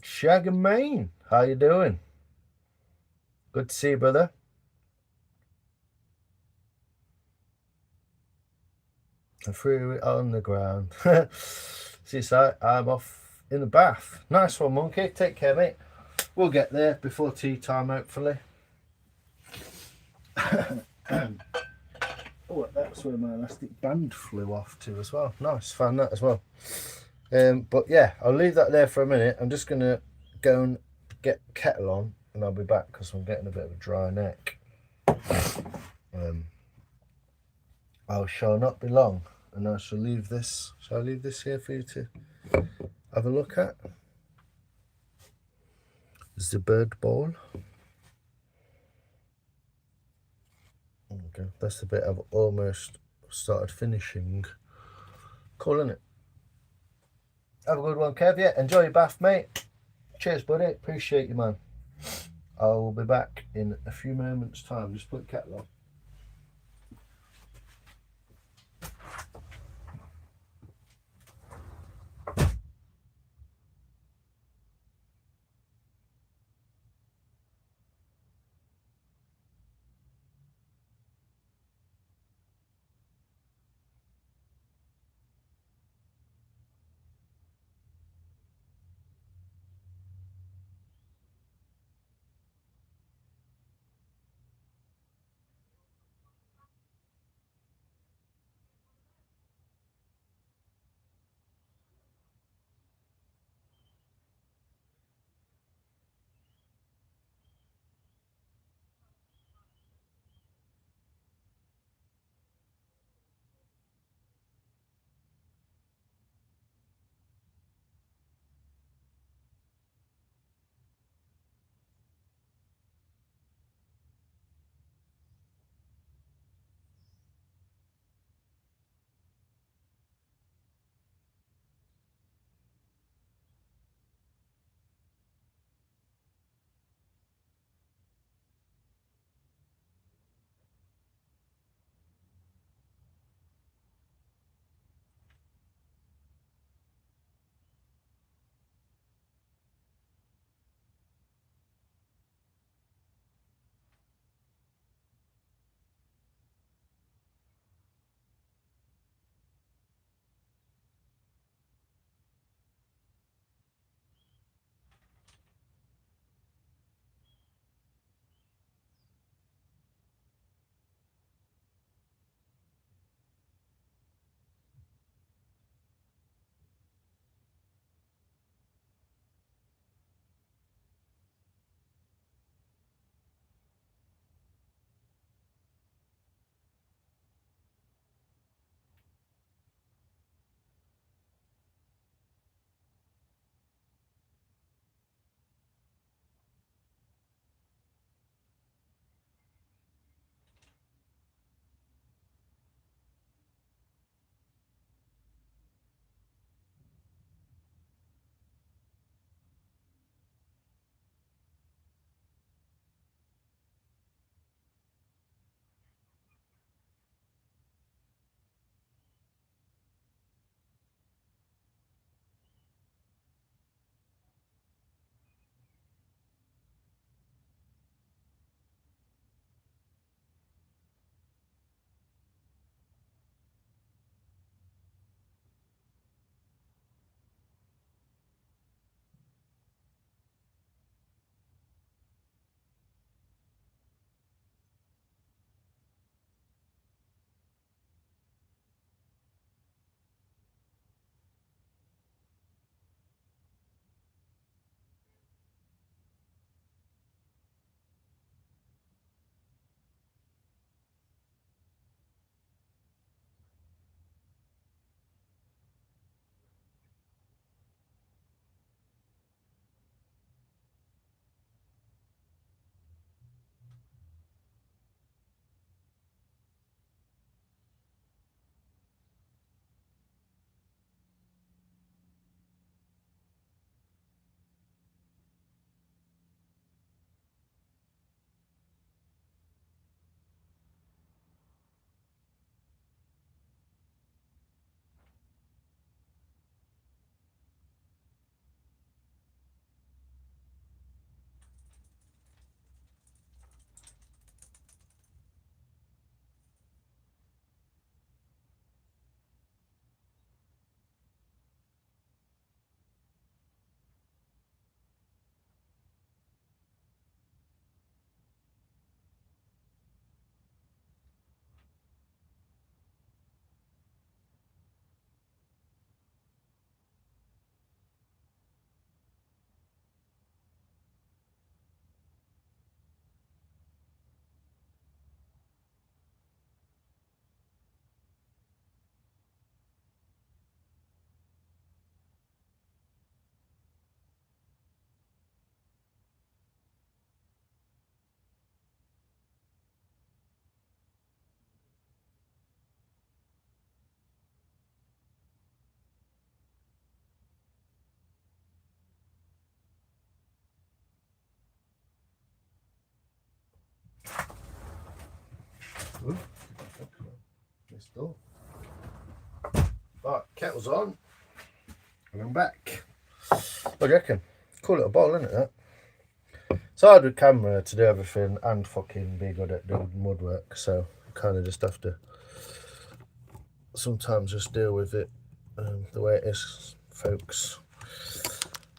[SPEAKER 1] Shag and Main, how you doing? Good to see you, brother. I threw it on the ground. See, so I'm off in the bath. Nice one, monkey. Take care, mate. We'll get there before tea time, hopefully. Oh, that's where my elastic band flew off to as well. Nice, found that as well. But yeah, I'll leave that there for a minute. I'm just going to go and get kettle on, and I'll be back because I'm getting a bit of a dry neck. I shall not be long, and I shall leave this. Shall I leave this here for you to have a look at? This is the bird bowl. Okay, that's the bit I've almost started finishing. Cool, isn't it? Have a good one, Kev. Yeah, enjoy your bath, mate. Cheers, buddy. Appreciate you, man. I will be back in a few moments' time. Just put the kettle on. Ooh, missed door. Right, kettle's on. And I'm back. What do you reckon? Cool little bottle, isn't it, that? It's hard with camera to do everything and fucking be good at doing mud work, so you kind of just have to sometimes just deal with it the way it is, folks.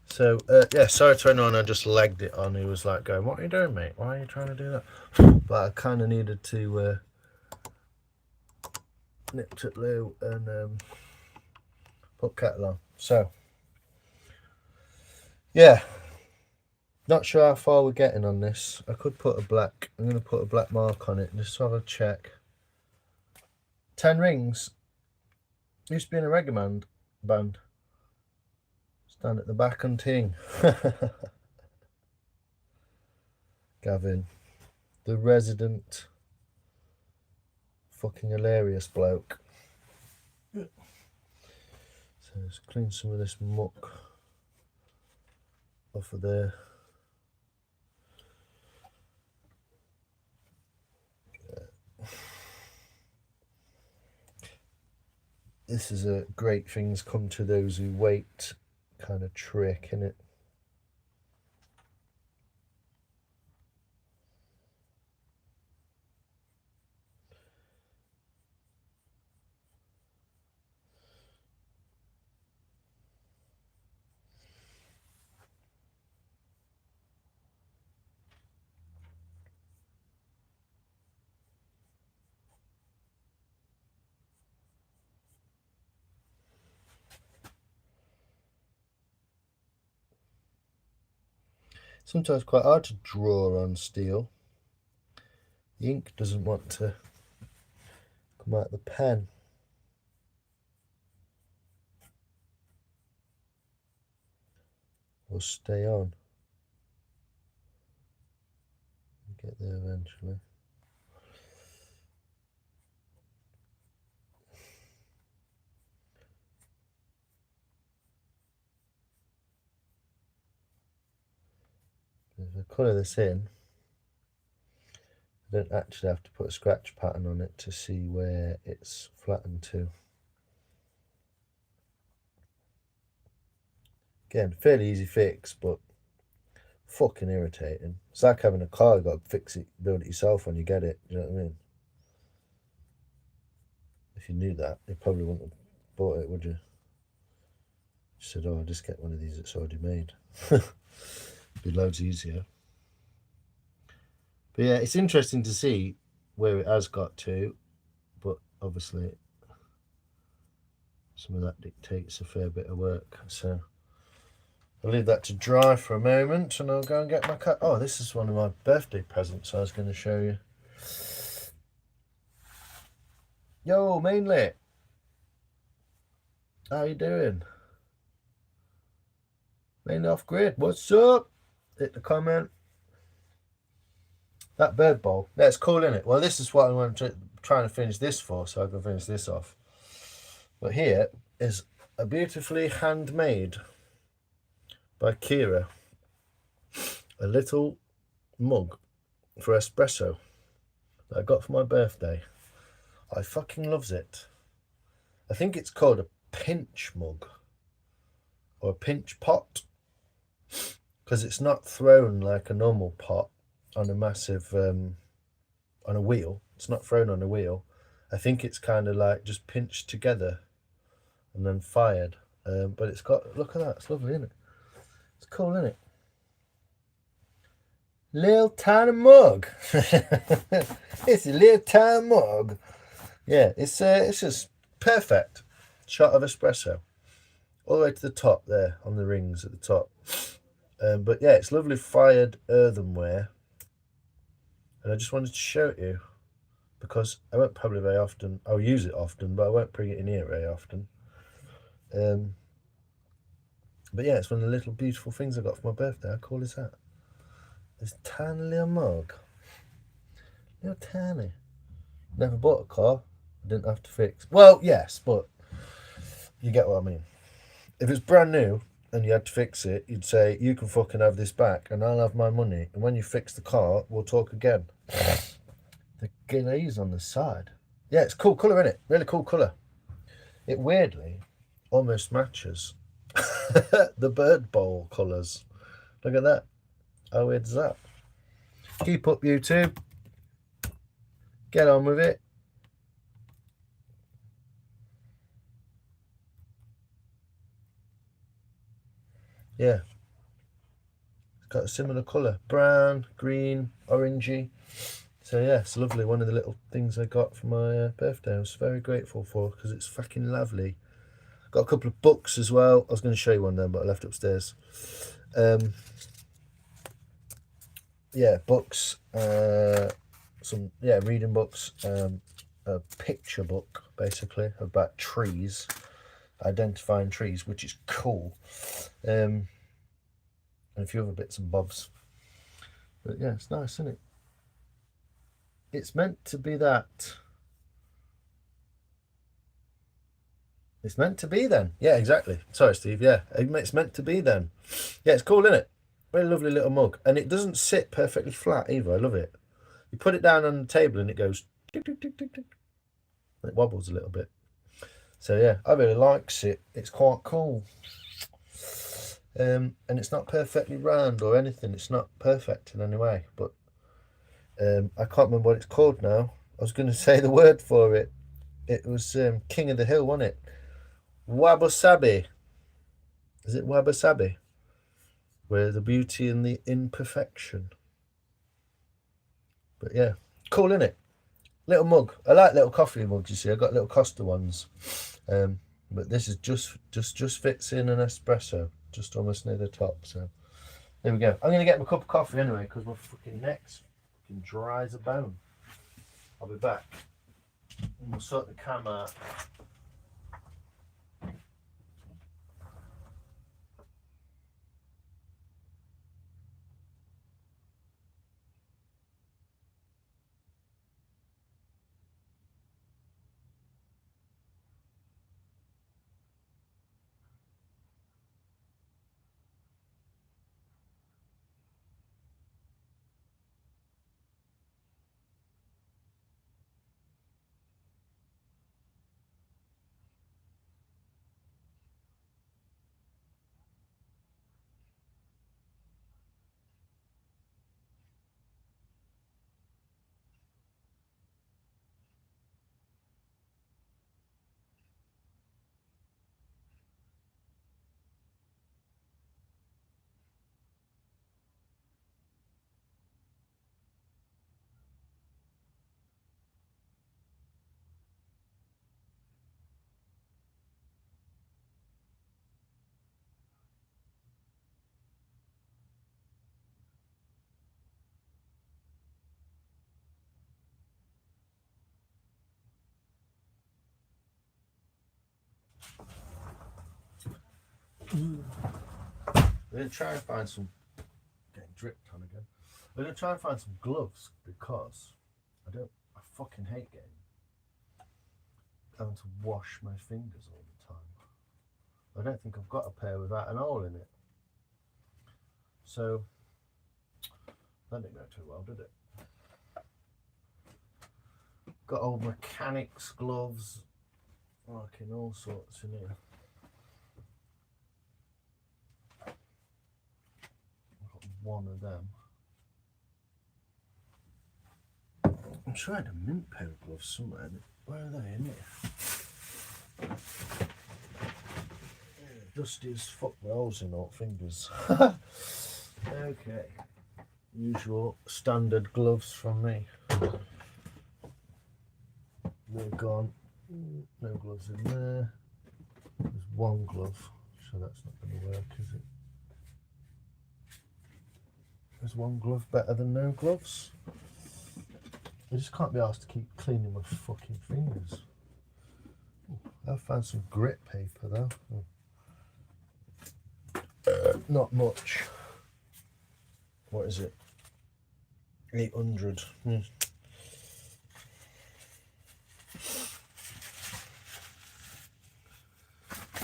[SPEAKER 1] So, yeah, sorry to anyone I just legged it on who was like going, what are you doing, mate? Why are you trying to do that? But I kind of needed to nip to Lou and put kettle on. So, yeah, not sure how far we're getting on this. I could put a black, I'm going to put a black mark on it just to have a check. 10 rings. Used to be in a reggae band. Stand at the back and ting. Gavin, the resident fucking hilarious bloke. So let's clean some of this muck off of there. This is a great things come to those who wait kind of trick, innit? Sometimes quite hard to draw on steel. The ink doesn't want to come out of the pen. Or stay on. Get there eventually. If I colour this in, I don't actually have to put a scratch pattern on it to see where it's flattened to. Again, fairly easy fix, but fucking irritating. It's like having a car, you've got to fix it, build it yourself when you get it, you know what I mean? If you knew that, you probably wouldn't have bought it, would you? You said, oh, I'll just get one of these that's already made. Be loads easier. But yeah, it's interesting to see where it has got to, but obviously some of that dictates a fair bit of work. So I'll leave that to dry for a moment and I'll go and get my cut. Oh, this is one of my birthday presents I was going to show you. Yo, Mainly. How you doing? Mainly off grid. What's up? Hit the comment. That bird bowl. That's cool, isn't it? Well, this is what I'm trying to finish this for, so I can finish this off. But here is a beautifully handmade by Kira, a little mug for espresso that I got for my birthday. I fucking loves it. I think it's called a pinch mug or a pinch pot because it's not thrown like a normal pot on a massive on a wheel. It's not thrown on a wheel. I think it's kind of like just pinched together and then fired. But it's got, look at that, it's lovely, isn't it? It's cool, isn't it? Little tiny mug. It's a little tiny mug. Yeah, it's just perfect shot of espresso all the way to the top there on the rings at the top. But yeah, it's lovely fired earthenware, and I just wanted to show it you because I won't probably very often. I'll use it often, but I won't bring it in here very often. But yeah, it's one of the little beautiful things I got for my birthday. How cool is that? This tiny little mug. Little tiny. Never bought a car. I didn't have to fix. Well, yes, but you get what I mean. If it's brand new and you had to fix it, you'd say, you can fucking have this back and I'll have my money. And when you fix the car, we'll talk again. The glaze on the side. Yeah, it's cool colour, isn't it? Really cool colour. It weirdly almost matches the bird bowl colours. Look at that. How weird is that? Keep up, YouTube. Get on with it. Yeah. It's got a similar colour. Brown, green, orangey. So yeah, it's lovely. One of the little things I got for my birthday. I was very grateful for because it's fucking lovely. Got a couple of books as well. I was going to show you one then, but I left upstairs. Yeah, books. Some reading books. A picture book basically about trees, identifying trees, which is cool. And a few other bits and bobs. But yeah, it's nice, isn't it? It's meant to be that. It's meant to be then. Yeah, exactly. Sorry, Steve. Yeah, it's meant to be then. Yeah, it's cool, isn't it? Very lovely little mug. And it doesn't sit perfectly flat either. I love it. You put it down on the table and it goes tick, tick, tick, tick, tick. It wobbles a little bit. So yeah, I really likes it. It's quite cool. And it's not perfectly round or anything. It's not perfect in any way. But I can't remember what it's called now. I was going to say the word for it. It was King of the Hill, wasn't it? Wabi-sabi. Is it wabi-sabi? Where the beauty and the imperfection. But yeah, cool, isn't it? Little mug. I like little coffee mugs, you see. I got little Costa ones. But this is just fits in an espresso. Just almost near the top. So there we go. I'm going to get my cup of coffee anyway because my fucking neck's fucking dry as a bone. I'll be back. And we'll sort the cam out. I'm going to try and find some. Getting dripped on again. I'm going to try and find some gloves because I fucking hate having to wash my fingers all the time. I don't think I've got a pair without an hole in it. So that didn't go too well, did it? Got old mechanics gloves, fucking all sorts in here. I've got one of them. I'm sure I had a mint pair of gloves somewhere. Where are they? In here. Dusty as fuck, the holes in all fingers. Okay. Usual standard gloves from me. They're gone. No gloves in there. There's one glove, so that's not going to work, is it? Is one glove better than no gloves? I just can't be asked to keep cleaning my fucking fingers. I found some grit paper though. Not much. What is it? 800.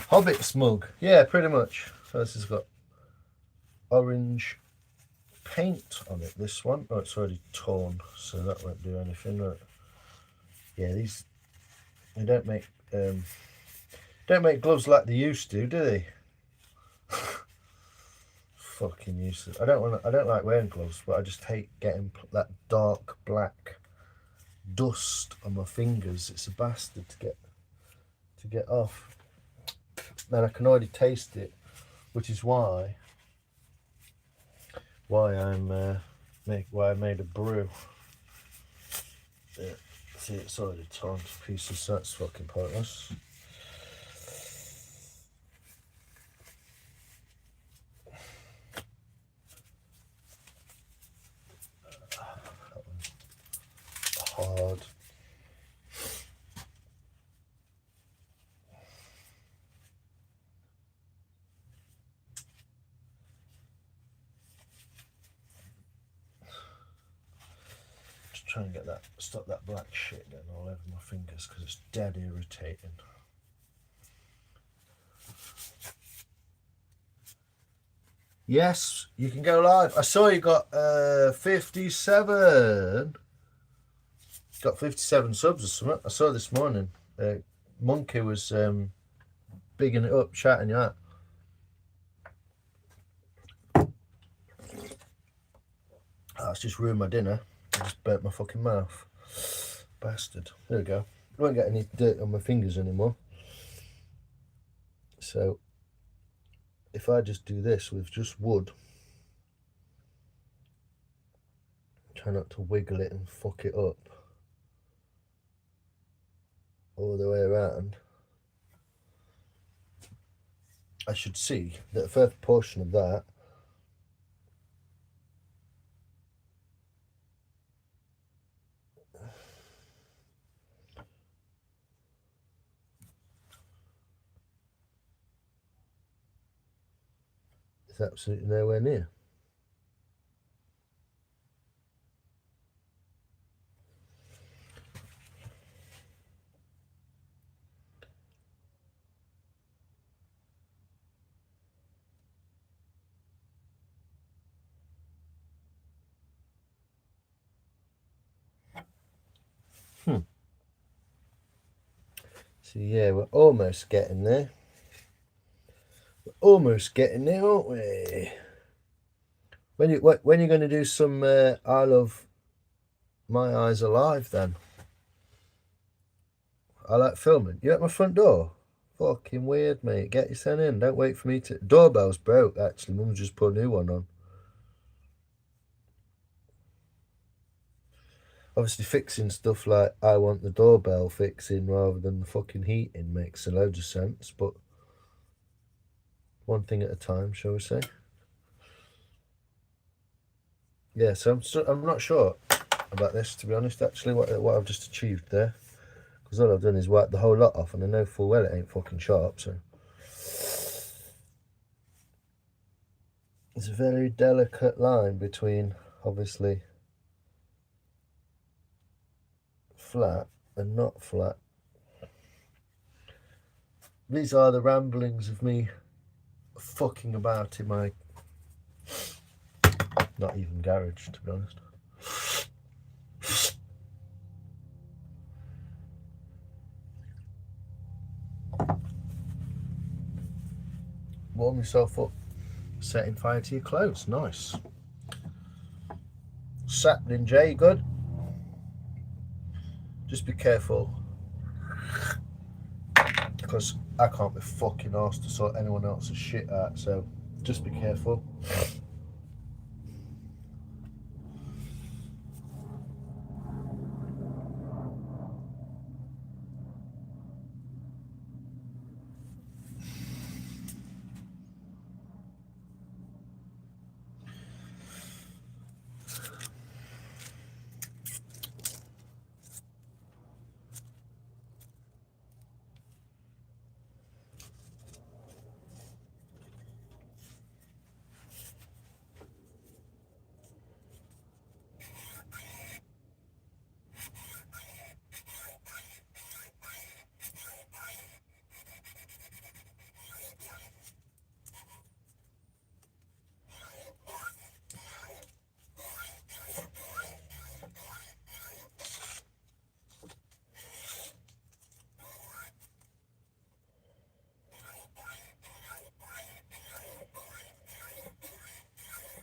[SPEAKER 1] Hobbit smug. Yeah, pretty much. So this has got orange paint on it, this one. Oh, it's already torn, so that won't do anything. Right? Yeah, they don't make gloves like they used to, do they? Fucking useless. I don't like wearing gloves, but I just hate getting that dark black dust on my fingers. It's a bastard to get off. Then I can already taste it, which is why I made a brew. Yeah. See, it's already torn to pieces, so that's fucking pointless. Hard. Just try and get that, stop that black shit getting all over my fingers because it's dead irritating. Yes, you can go live. I saw you got 57. Got 57 subs or something. I saw this morning. Monkey was bigging it up, shouting you out. Oh, it's just ruined my dinner. I just burnt my fucking mouth. Bastard. There we go. I won't get any dirt on my fingers anymore. So, if I just do this with just wood, try not to wiggle it and fuck it up all the way around, I should see that a further portion of that is absolutely nowhere near. So yeah, we're almost getting there. We're almost getting there, aren't we? When you going to do some I Love My Eyes Alive then? I like filming. You at my front door? Fucking weird, mate. Get your son in. Don't wait for me to. Doorbell's broke, actually. Mum's just put a new one on. Obviously, fixing stuff like I want the doorbell fixing rather than the fucking heating makes a load of sense, but one thing at a time, shall we say? Yeah, so I'm not sure about this, to be honest, actually, what I've just achieved there. Because all I've done is wipe the whole lot off, and I know full well it ain't fucking sharp, so. It's a very delicate line between, obviously, flat and not flat. These are the ramblings of me fucking about in my not even garage, to be honest. Warm yourself up, setting fire to your clothes. Nice. Sapling J, good. Just be careful, because I can't be fucking asked to sort anyone else's shit out, so just be careful.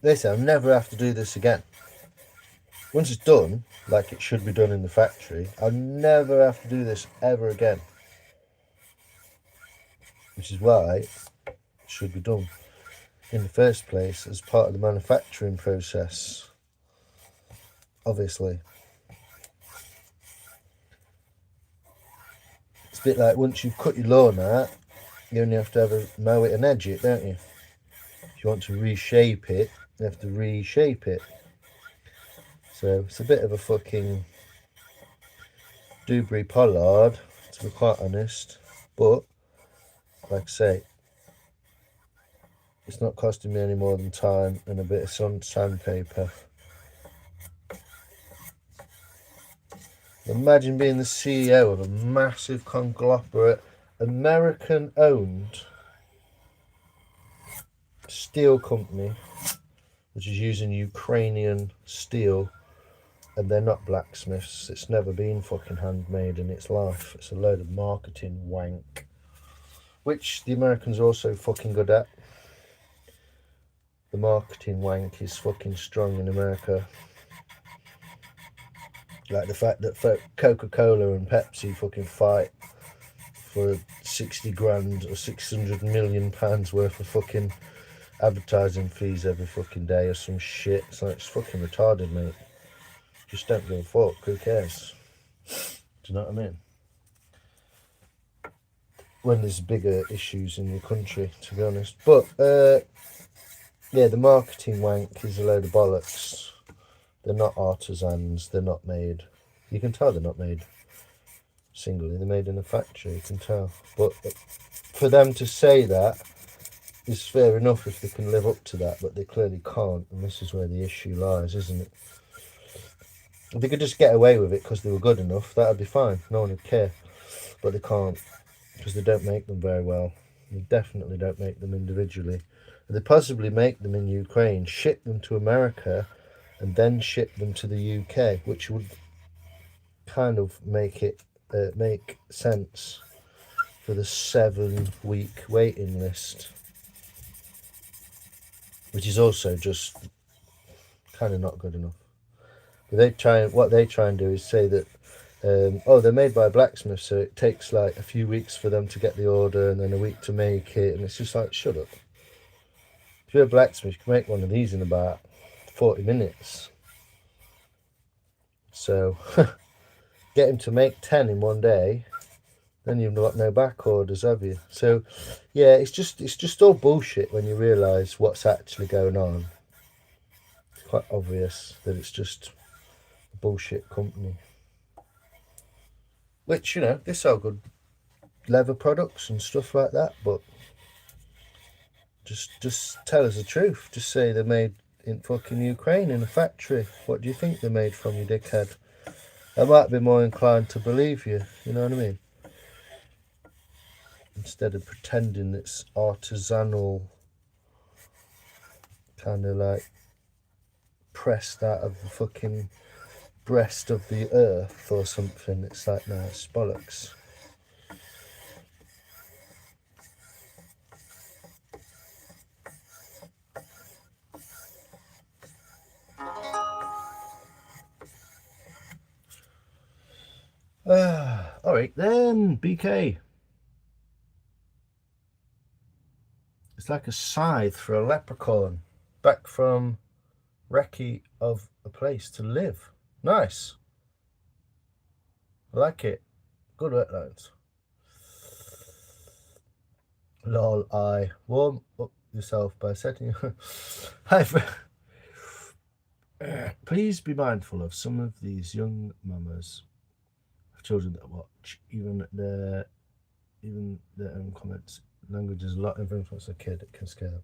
[SPEAKER 1] listen, I'll never have to do this again. Once it's done, like it should be done in the factory, I'll never have to do this ever again. Which is why it should be done in the first place as part of the manufacturing process. Obviously. It's a bit like once you've cut your lawn out, you only have to mow it and edge it, don't you? If you want to reshape it, you have to reshape it. So it's a bit of a fucking doobry pollard, to be quite honest. But, like I say, it's not costing me any more than time and a bit of sandpaper. Imagine being the CEO of a massive conglomerate, American-owned steel company, which is using Ukrainian steel, and they're not blacksmiths. It's never been fucking handmade in its life. It's a load of marketing wank, which the Americans are also fucking good at. The marketing wank is fucking strong in America. Like the fact that Coca-Cola and Pepsi fucking fight for 60 grand or 600 million pounds worth of fucking advertising fees every fucking day or some shit. It's like, it's fucking retarded, mate. Just don't give a fuck. Who cares? Do you know what I mean? When there's bigger issues in your country, to be honest. But, yeah, the marketing wank is a load of bollocks. They're not artisans. They're not made. You can tell they're not made singly. They're made in a factory. You can tell. But for them to say that is fair enough if they can live up to that. But they clearly can't. And this is where the issue lies, isn't it? If they could just get away with it because they were good enough, that would be fine. No one would care. But they can't because they don't make them very well. They definitely don't make them individually. They possibly make them in Ukraine, ship them to America, and then ship them to the UK, which would kind of make sense for the 7-week waiting list, which is also just kind of not good enough. But what they try and do is say that they're made by a blacksmith, so it takes like a few weeks for them to get the order and then a week to make it, and it's just like, shut up. If you're a blacksmith, you can make one of these in about 40 minutes. So get him to make 10 in one day, then you've got no back orders, have you? So yeah, it's just all bullshit when you realise what's actually going on. It's quite obvious that it's just a bullshit company. Which, you know, they sell good leather products and stuff like that, but just tell us the truth. Just say they're made in fucking Ukraine in a factory. What do you think they're made from, you dickhead? I might be more inclined to believe you, you know what I mean? Instead of pretending it's artisanal, kind of like pressed out of the fucking breast of the earth or something. It's like, no, it's bollocks. Alright then, BK. It's like a scythe for a leprechaun. Back from recce of a place to live. Nice. I like it. Good work, lads. Lol, I warm up yourself by setting Hi, please be mindful of some of these young mamas of children that watch, even their own comments. Language is a lot of influence a kid, it can scare them.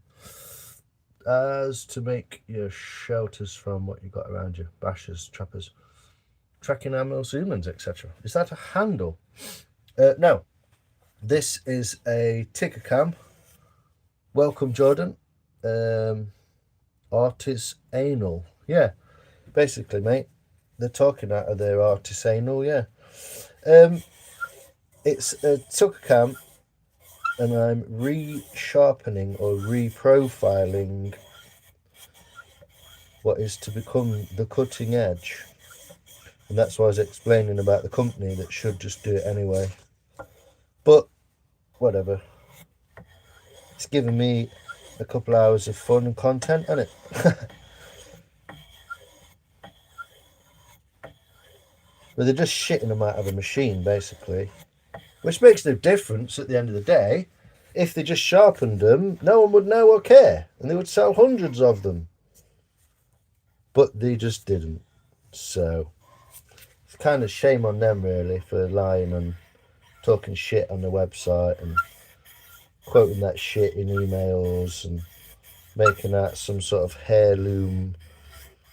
[SPEAKER 1] As to make your shelters from what you got around you, bashers, trappers, tracking animals, humans, etc. Is that a handle? No. This is a ticker cam. Welcome, Jordan. Artisanal. Yeah. Basically, mate, they're talking out of their artisanal, yeah. It's a ticker cam, and I'm resharpening or reprofiling what is to become the cutting edge. And that's why I was explaining about the company that should just do it anyway. But whatever. It's given me a couple hours of fun and content, hasn't it? But they're just shitting them out of a machine, basically. Which makes no difference at the end of the day. If they just sharpened them, no one would know or care. And they would sell hundreds of them. But they just didn't. So, it's kind of shame on them, really, for lying and talking shit on the website and quoting that shit in emails and making that some sort of heirloom.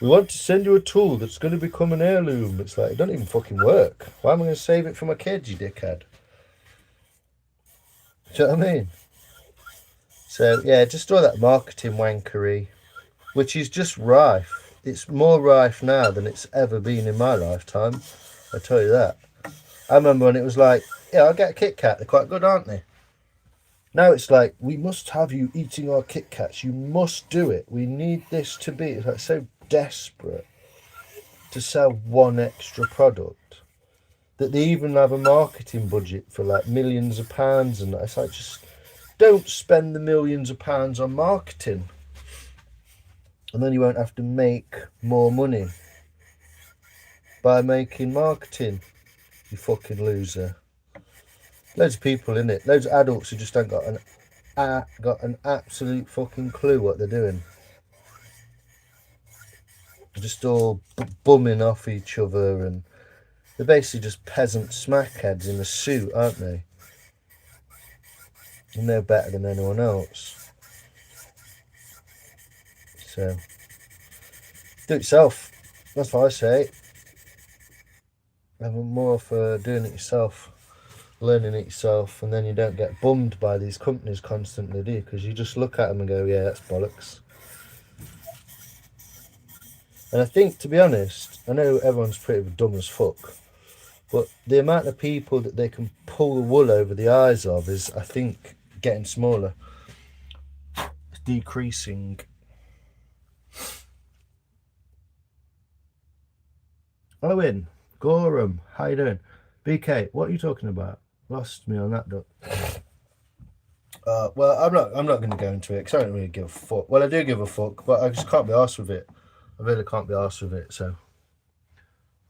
[SPEAKER 1] We want to send you a tool that's going to become an heirloom. It's like, it doesn't even fucking work. Why am I going to save it for my kids, you dickhead? Do you know what I mean? So, yeah, just all that marketing wankery, which is just rife. It's more rife now than it's ever been in my lifetime. I tell you that. I remember when it was like, yeah, I'll get a Kit Kat. They're quite good, aren't they? Now it's like, we must have you eating our Kit Kats. You must do it. We need this to be. It's like so desperate to sell one extra product that they even have a marketing budget for like millions of pounds. And it's like, just don't spend the millions of pounds on marketing. And then you won't have to make more money by making marketing, you fucking loser. Loads of people in it, loads of adults who just don't got an absolute fucking clue what they're doing. They're just all bumming off each other, and they're basically just peasant smackheads in a suit, aren't they? And they're better than anyone else. So, do it yourself. That's what I say. I'm more for doing it yourself, learning it yourself, and then you don't get bummed by these companies constantly, do you? Because you just look at them and go, yeah, that's bollocks. And I think, to be honest, I know everyone's pretty dumb as fuck, but the amount of people that they can pull the wool over the eyes of is, I think, getting smaller. It's decreasing. Owen, Gorham, how you doing? BK, what are you talking about? Lost me on that duck. Well, I'm not going to go into it because I don't really give a fuck. Well, I do give a fuck, but I just can't be arsed with it. I really can't be arsed with it. So,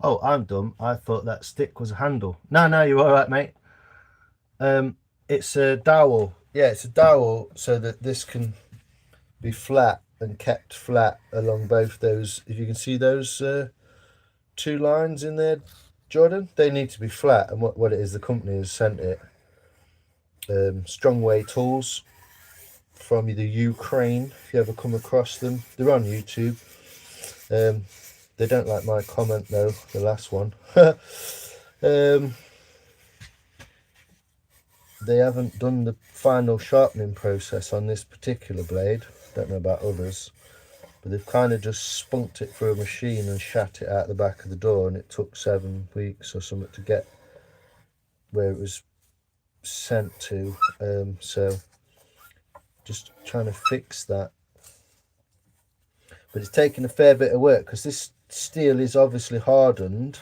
[SPEAKER 1] oh, I'm dumb. I thought that stick was a handle. No, you're all right, mate. It's a dowel. Yeah, it's a dowel so that this can be flat and kept flat along both those. If you can see those two lines in there, Jordan, they need to be flat. And what it is, the company has sent it. Strongway tools from the Ukraine. If you ever come across them, they're on YouTube. They don't like my comment though, the last one. They haven't done the final sharpening process on this particular blade. Don't know about others, but they've kind of just spunked it through a machine and shat it out the back of the door, and it took 7 weeks or something to get where it was sent to. So just trying to fix that, but it's taken a fair bit of work because this steel is obviously hardened,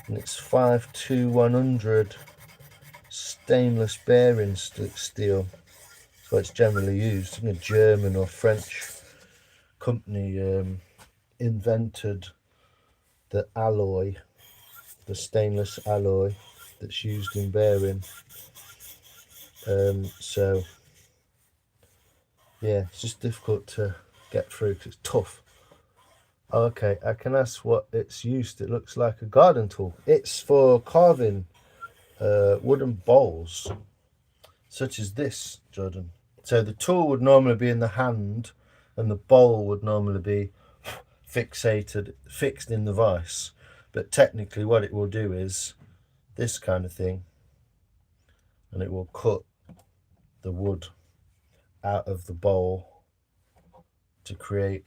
[SPEAKER 1] and it's 52100 stainless bearing steel. So it's generally used. I think a German or French company invented the alloy, the stainless alloy that's used in bearing. So yeah, it's just difficult to get through because it's tough. Oh, okay, I can ask what it's used. It looks like a garden tool. It's for carving wooden bowls such as this, Jordan. So the tool would normally be in the hand and the bowl would normally be fixed in the vise, but technically what it will do is this kind of thing, and it will cut the wood out of the bowl to create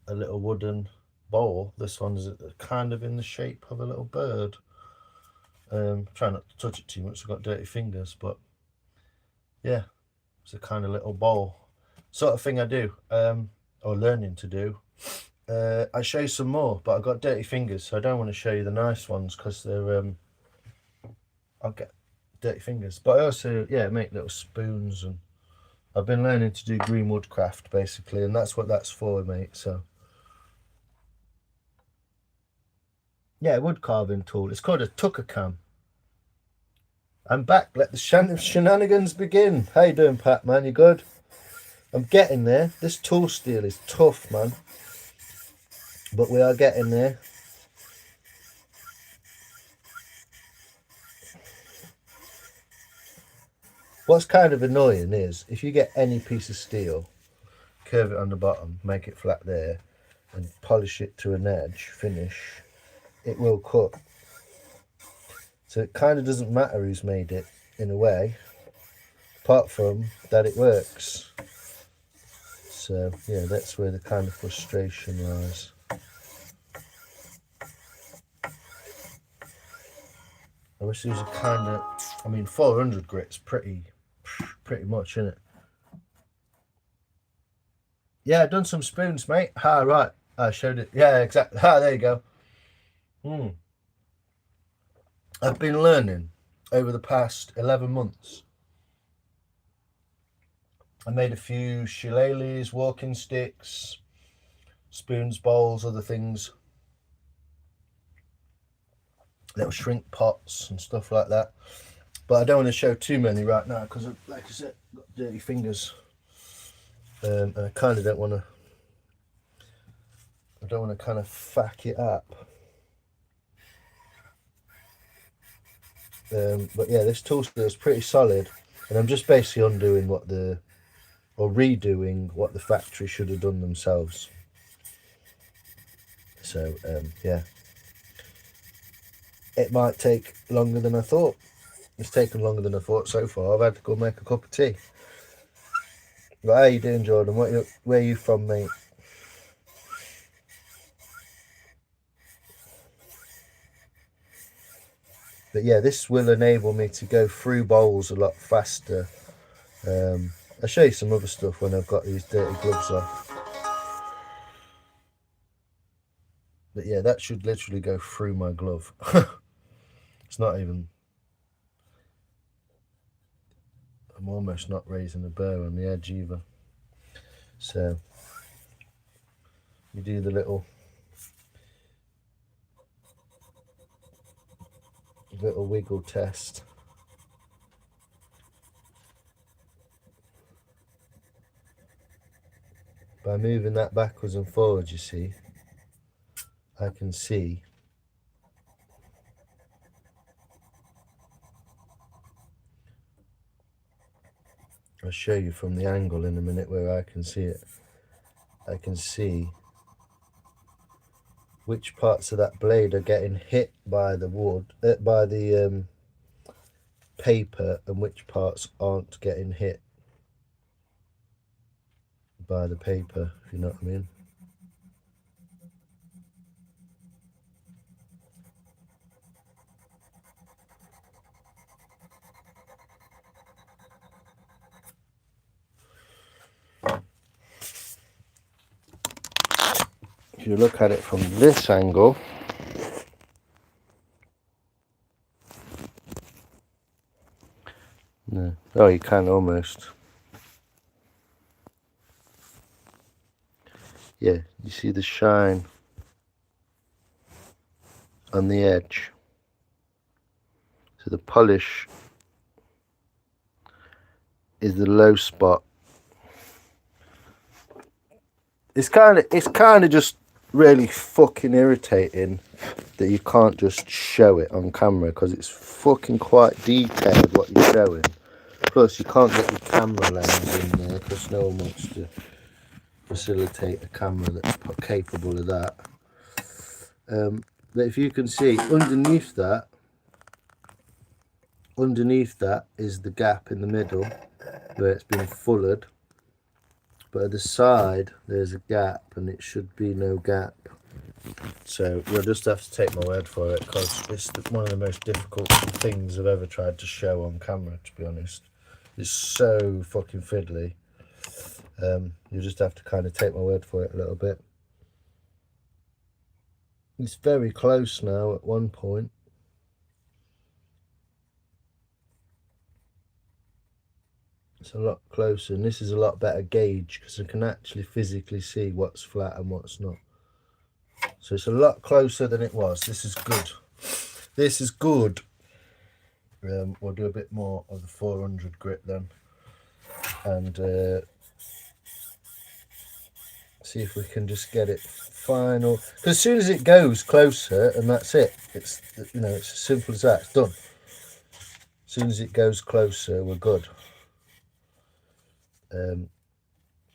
[SPEAKER 1] a little wooden bowl. This one's kind of in the shape of a little bird. Try not to touch it too much, I've got dirty fingers, but yeah, it's a kind of little bowl sort of thing I do, or learning to do. I show you some more, but I've got dirty fingers, so I don't want to show you the nice ones because they're I'll get dirty fingers. But I also, yeah, make little spoons, and I've been learning to do green woodcraft basically, and that's what that's for, mate. So yeah, wood carving tool. It's called a tucker cam. I'm back. Let the shenanigans begin. How you doing, Pat, man? You good? I'm getting there. This tool steel is tough, man. But we are getting there. What's kind of annoying is if you get any piece of steel, curve it on the bottom, make it flat there, and polish it to an edge, finish, it will cut. So it kind of doesn't matter who's made it in a way, apart from that it works. So yeah, that's where the kind of frustration lies. I wish there was a kind of, I mean, 400 grit's pretty much, isn't it? Yeah, I've done some spoons, mate. Ah, right. I showed it. Yeah, exactly. Ah, there you go. I've been learning over the past 11 months. I made a few shillelaghs, walking sticks, spoons, bowls, other things. Little shrink pots and stuff like that. But I don't want to show too many right now because, like I said, I've got dirty fingers. And I kind of don't want to. I don't want to kind of fuck it up. But yeah, this toaster is pretty solid, and I'm just basically undoing or redoing what the factory should have done themselves. So yeah, it might take longer than I thought. It's taken longer than I thought so far. I've had to go make a cup of tea. But how you doing, Jordan? Where are you from, mate? But yeah, this will enable me to go through bowls a lot faster. I'll show you some other stuff when I've got these dirty gloves off. But yeah, that should literally go through my glove. It's not even... I'm almost not raising the burr on the edge either. So you do the little wiggle test. By moving that backwards and forwards, you see, I can see I'll show you from the angle in a minute where I can see it. I can see which parts of that blade are getting hit by the wood, by the paper, and which parts aren't getting hit by the paper, if you know what I mean. If you look at it from this angle, no, oh, you can almost. Yeah, you see the shine on the edge. So the polish is the low spot. It's kind of just really fucking irritating that you can't just show it on camera because it's fucking quite detailed what you're showing. Plus, you can't get your camera lens in there because no one wants to facilitate a camera that's capable of that. But if you can see underneath that is the gap in the middle where it's been fullered. But at the side there's a gap and it should be no gap. So you'll just have to take my word for it because it's one of the most difficult things I've ever tried to show on camera, to be honest. It's so fucking fiddly. You just have to kind of take my word for it a little bit. It's very close now at one point. It's a lot closer, and this is a lot better gauge because I can actually physically see what's flat and what's not. So it's a lot closer than it was. This is good. This is good. We'll do a bit more of the 400 grit then, and see if we can just get it final. Because as soon as it goes closer, and that's it. It's, you know, it's as simple as that. It's done. As soon as it goes closer, we're good.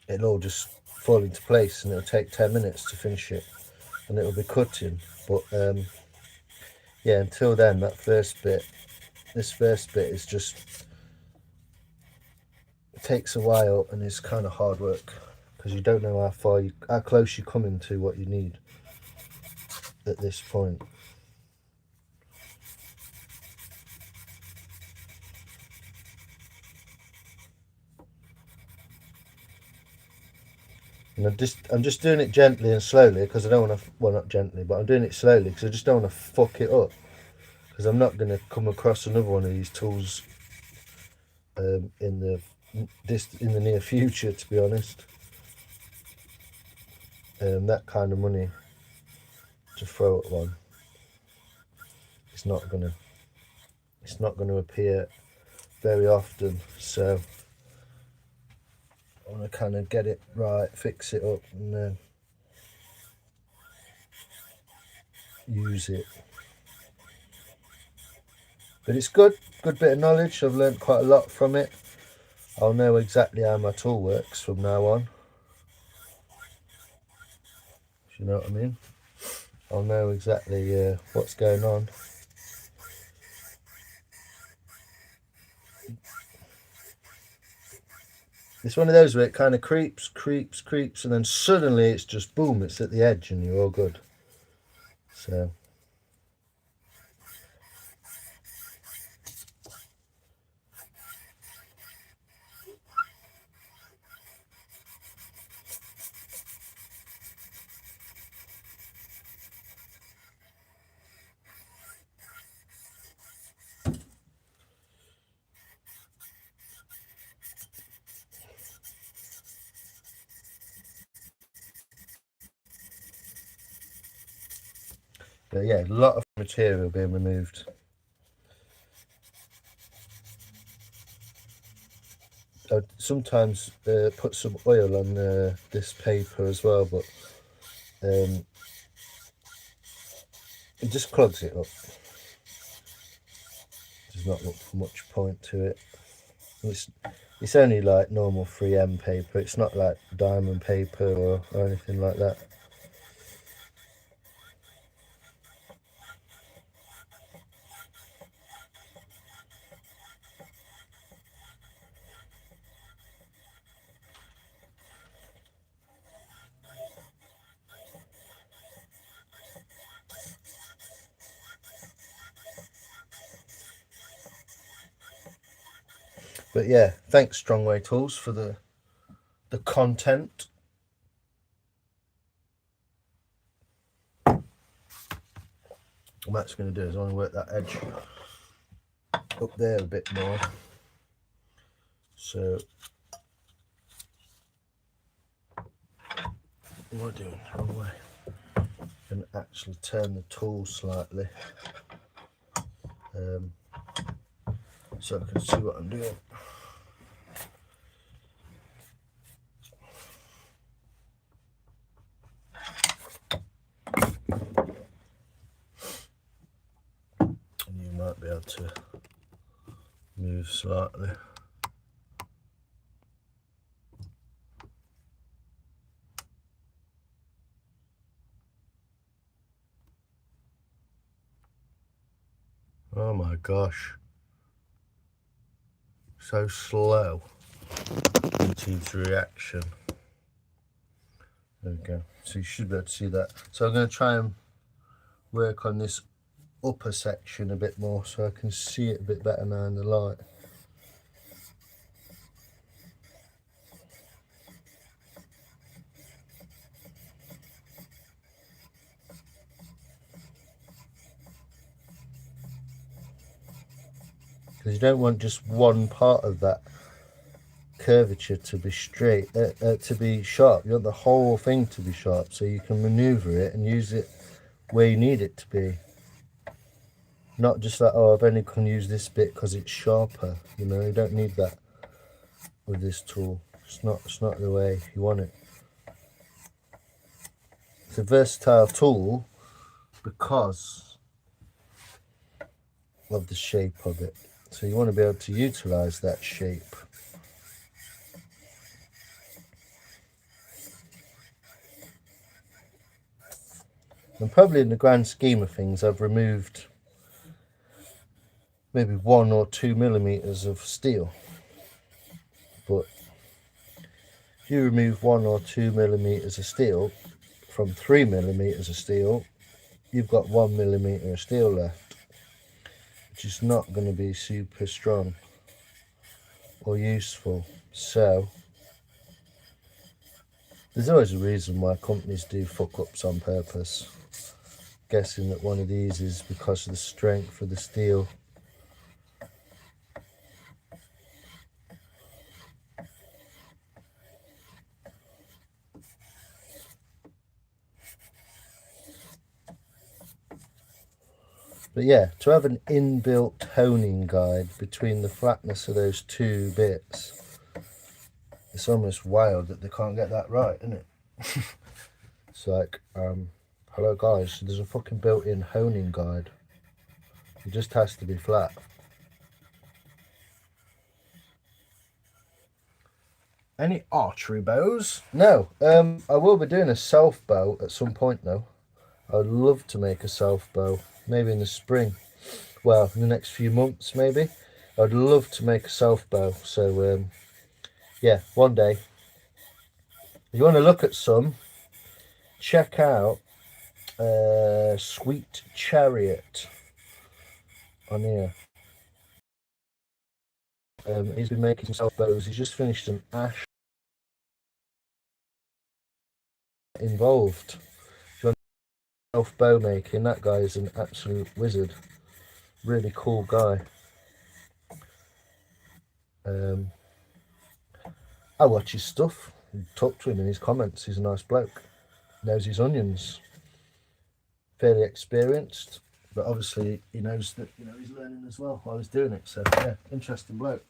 [SPEAKER 1] It'll all just fall into place, and it'll take 10 minutes to finish it, and it'll be cutting. But yeah, until then, that first bit, this first bit is just, it takes a while and it's kind of hard work because you don't know how close you're coming to what you need at this point. And I'm just doing it gently and slowly because I don't want to, well, not gently, but I'm doing it slowly because I just don't want to fuck it up, because I'm not going to come across another one of these tools in the near future, to be honest. That kind of money to throw at one, it's not going to appear very often. So I want to kind of get it right, fix it up, and then use it. But it's good bit of knowledge. I've learned quite a lot from it. I'll know exactly how my tool works from now on, if you know what I mean. I'll know exactly what's going on. It's one of those where it kind of creeps, and then suddenly it's just boom, it's at the edge and you're all good. So but yeah, a lot of material being removed. I'd sometimes put some oil on this paper as well, but it just clogs it up. There's not much point to it. It's only like normal 3M paper. It's not like diamond paper or anything like that. But yeah, thanks Strongway Tools for the content. What I'm actually going to do is I want to work that edge up there a bit more. So what am I doing? Wrong way. And actually turn the tool slightly, so I can see what I'm doing. And you might be able to move slightly. Oh my gosh, so slow. YouTube's reaction. There we go. So you should be able to see that. So I'm going to try and work on this upper section a bit more so I can see it a bit better now in the light. because you don't want just one part of that curvature to be straight, to be sharp. You want the whole thing to be sharp, so you can maneuver it and use it where you need it to be. Not just like, oh, I've only can use this bit because it's sharper. You know, you don't need that with this tool. It's not the way you want it. It's a versatile tool because of the shape of it. So you want to be able to utilize that shape. And probably in the grand scheme of things, I've removed maybe 1 or 2 millimeters of steel. But if you remove 1 or 2 millimeters of steel from 3 millimeters of steel, you've got 1 millimeter of steel left, which is not going to be super strong or useful. So there's always a reason why companies do fuck ups on purpose. Guessing that one of these is because of the strength of the steel. But yeah, to have an inbuilt honing guide between the flatness of those two bits, it's almost wild that they can't get that right, isn't it? It's like, hello guys, there's a fucking built-in honing guide. It just has to be flat. Any archery bows? No. I will be doing a self bow at some point though. I'd love to make a self bow, maybe in the spring. Well, in the next few months maybe. I'd love to make a self bow. So yeah, one day. If you want to look at some, check out Sweet Chariot on here. He's been making self bows. He's just finished an ash involved. If you want self bow making, that guy is an absolute wizard. Really cool guy. I watch his stuff, talk to him in his comments. He's a nice bloke, knows his onions, fairly experienced, but obviously he knows that, you know, he's learning as well while he's doing it. So yeah, interesting bloke.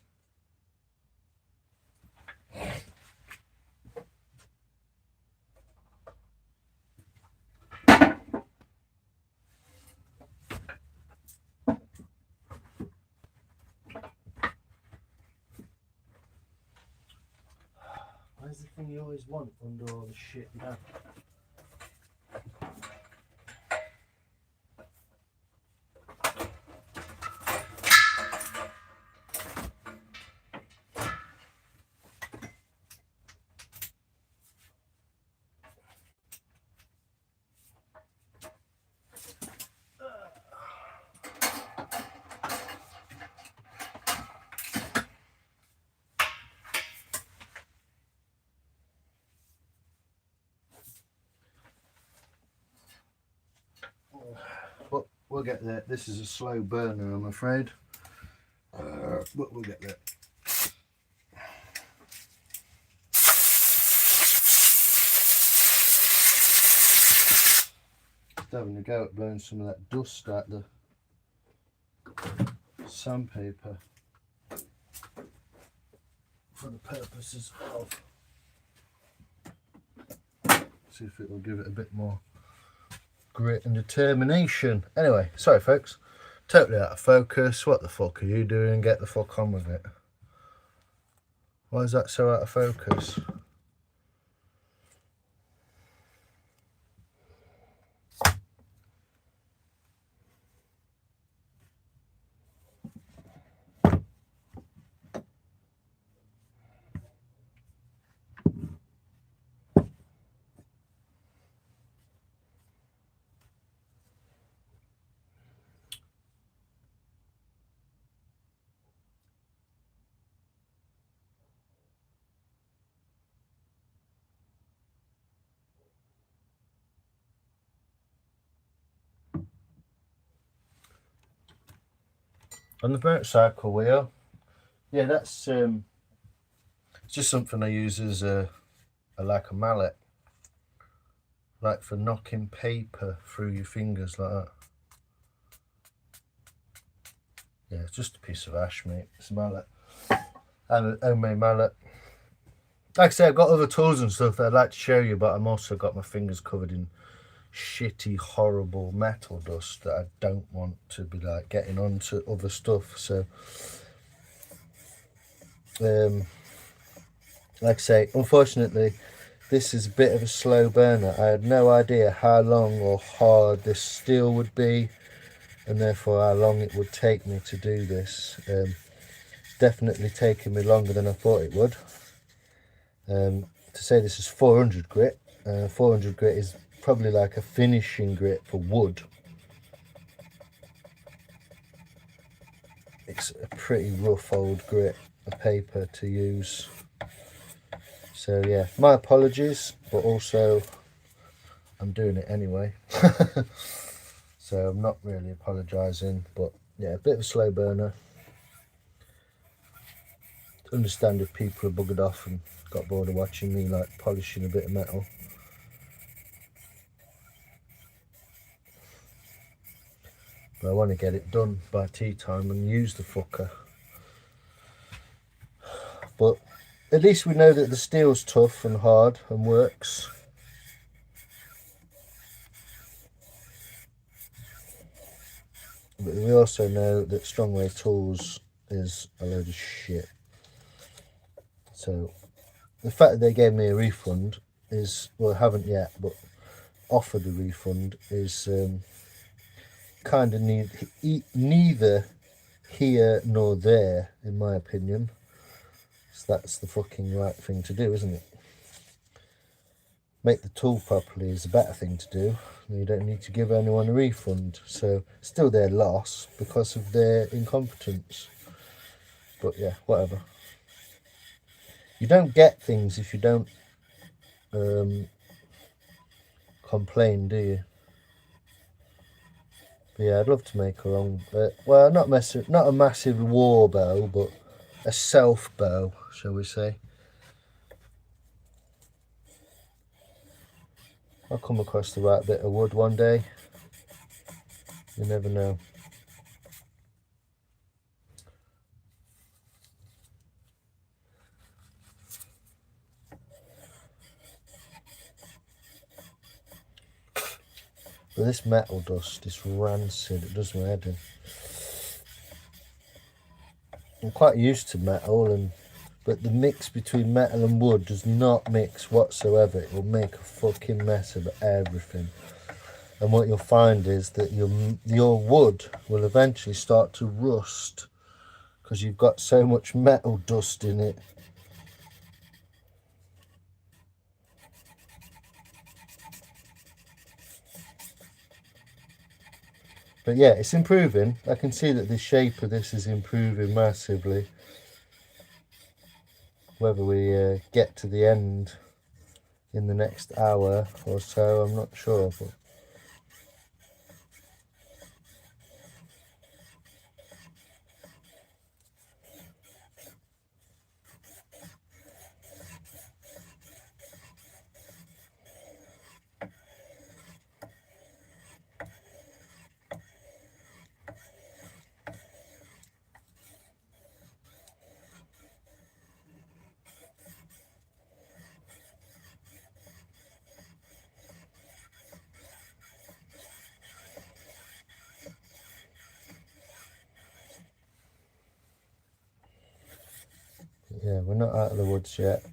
[SPEAKER 1] Where's the thing you always want under all the shit you have? But we'll get there. This is a slow burner, I'm afraid. But we'll get there. Just having a go at blowing some of that dust out the sandpaper for the purposes of, see if it will give it a bit more grit and determination. Anyway, sorry folks, totally out of focus. What the fuck are you doing? Get the fuck on with it. Why is that so out of focus? On the motorcycle wheel, yeah, that's it's just something I use as like a mallet, like for knocking paper through your fingers like that. Yeah, it's just a piece of ash, mate. It's a mallet. And a homemade mallet. Like I say, I've got other tools and stuff that I'd like to show you, but I'm also got my fingers covered in shitty, horrible metal dust that I don't want to be like getting onto other stuff. So, like I say, unfortunately, this is a bit of a slow burner. I had no idea how long or hard this steel would be, and therefore how long it would take me to do this. Definitely taking me longer than I thought it would. To say this is 400 grit, 400 grit is probably like a finishing grit for wood. It's a pretty rough old grit of paper to use. So yeah, my apologies, but also I'm doing it anyway. So I'm not really apologising, but yeah, a bit of a slow burner. Understand if people are buggered off and got bored of watching me like polishing a bit of metal. But I want to get it done by tea time and use the fucker. But at least we know that the steel's tough and hard and works. But we also know that Strongway Tools is a load of shit. So the fact that they gave me a refund is, well, I haven't yet, but offered a refund is kind of neither here nor there, in my opinion. So that's the fucking right thing to do, isn't it? Make the tool properly is a better thing to do. You don't need to give anyone a refund. So still their loss because of their incompetence. But yeah, whatever. You don't get things if you don't complain, do you? But yeah, I'd love to make a long, well, not a massive war bow, but a self bow, shall we say. I'll come across the right bit of wood one day. You never know. But this metal dust is rancid. It does my head in. I'm quite used to metal, but the mix between metal and wood does not mix whatsoever. It will make a fucking mess of everything. And what you'll find is that your wood will eventually start to rust because you've got so much metal dust in it. But yeah, it's improving. I can see that the shape of this is improving massively. Whether we get to the end in the next hour or so, I'm not sure. But yeah, we're not out of the woods yet.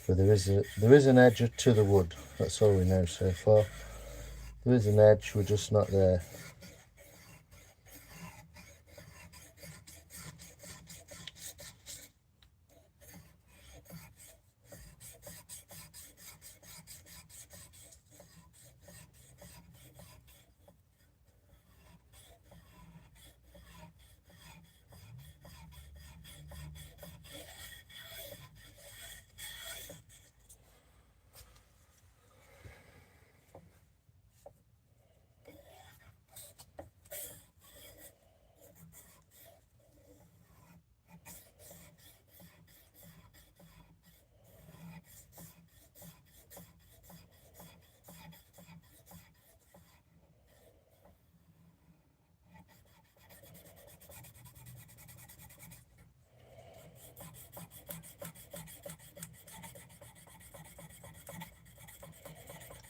[SPEAKER 1] But there is an edge to the wood. That's all we know so far. There is an edge, we're just not there.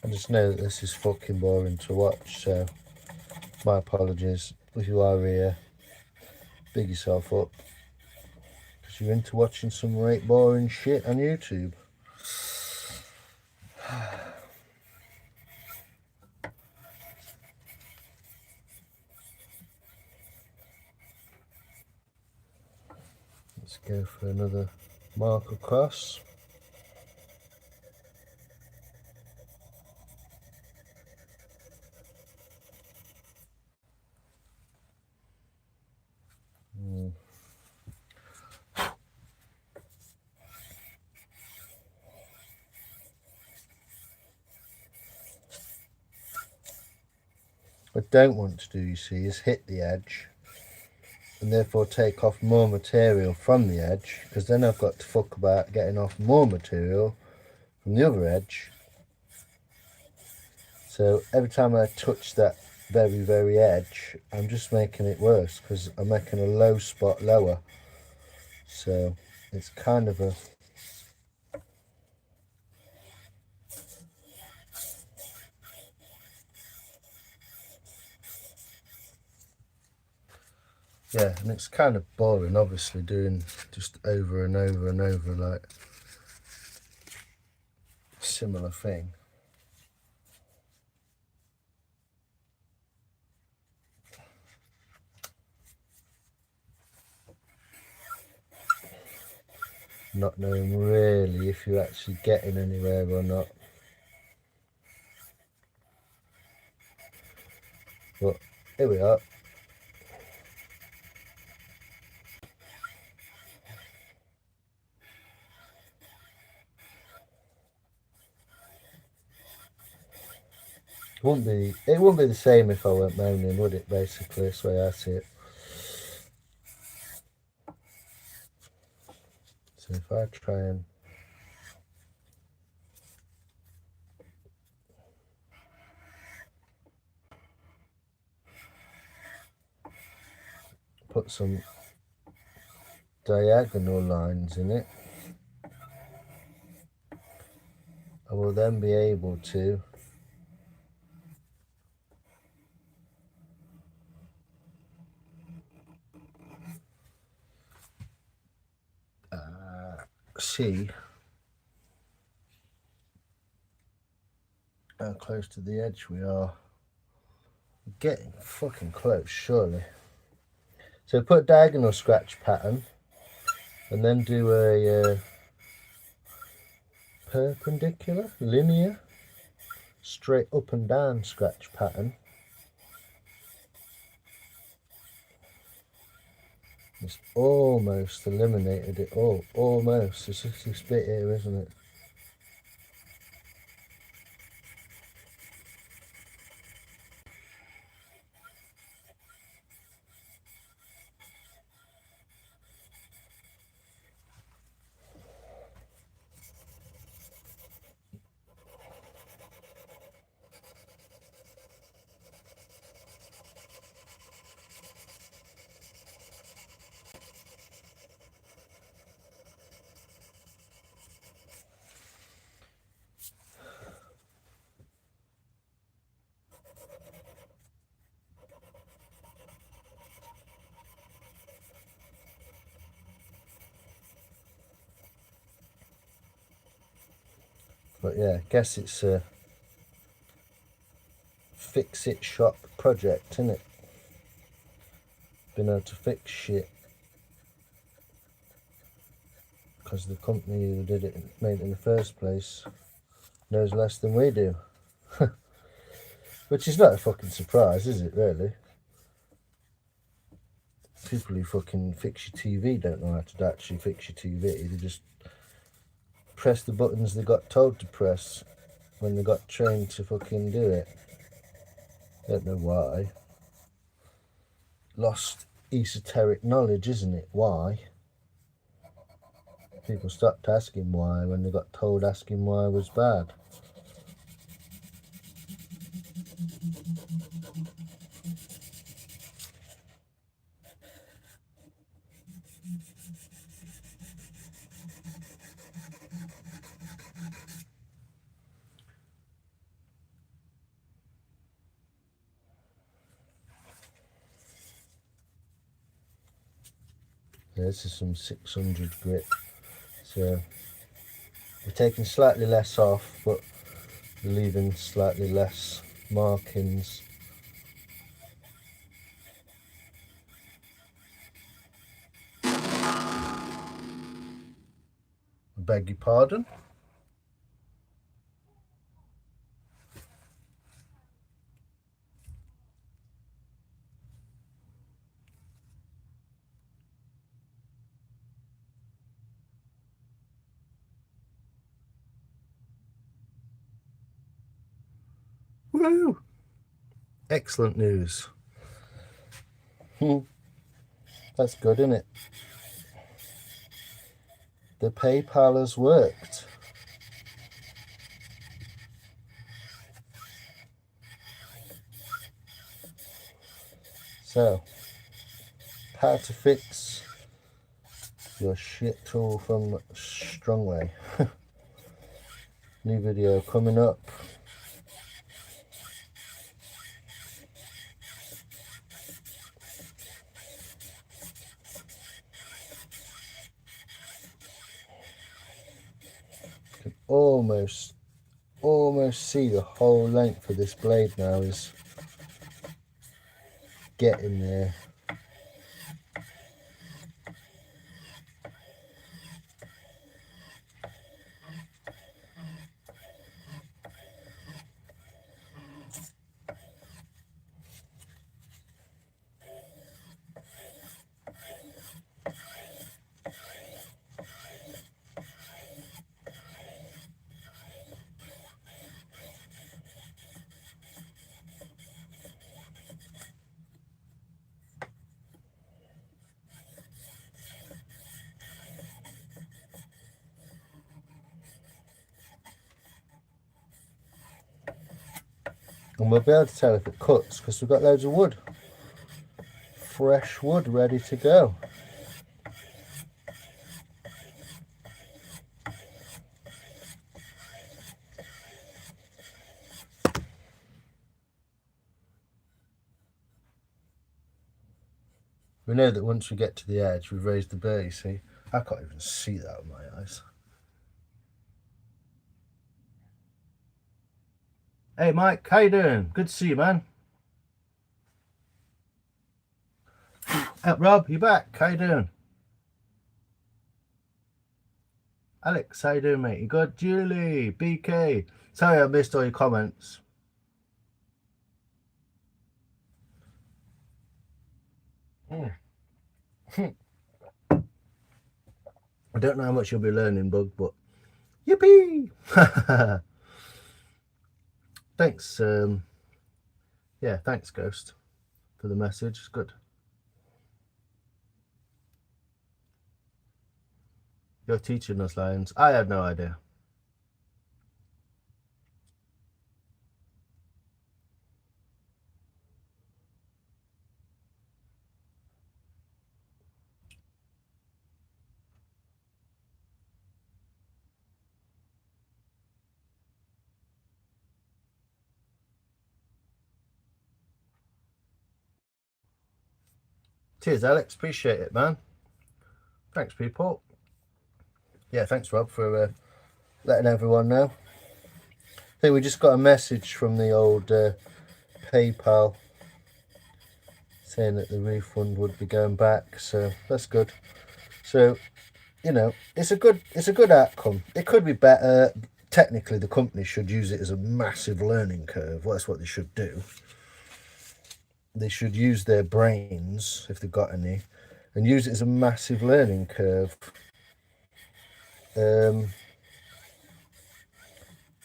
[SPEAKER 1] I just know that this is fucking boring to watch, so my apologies. If you are here, big yourself up, because you're into watching some right boring shit on YouTube. Let's go for another mark across. What I don't want to do, you see, is hit the edge and therefore take off more material from the edge, because then I've got to fuck about getting off more material from the other edge. So every time I touch that very edge, I'm just making it worse, because I'm making a low spot lower. So it's kind of a yeah, and it's kind of boring, obviously, doing just over and over and over like a similar thing. Not knowing really if you're actually getting anywhere or not. But here we are. It wouldn't be the same if I weren't moaning, would it? Basically, that's the way I see it. So if I try and put some diagonal lines in it, I will then be able to see how close to the edge we are. We're getting fucking close, surely. So put a diagonal scratch pattern and then do a perpendicular, linear, straight up and down scratch pattern. It's almost eliminated it all, almost. It's just this bit here, isn't it? But yeah, I guess it's a fix-it shop project, isn't it? Been able to fix shit. Because the company who did it, made it in the first place, knows less than we do. Which is not a fucking surprise, is it, really? People who fucking fix your TV don't know how to actually fix your TV. They just press the buttons they got told to press when they got trained to fucking do it. Don't know why. Lost esoteric knowledge, isn't it? Why? People stopped asking why when they got told asking why was bad. Okay, this is some 600 grit. So we're taking slightly less off, but we're leaving slightly less markings. I beg your pardon. Woo! Excellent news. That's good, isn't it? The PayPal has worked. So, how to fix your shit tool from Strongway. New video coming up. You can almost see the whole length of this blade now is getting there. And we'll be able to tell if it cuts because we've got loads of wood. Fresh wood ready to go. We know that once we get to the edge, we've raised the burr, you see. I can't even see that with my eyes. Hey Mike, how you doing? Good to see you, man. Rob, you back? How you doing? Alex, how you doing, mate? You good? Julie, BK. Sorry I missed all your comments. I don't know how much you'll be learning, Bug, but yippee! Thanks, yeah, thanks, Ghost, for the message. It's good. You're teaching us, Lions. I had no idea. Cheers, Alex. Appreciate it, man. Thanks, people. Yeah, thanks, Rob, for letting everyone know. I think we just got a message from the old PayPal saying that the refund would be going back, so that's good. So, you know, it's a good outcome. It could be better. Technically, the company should use it as a massive learning curve. Well, that's what they should do. They should use their brains, if they've got any, and use it as a massive learning curve.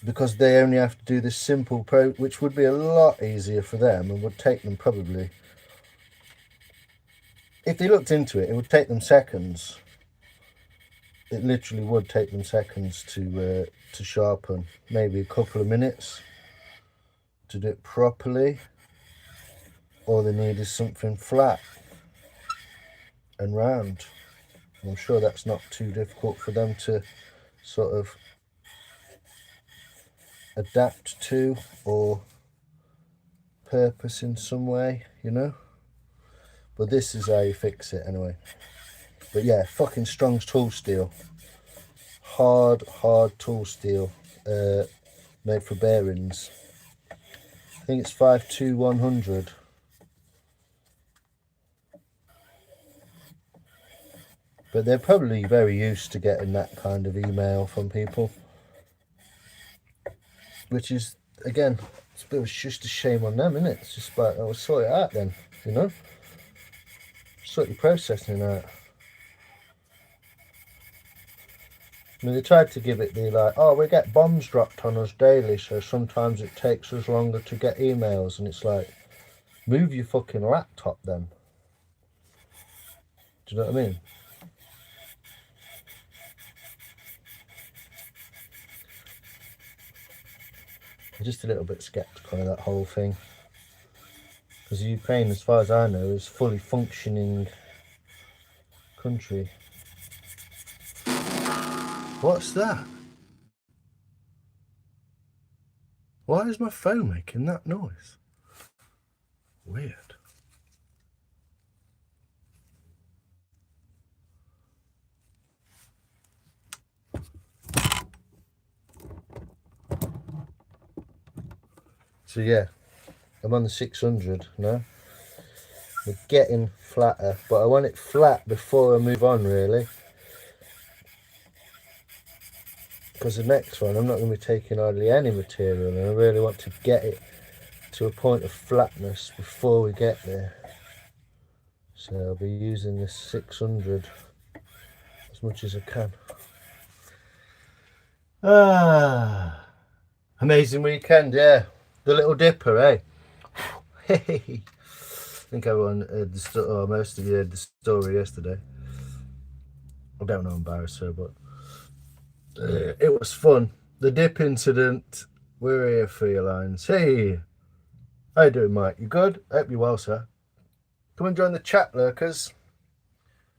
[SPEAKER 1] Because they only have to do this simple which would be a lot easier for them and would take them probably, if they looked into it, it would take them seconds. It literally would take them seconds to sharpen, maybe a couple of minutes to do it properly. All they need is something flat and round. I'm sure that's not too difficult for them to sort of adapt to or purpose in some way, you know. But this is how you fix it anyway. But yeah, fucking strong tool steel. Hard tool steel. Made for bearings. I think it's 52100. But they're probably very used to getting that kind of email from people. Which is, again, it's just a shame on them, isn't it? It's just like, oh, sort it out then, you know? Sort your processing out. I mean, they tried to give it the like, oh, we get bombs dropped on us daily, so sometimes it takes us longer to get emails. And it's like, move your fucking laptop then. Do you know what I mean? I'm just a little bit sceptical of that whole thing. Because Ukraine, as far as I know, is a fully functioning country. What's that? Why is my phone making that noise? Weird. So yeah, I'm on the 600 now. We're getting flatter, but I want it flat before I move on, really. Because the next one, I'm not going to be taking hardly any material, and I really want to get it to a point of flatness before we get there. So I'll be using this 600 as much as I can. Amazing weekend, yeah. The Little Dipper, eh? Hey. I think everyone heard the story, or most of you heard the story yesterday. I don't know, embarrass her, but it was fun. The dip incident. We're here for your lines. Hey, how you doing, Mike? You good? Hope you're well, sir. Come and join the chat, lurkers.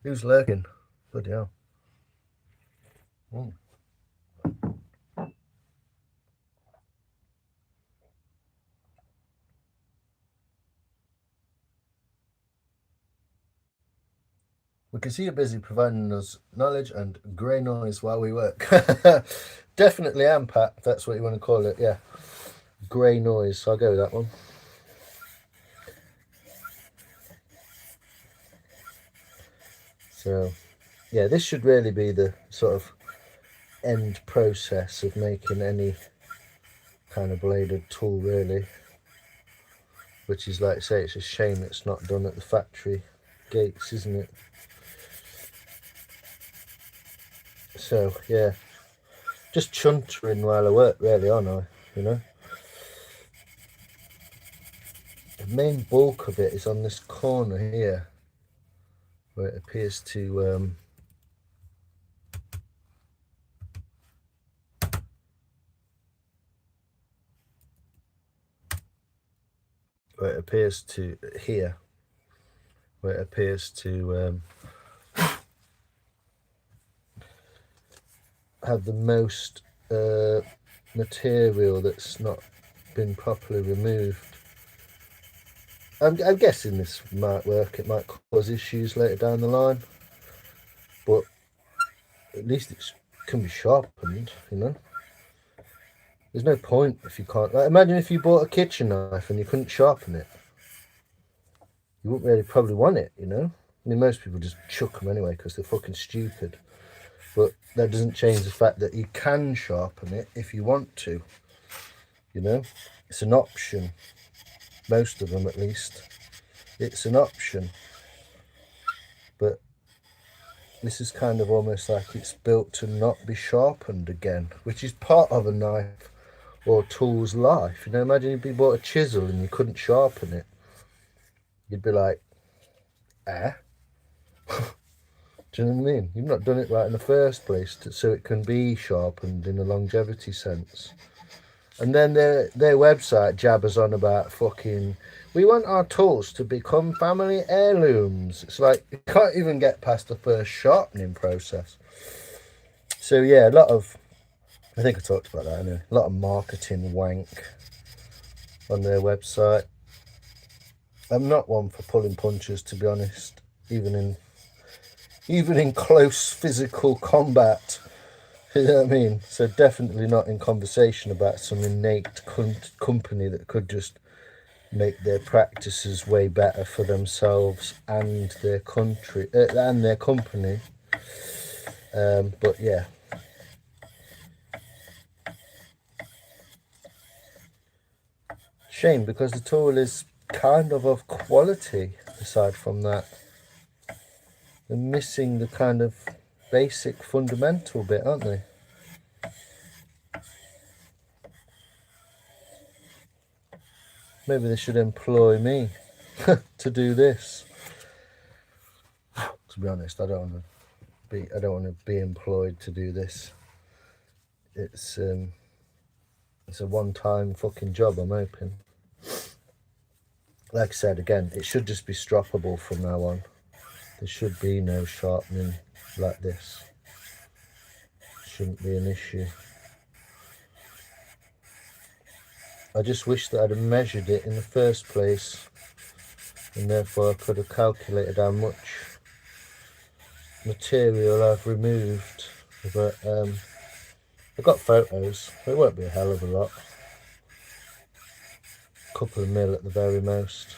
[SPEAKER 1] Who's lurking? Bloody hell. We can see you're busy providing us knowledge and grey noise while we work. Definitely am, Pat, if that's what you want to call it. Yeah, grey noise. So I'll go with that one. So, yeah, this should really be the sort of end process of making any kind of bladed tool, really. Which is, like I say, it's a shame it's not done at the factory gates, isn't it? So, yeah, just chuntering while I work, really, aren't I? You know? The main bulk of it is on this corner here, where it appears to here, where it appears to have the most material that's not been properly removed. I'm guessing this might work. It might cause issues later down the line, but at least it can be sharpened, you know. There's no point if you can't. Like, imagine if you bought a kitchen knife and you couldn't sharpen it. You wouldn't really probably want it, you know. I mean, most people just chuck them anyway because they're fucking stupid. But that doesn't change the fact that you can sharpen it if you want to, you know. It's an option. Most of them, at least. It's an option. But this is kind of almost like it's built to not be sharpened again, which is part of a knife or tool's life. You know, imagine if you bought a chisel and you couldn't sharpen it. You'd be like, eh? Do you know what I mean? You've not done it right in the first place so it can be sharpened in a longevity sense. And then their website jabbers on about fucking, we want our tools to become family heirlooms. It's like, you can't even get past the first sharpening process. So yeah, a lot of, I think I talked about that anyway, a lot of marketing wank on their website. I'm not one for pulling punches, to be honest, even even in close physical combat. You know what I mean? So definitely not in conversation about some innate company that could just make their practices way better for themselves and their country and their company. But yeah. Shame, because the tool is kind of quality aside from that. They're missing the kind of basic fundamental bit, aren't they? Maybe they should employ me to do this. To be honest, I don't want to be employed to do this. It's a one-time fucking job, I'm hoping. Like I said, again, it should just be stroppable from now on. There should be no sharpening like this. Shouldn't be an issue. I just wish that I'd have measured it in the first place, and therefore I could have calculated how much material I've removed. But I've got photos. It won't be a hell of a lot. A couple of mil at the very most.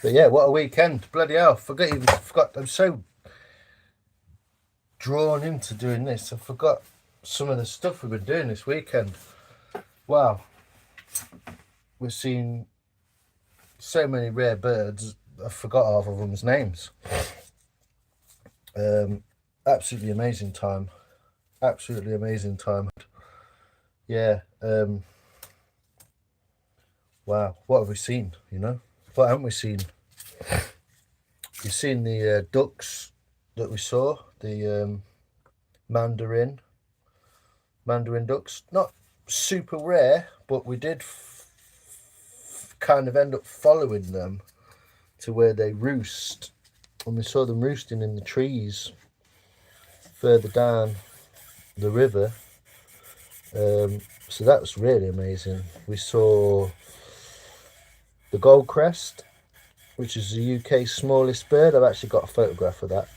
[SPEAKER 1] But yeah, what a weekend. Bloody hell. Forgot. I'm so drawn into doing this. I forgot some of the stuff we've been doing this weekend. Wow. We've seen so many rare birds. I forgot half of them's names. Absolutely amazing time. Absolutely amazing time. Yeah. Wow. What have we seen, you know? What haven't we seen? We've seen the ducks that we saw, the mandarin ducks. Not super rare, but we did kind of end up following them to where they roost, and we saw them roosting in the trees further down the river. So that was really amazing. We saw the goldcrest, which is the UK's smallest bird. I've actually got a photograph of that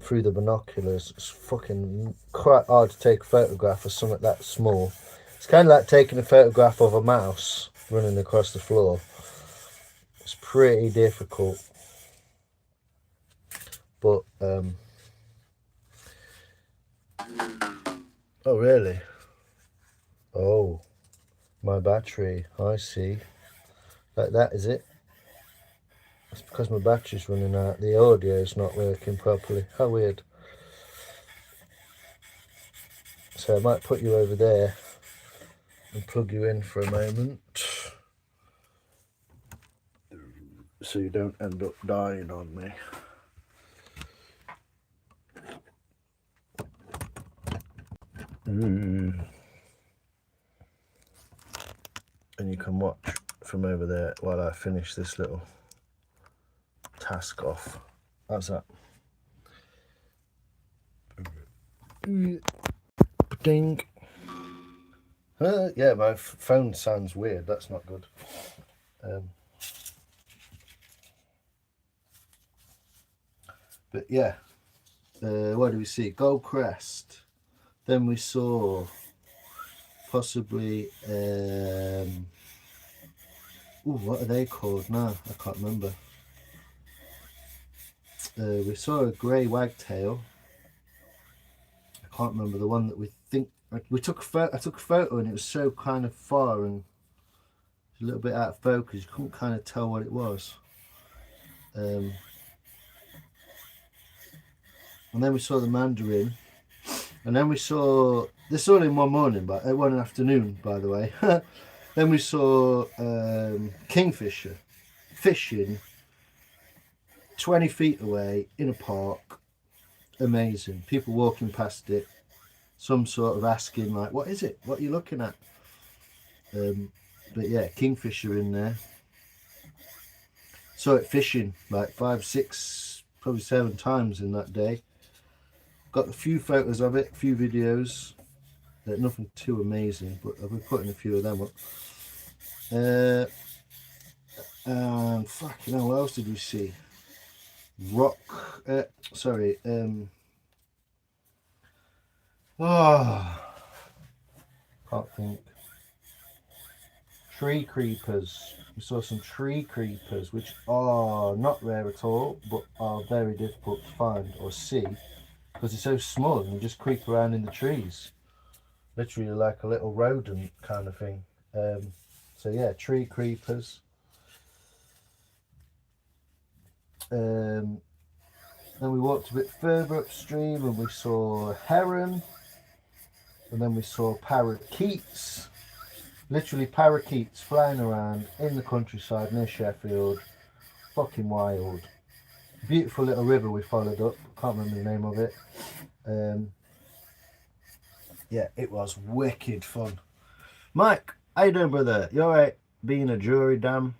[SPEAKER 1] through the binoculars. It's fucking quite hard to take a photograph of something that small. It's kind of like taking a photograph of a mouse running across the floor. It's pretty difficult. But, oh really? Oh, my battery, I see. Like that, is it? It's because my battery's running out. The audio's not working properly. How weird. So I might put you over there and plug you in for a moment, so you don't end up dying on me. And you can watch from over there while I finish this little task off. How's that? Ding. Yeah, my phone sounds weird. That's not good. But yeah, what do we see? Goldcrest. Then we saw possibly what are they called now? I can't remember. We saw a grey wagtail. I can't remember the one that we think we took. I took a photo and it was so kind of far and a little bit out of focus. You couldn't kind of tell what it was. And then we saw the mandarin, and then we saw this all in one morning, but one afternoon, by the way. Then we saw kingfisher fishing 20 feet away in a park. Amazing. People walking past it. Some sort of asking like, what is it? What are you looking at? But yeah, kingfisher in there. Saw it fishing like 5, 6, probably 7 times in that day. Got a few photos of it, a few videos. Nothing too amazing, but I'll be putting a few of them up. And fucking hell, what else did we see? Rock, sorry, can't think. Tree creepers. We saw some tree creepers, which are not rare at all, but are very difficult to find or see because they're so small and you just creep around in the trees. Literally like a little rodent kind of thing. So yeah, tree creepers. Then we walked a bit further upstream and we saw a heron, and then we saw parakeets, literally parakeets flying around in the countryside near Sheffield. Fucking wild. Beautiful little river we followed up, can't remember the name of it. Yeah, it was wicked fun. Mike, how you doing, brother? You alright being a Jury Dam?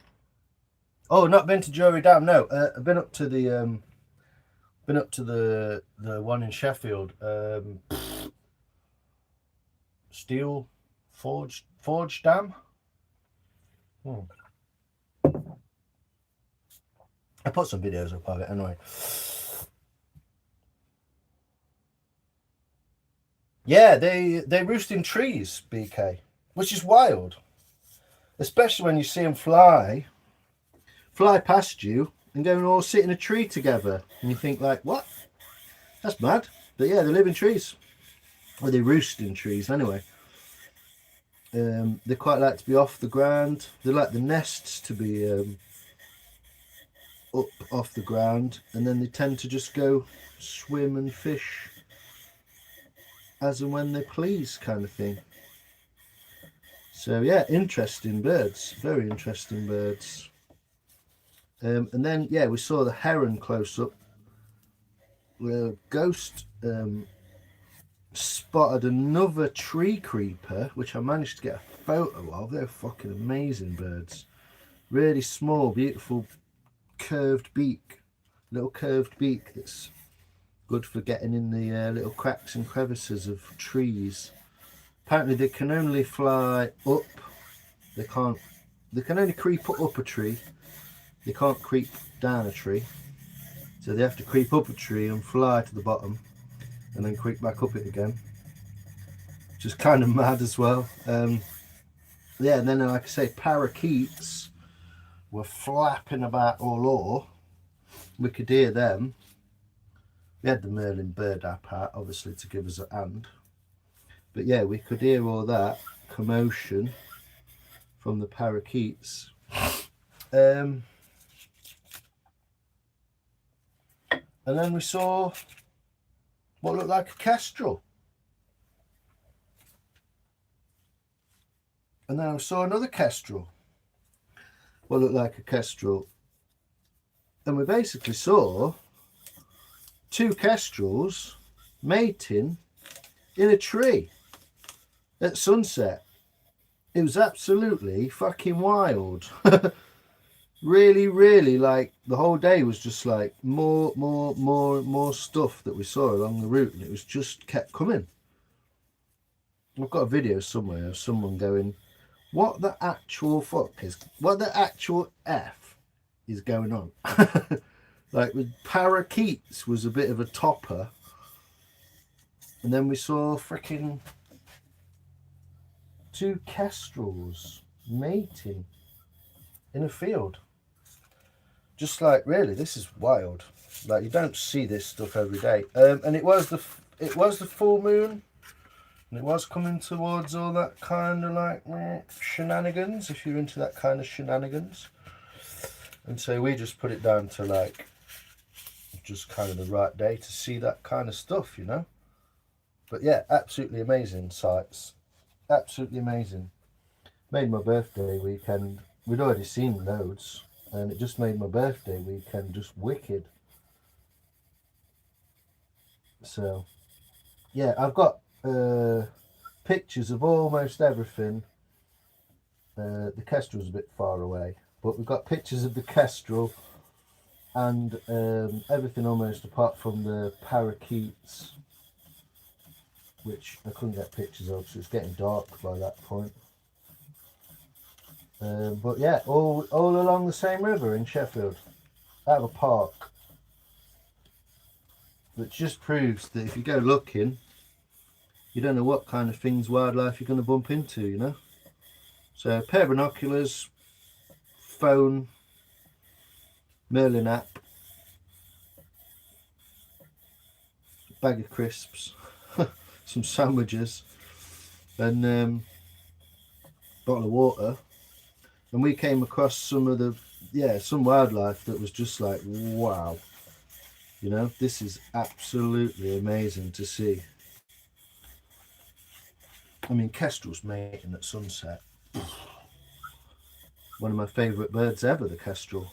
[SPEAKER 1] Oh, not been to Jury Dam, no. I've been up to the one in Sheffield. Steel Forge Dam. I put some videos up of it anyway. Yeah, they roost in trees, BK, which is wild. Especially when you see them fly past you and go and all sit in a tree together. And you think like, what? That's mad. But yeah, they live in trees. Or they roost in trees anyway. They quite like to be off the ground. They like the nests to be up off the ground. And then they tend to just go swim and fish as and when they please, kind of thing. So yeah, interesting birds. Very interesting birds. And then yeah, we saw the heron close up. Ghost spotted another tree creeper, which I managed to get a photo of. They're fucking amazing birds. Really small, beautiful, curved beak. Little curved beak that's good for getting in the little cracks and crevices of trees. Apparently they can only fly up. They can only creep up a tree. They can't creep down a tree. So they have to creep up a tree and fly to the bottom and then creep back up it again, which is kind of mad as well. Yeah, and then like I say, parakeets were flapping about all over. We could hear them. We had the Merlin bird app out, obviously, to give us a hand. But yeah, we could hear all that commotion from the parakeets. And then we saw what looked like a kestrel. And then I saw another kestrel. What looked like a kestrel. And we basically saw 2 kestrels mating in a tree at sunset. It was absolutely fucking wild. Really, really, like the whole day was just like more stuff that we saw along the route, and it was just kept coming. I've got a video somewhere of someone going, what the actual F is going on? Like with parakeets was a bit of a topper. And then we saw freaking 2 kestrels mating in a field. Just like, really, this is wild. Like, you don't see this stuff every day. And it was the full moon, and it was coming towards all that kind of like shenanigans, if you're into that kind of shenanigans. And so we just put it down to like just kind of the right day to see that kind of stuff, you know. But yeah, absolutely amazing sights. Absolutely amazing. Made my birthday weekend. We'd already seen loads. and it just made my birthday weekend just wicked. So yeah, I've got pictures of almost everything. The kestrel's a bit far away, but we've got pictures of the kestrel and everything almost apart from the parakeets, which I couldn't get pictures of, so it's getting dark by that point. But yeah, all along the same river in Sheffield. I have a park, which just proves that if you go looking, you don't know what kind of things, wildlife you're going to bump into, you know. So a pair of binoculars, phone, Merlin app, bag of crisps, some sandwiches, and bottle of water. And we came across some of the, some wildlife that was just like, wow, you know, this is absolutely amazing to see. I mean, kestrels mating at sunset. One of my favourite birds ever, the kestrel.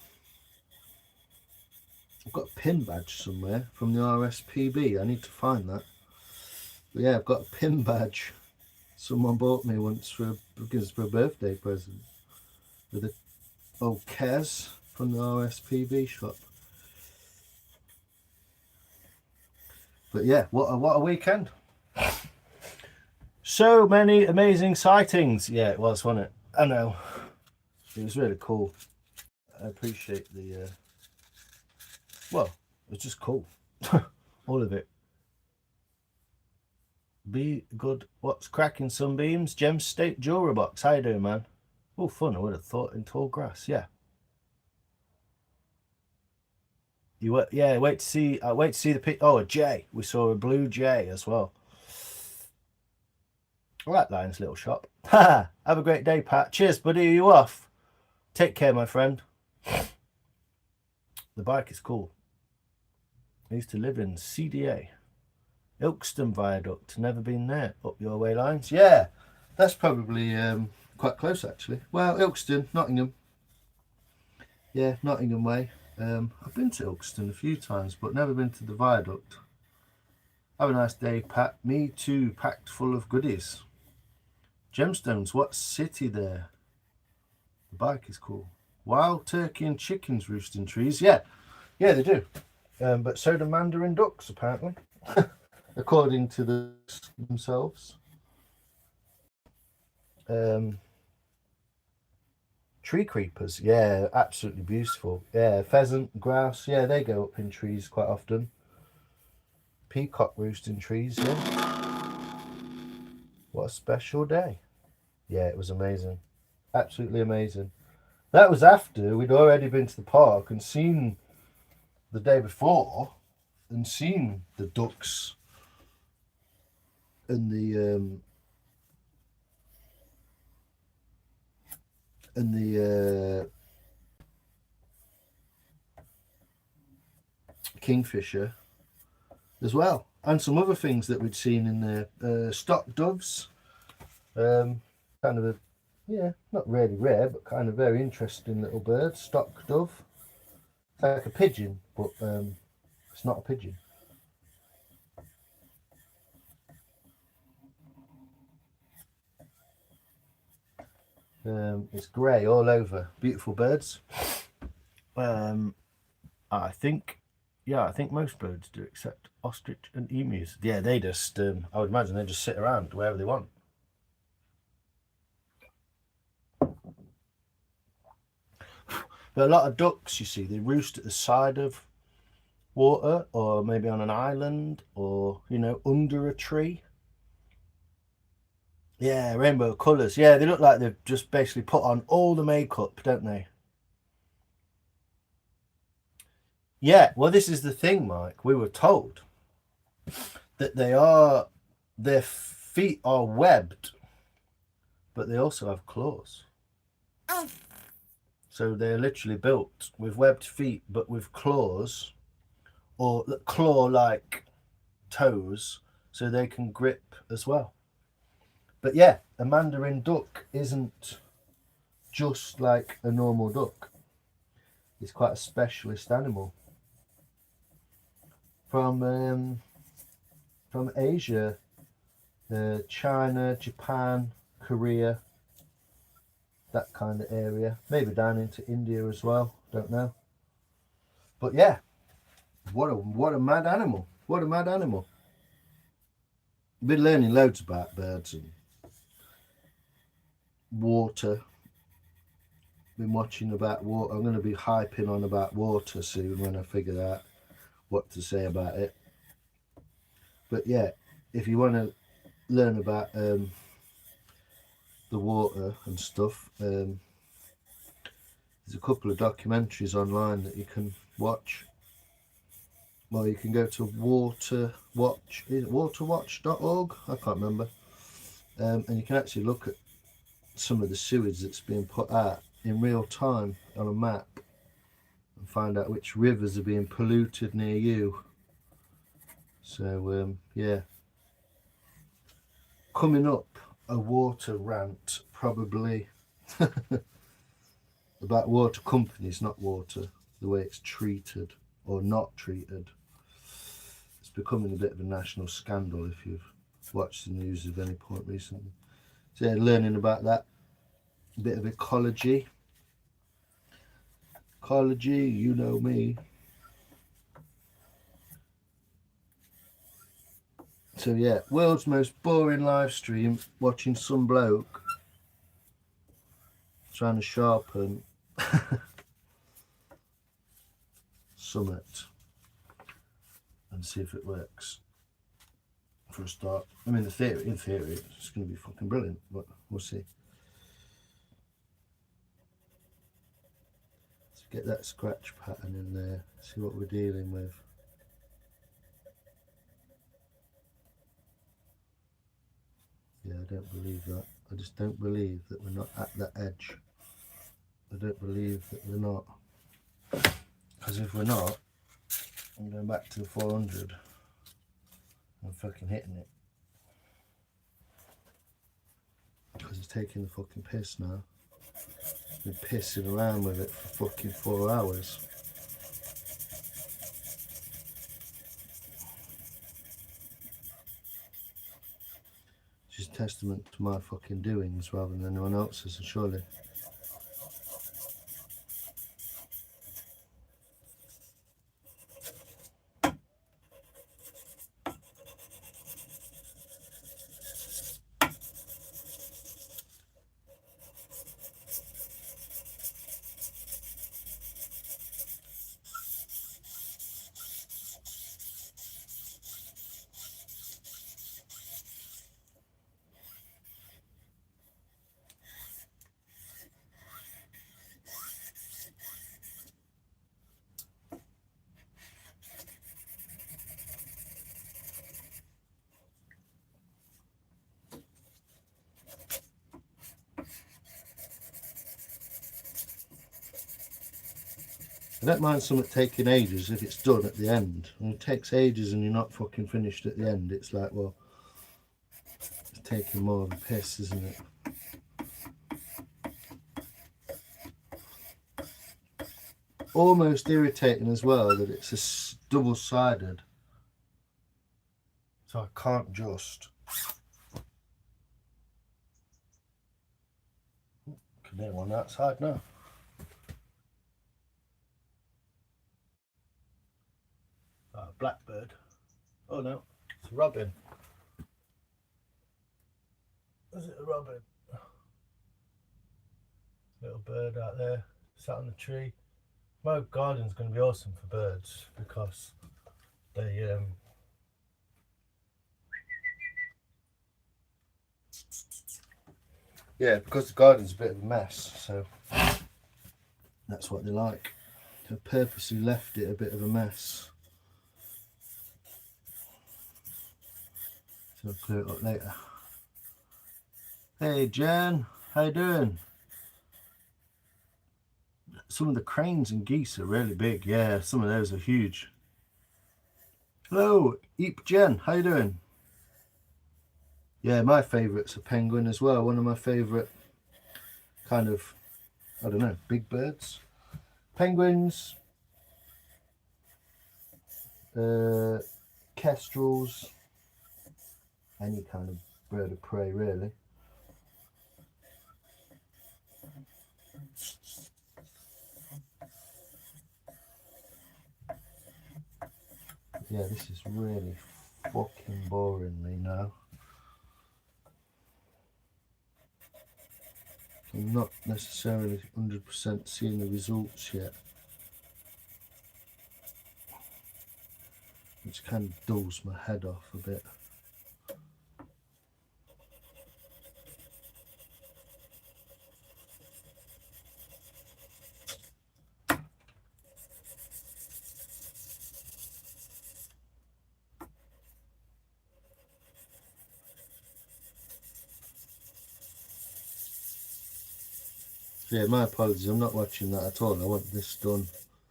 [SPEAKER 1] I've got a pin badge somewhere from the RSPB. I need to find that. But yeah, I've got a pin badge. Someone bought me once for a birthday present. With a old Kez from the RSPB shop. But yeah, what a weekend. So many amazing sightings. Yeah, it was, wasn't it? I know. It was really cool. I appreciate the well, it was just cool. All of it. Be good. What's cracking, Sunbeams? Gem State Jewelry Box. How you doing, man? Oh, fun. I would have thought in tall grass. Yeah. You yeah, wait to see the pic. Oh, a jay. We saw a blue jay as well. I like Lion's little shop. Have a great day, Pat. Cheers, buddy. Are you off? Take care, my friend. The bike is cool. I used to live in CDA. Ilkeston Viaduct. Never been there. Up your way, Lines. Yeah, that's probably quite close, actually. Well, Ilkeston, Nottingham. Yeah, Nottingham way. I've been to Ilkeston a few times, but never been to the viaduct. Have a nice day, Pat. Me too, packed full of goodies. Gemstones, what city there? The bike is cool. Wild turkey and chickens roost in trees. Yeah, they do. But so do mandarin ducks, apparently, according to themselves. Tree creepers, yeah, absolutely beautiful. Yeah, pheasant, grouse, yeah, they go up in trees quite often. Peacock roost in trees, yeah. What a special day. Yeah, it was amazing. Absolutely amazing. That was after we'd already been to the park and seen the day before and seen the ducks and the kingfisher as well, and some other things that we'd seen in there. Stock doves, kind of a, not really rare, but kind of very interesting little bird. Stock dove, it's like a pigeon, but it's not a pigeon. It's grey all over. Beautiful birds. I think most birds do, except ostrich and emus. Yeah, they just, I would imagine they just sit around wherever they want. But a lot of ducks, you see, they roost at the side of water, or maybe on an island, or, you know, under a tree. Yeah, rainbow colours. Yeah, they look like they've just basically put on all the makeup, don't they? Yeah, well, this is the thing, Mike. We were told that their feet are webbed, but they also have claws. So they're literally built with webbed feet, but with claws, or claw-like toes, so they can grip as well. But yeah, a mandarin duck isn't just like a normal duck. It's quite a specialist animal. From Asia, China, Japan, Korea, that kind of area. Maybe down into India as well. Don't know. But yeah, what a mad animal. What a mad animal. Been learning loads about birds and water. Been watching about water. I'm going to be hyping on about water soon when I figure out what to say about it. But yeah, if you want to learn about the water and stuff, there's a couple of documentaries online that you can watch. Well, you can go to waterwatch.org, I can't remember, and you can actually look at some of the sewage that's being put out in real time on a map and find out which rivers are being polluted near you. So yeah, coming up, a water rant probably about water companies, not water, the way it's treated or not treated. It's becoming a bit of a national scandal if you've watched the news at any point recently. So yeah, learning about that, a bit of ecology, you know me. So yeah, world's most boring live stream, watching some bloke trying to sharpen summit and see if it works for a start. I mean, in theory it's going to be fucking brilliant, but we'll see. Let's get that scratch pattern in there, see what we're dealing with. Yeah, I don't believe that. I just don't believe that we're not at that edge. I don't believe that we're not. Because if we're not, I'm going back to the 400. I'm fucking hitting it. Because it's taking the fucking piss now. Been pissing around with it for fucking 4 hours. It's just testament to my fucking doings rather than anyone else's, surely. I don't mind something taking ages if it's done at the end. When it takes ages and you're not fucking finished at the end, it's like, well, it's taking more of a piss, isn't it? Almost irritating as well that it's a double-sided. So I can't just... Can hear one outside now. Blackbird. Oh no, it's a robin. Is it a robin? Little bird out there, sat on the tree. My garden's going to be awesome for birds because they yeah, because the garden's a bit of a mess, so that's what they like. I purposely left it a bit of a mess. So I'll clear it up later. Hey Jen, how you doing? Some of the cranes and geese are really big. Yeah, some of those are huge. Hello, Eep Jen, how you doing? Yeah, my favourite's a penguin as well. One of my favourite kind of, I don't know, big birds. penguins, kestrels, any kind of bird of prey really. Yeah, this is really fucking boring me now. I'm not necessarily 100% seeing the results yet, which kind of dulls my head off a bit. Yeah, my apologies, I'm not watching that at all. I want this done.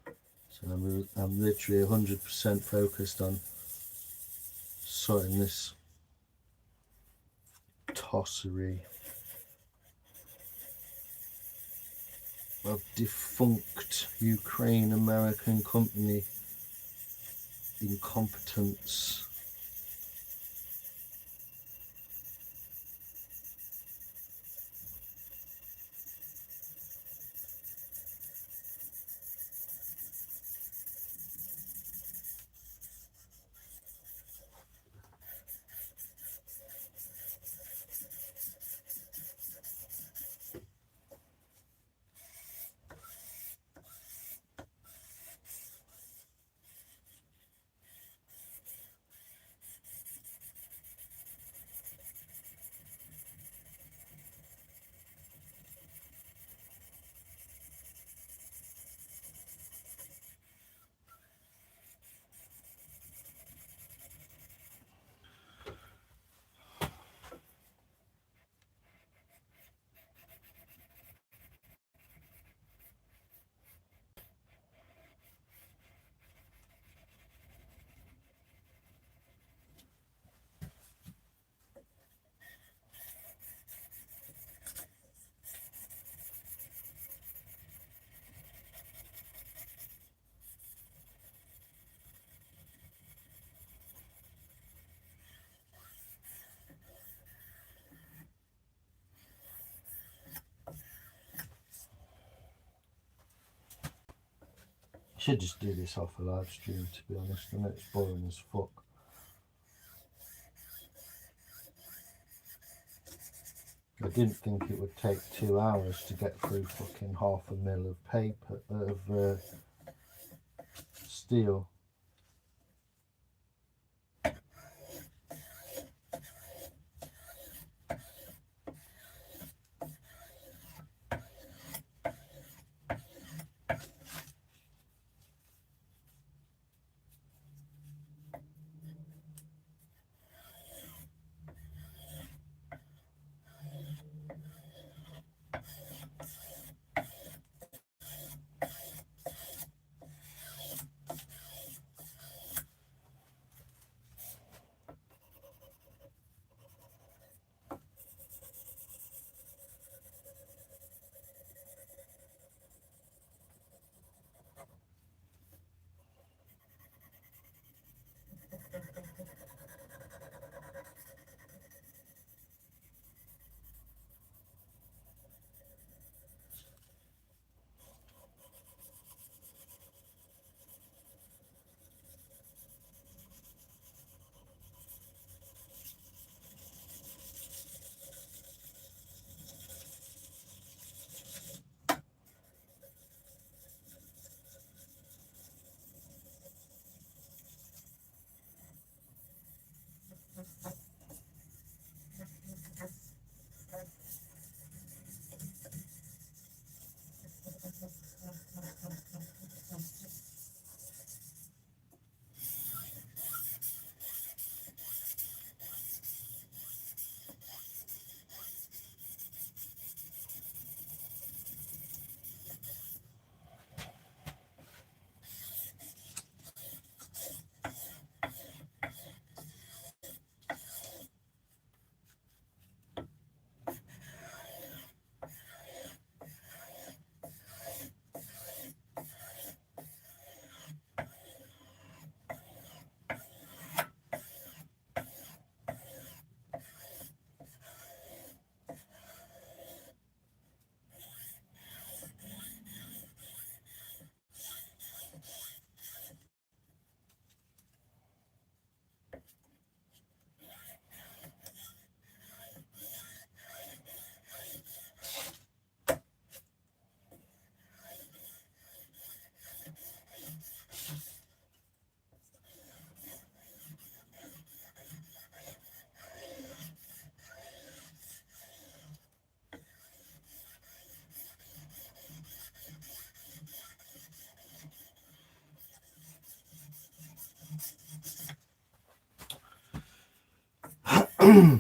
[SPEAKER 1] So I'm literally 100% focused on sorting this tossery of defunct Ukraine American company incompetence. I should just do this off a live stream, to be honest. I know it's boring as fuck. I didn't think it would take 2 hours to get through fucking 1/2 mil of paper, of steel. Yeah,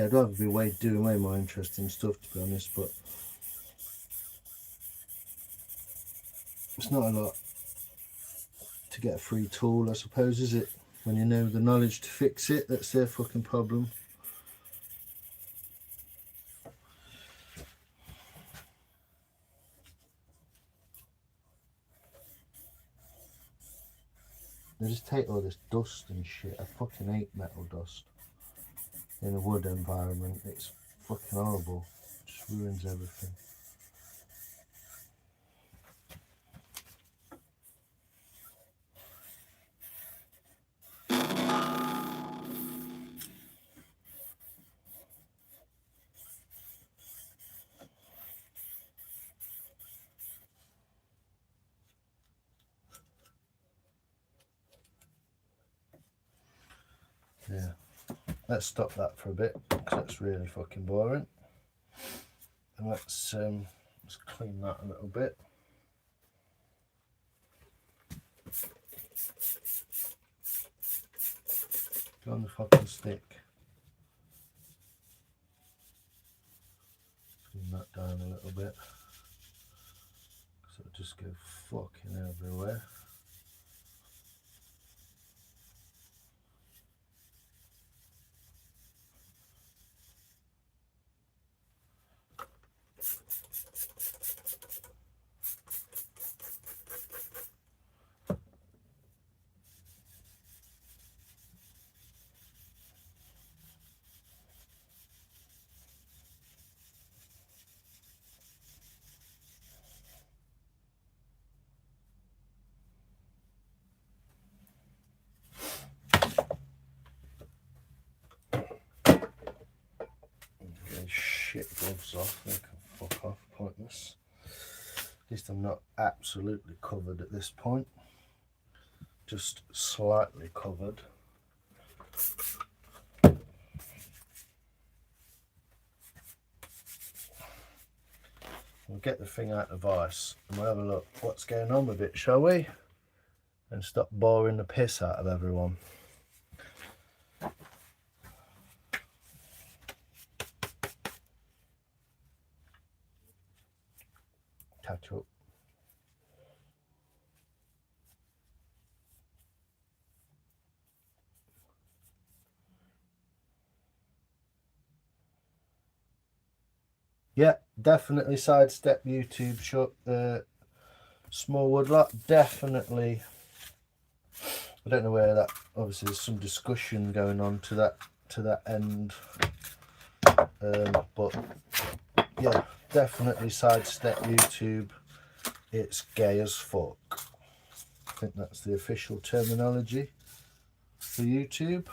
[SPEAKER 1] I'd rather be doing way more interesting stuff, to be honest, but it's not a lot to get a free tool, I suppose, is it? When you know the knowledge to fix it, that's their fucking problem. They just take all this dust and shit. I fucking hate metal dust in a wood environment. It's fucking horrible. It just ruins everything. Yeah, let's stop that for a bit because that's really fucking boring. And let's clean that a little bit. Go on the fucking stick. Clean that down a little bit. So it'll just go fucking everywhere. Shit gloves off, they can fuck off, pointless. At least I'm not absolutely covered at this point, just slightly covered. We'll get the thing out of the vice and we'll have a look what's going on with it, shall we? And stop boring the piss out of everyone. Catch up. Yeah, definitely sidestep YouTube short small woodlot. Definitely. I don't know where that, obviously there's some discussion going on to that end. But yeah, definitely sidestep YouTube. It's gay as fuck. I think that's the official terminology for YouTube.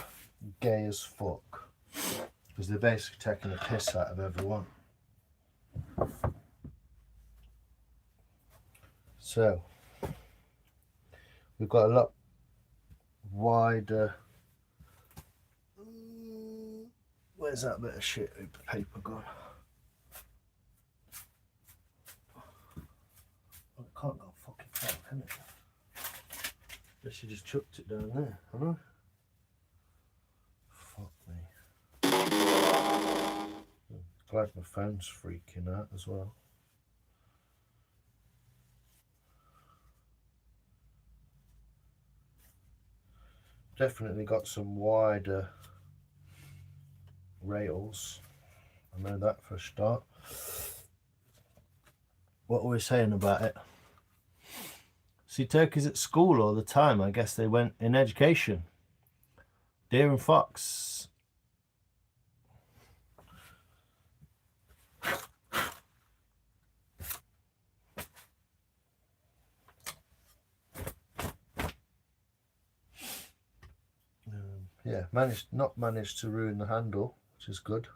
[SPEAKER 1] Gay as fuck. Because they're basically taking the piss out of everyone. So we've got a lot wider. Where's that bit of shit paper gone? Oh, it can't go fucking far, can it? Guess you just chucked it down there, haven't I? Fuck me. Glad my phone's freaking out as well. Definitely got some wider rails. I know that for a start. What were we saying about it? See, turkeys at school all the time. I guess they went in education. Deer and fox. Yeah, not managed to ruin the handle, which is good.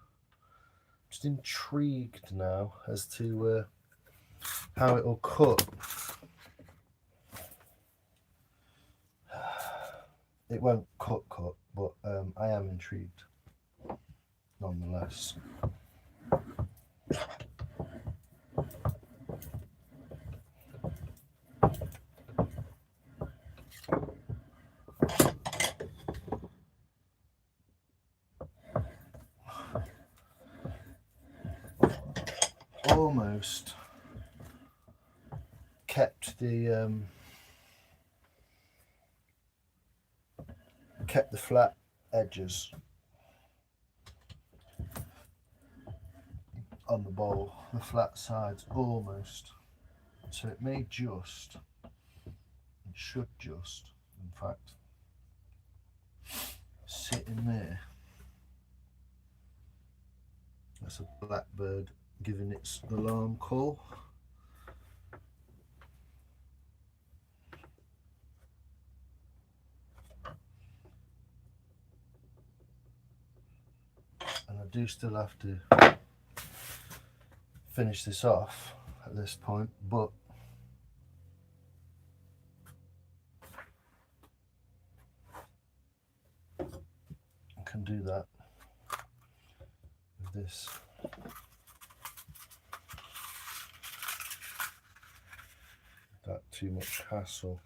[SPEAKER 1] Just intrigued now as to how it will cut. It won't cut, but I am intrigued nonetheless. almost kept the flat edges on the bowl, the flat sides almost. So it may just, it should just, in fact, sit in there. That's a blackbird giving its alarm call. And I do still have to finish this off at this point, but I can do that with this. Without too much hassle.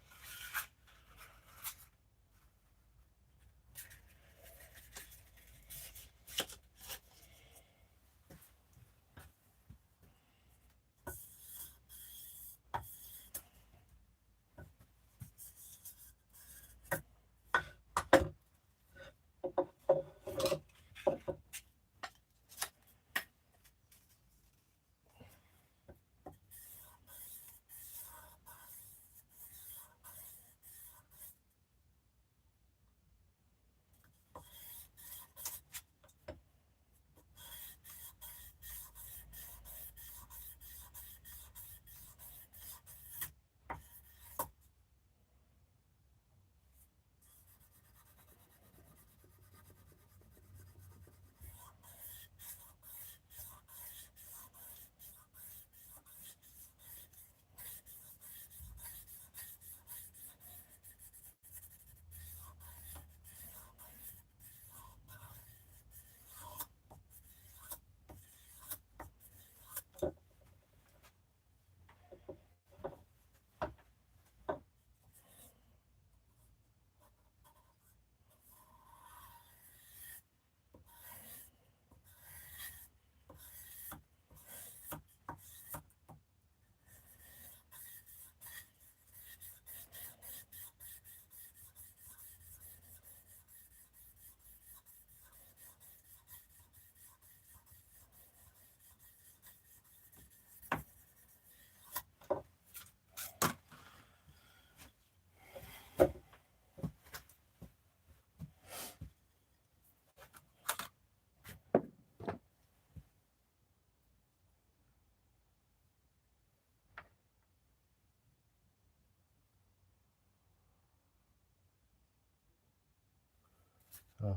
[SPEAKER 1] Oh,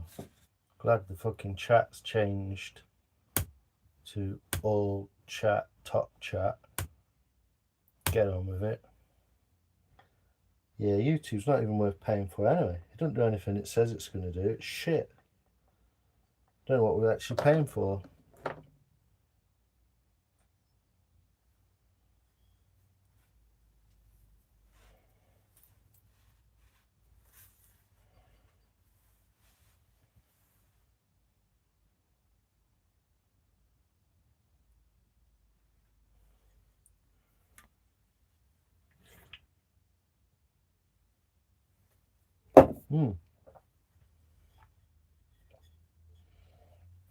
[SPEAKER 1] glad the fucking chat's changed to all chat, top chat. Get on with it. Yeah, YouTube's not even worth paying for anyway. It doesn't do anything it says it's going to do. It's shit. Don't know what we're actually paying for. Mm.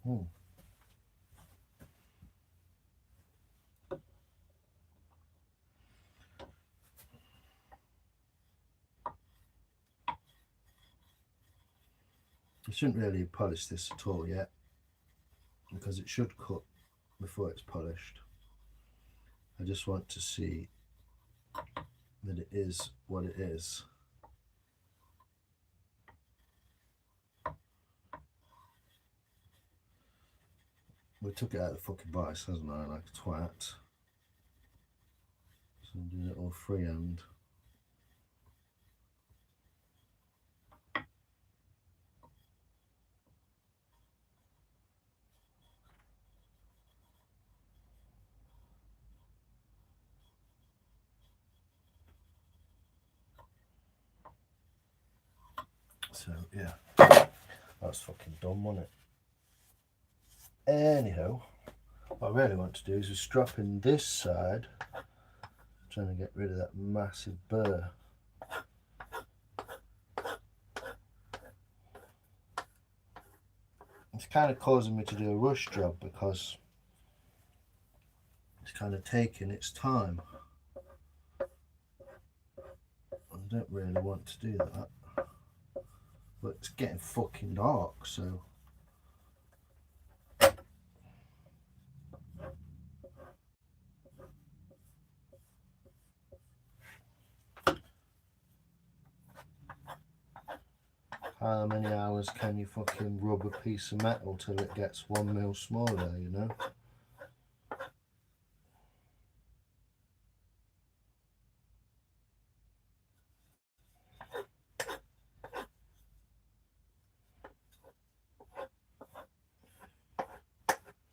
[SPEAKER 1] Mm. I shouldn't really polish this at all yet, because it should cut before it's polished. I just want to see that it is what it is. We took it out of the fucking vice, hasn't I, like a twat. So I'm doing it all freehand. So yeah, that's fucking dumb, wasn't it? Anyhow, What I really want to do is just drop in this side, trying to get rid of that massive burr. It's kind of causing me to do a rush job because it's kind of taking its time. I don't really want to do that, but it's getting fucking dark, so how many hours can you fucking rub a piece of metal till it gets 1 mil smaller, you know?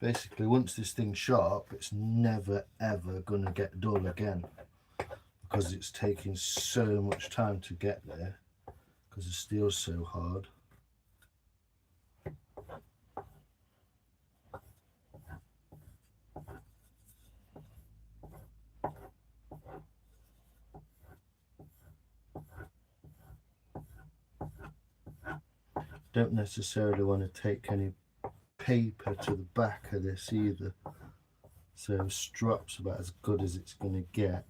[SPEAKER 1] Basically, once this thing's sharp, it's never ever gonna get dull again because it's taking so much time to get there because the steel's so hard. Don't necessarily want to take any paper to the back of this either, so strap's about as good as it's going to get.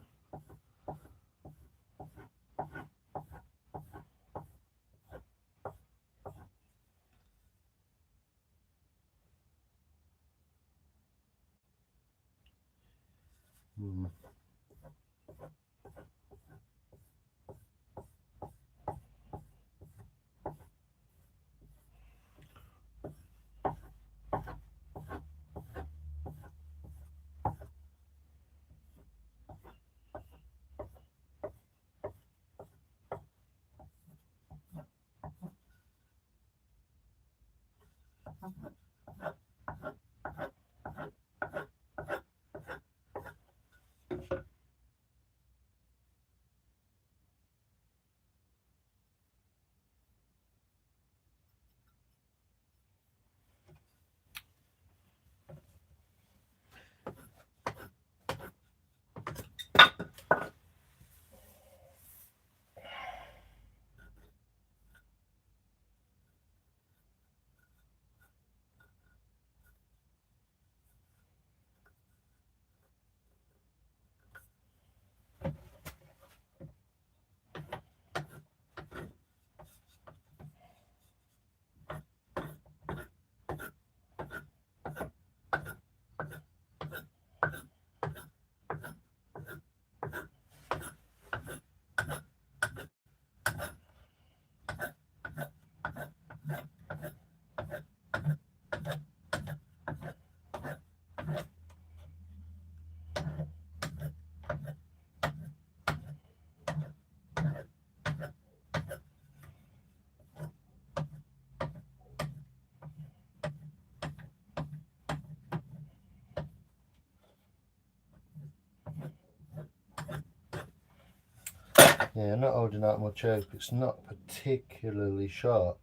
[SPEAKER 1] Yeah, not holding out much hope. It's not particularly sharp.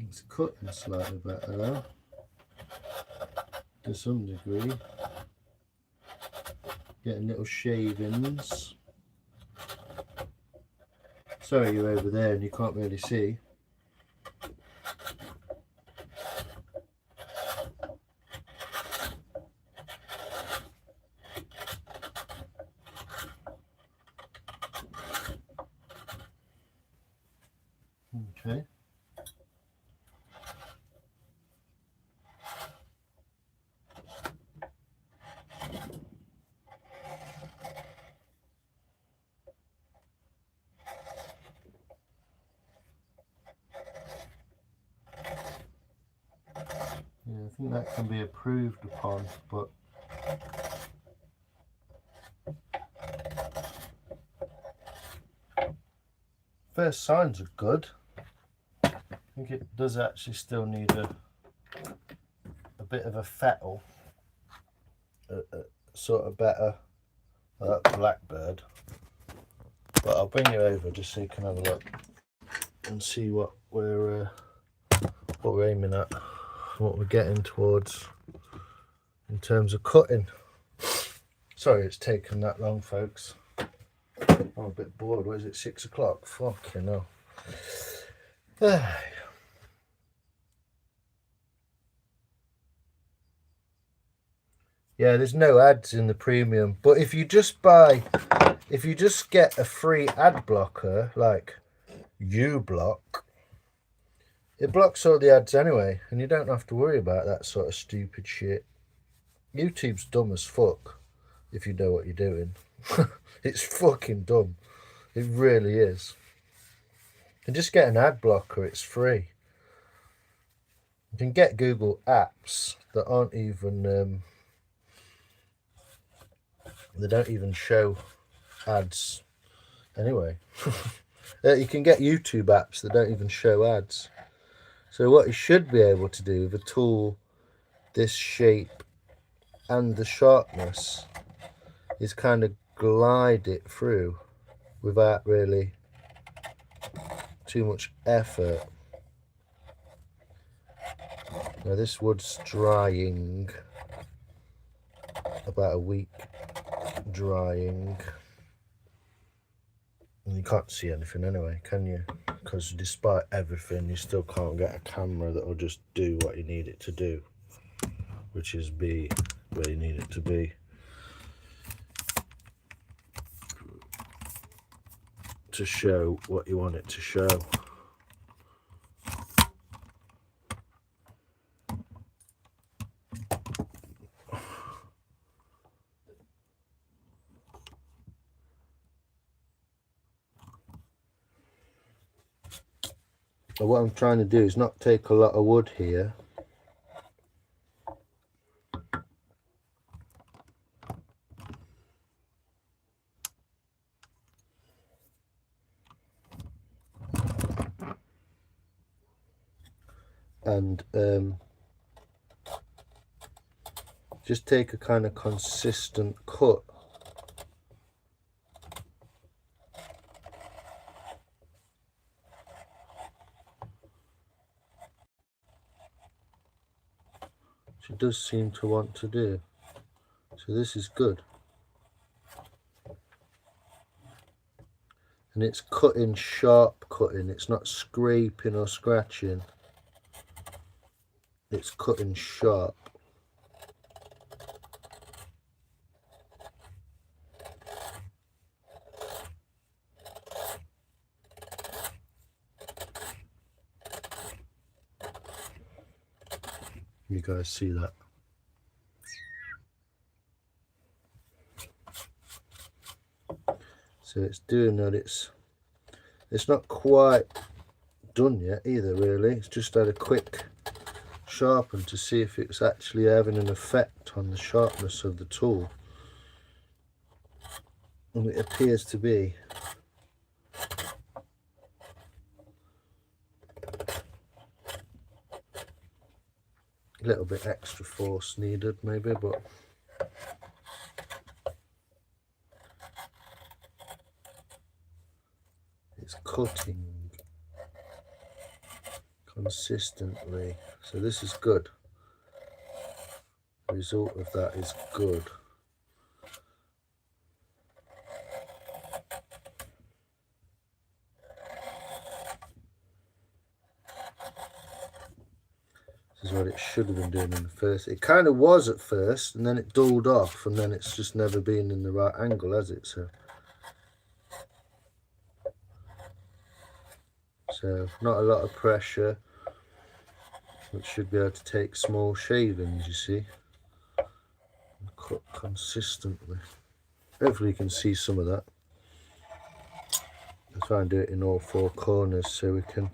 [SPEAKER 1] It's cutting slightly better though, to some degree. Getting little shavings. Sorry you're over there and you can't really see. Okay. Yeah, I think that can be improved upon, but first signs are good. I think it does actually still need a bit of a fettle, a sort of better that blackbird. But I'll bring you over just so you can have a look and see what we're aiming at, what we're getting towards in terms of cutting. Sorry it's taken that long, folks. I'm a bit bored. What is it, 6 o'clock? Fucking hell. Yeah, there's no ads in the premium, but if you just get a free ad blocker like uBlock, it blocks all the ads anyway, and you don't have to worry about that sort of stupid shit. YouTube's dumb as fuck if you know what you're doing. It's fucking dumb. It really is. And just get an ad blocker, it's free. You can get Google apps that aren't even they don't even show ads anyway. You can get YouTube apps that don't even show ads. So what you should be able to do with a tool this shape and the sharpness is kind of glide it through without really too much effort. Now this wood's drying, about a week drying, and you can't see anything anyway, can you? Because despite everything you still can't get a camera that will just do what you need it to do, which is be where you need it to be. To show what you want it to show. But what I'm trying to do is not take a lot of wood here. And just take a kind of consistent cut. She does seem to want to do. So this is good. And it's cutting, sharp cutting. It's not scraping or scratching. It's cutting sharp. You guys see that? So it's doing that. It's not quite done yet either, really. It's just had a quick sharpen to see if it's actually having an effect on the sharpness of the tool, and it appears to be. A little bit extra force needed maybe, but it's cutting consistently, so this is good. The result of that is good. This is what it should have been doing in the first. It kind of was at first, and then it dulled off, and then it's just never been in the right angle, has it? So not a lot of pressure, which should be able to take small shavings, you see, and cut consistently. Hopefully you can see some of that. I'll try and do it in all four corners so we can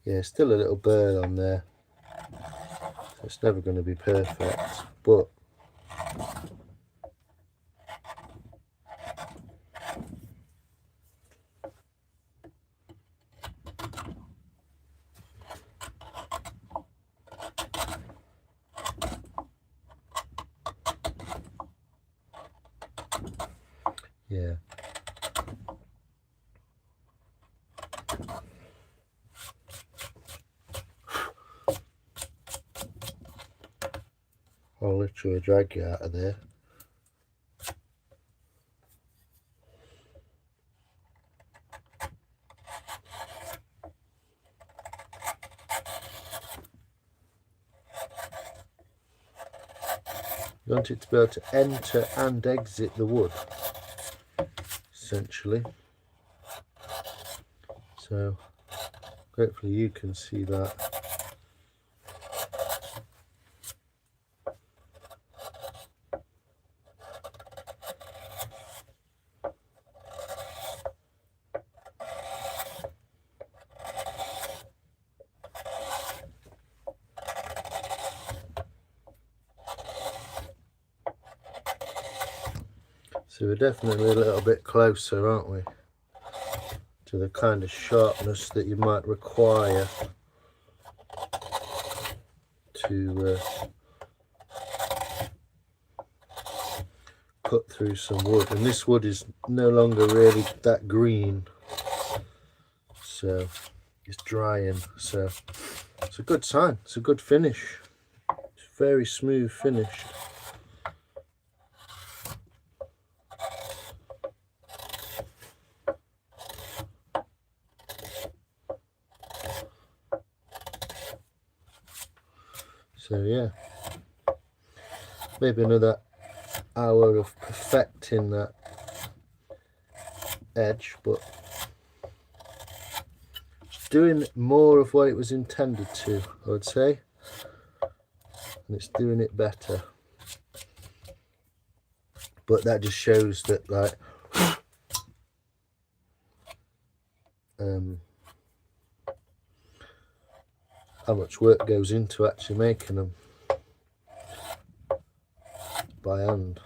[SPEAKER 1] Yeah, still a little burr on there. So it's never going to be perfect, but yeah. I'll literally drag you out of there. You want it to be able to enter and exit the wood, essentially. So hopefully you can see that. So we're definitely a little bit closer, aren't we, to the kind of sharpness that you might require to cut through some wood. And this wood is no longer really that green, so it's drying, so it's a good sign. It's a good finish. It's very smooth finished. So yeah, maybe another hour of perfecting that edge, but it's doing more of what it was intended to, I would say, and it's doing it better. But that just shows that, like, how much work goes into actually making them by hand.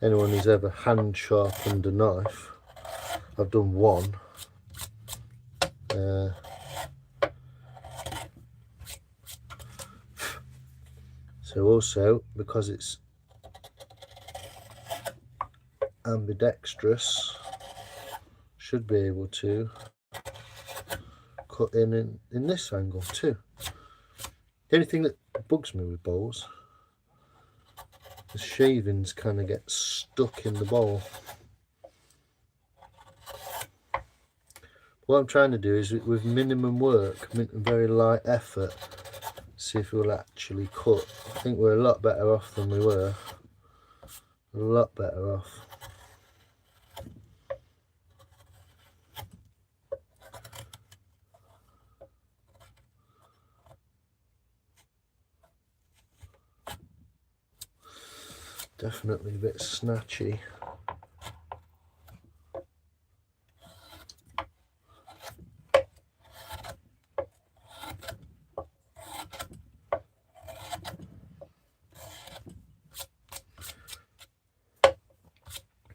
[SPEAKER 1] Anyone who's ever hand sharpened a knife, I've done one, so also because it's ambidextrous, should be able to cut in this angle too. The only thing that bugs me with bowls, the shavings kind of get stuck in the bowl. What I'm trying to do is, with minimum work, very light effort, see if it will actually cut. I think we're a lot better off than we were. A lot better off. Definitely a bit snatchy.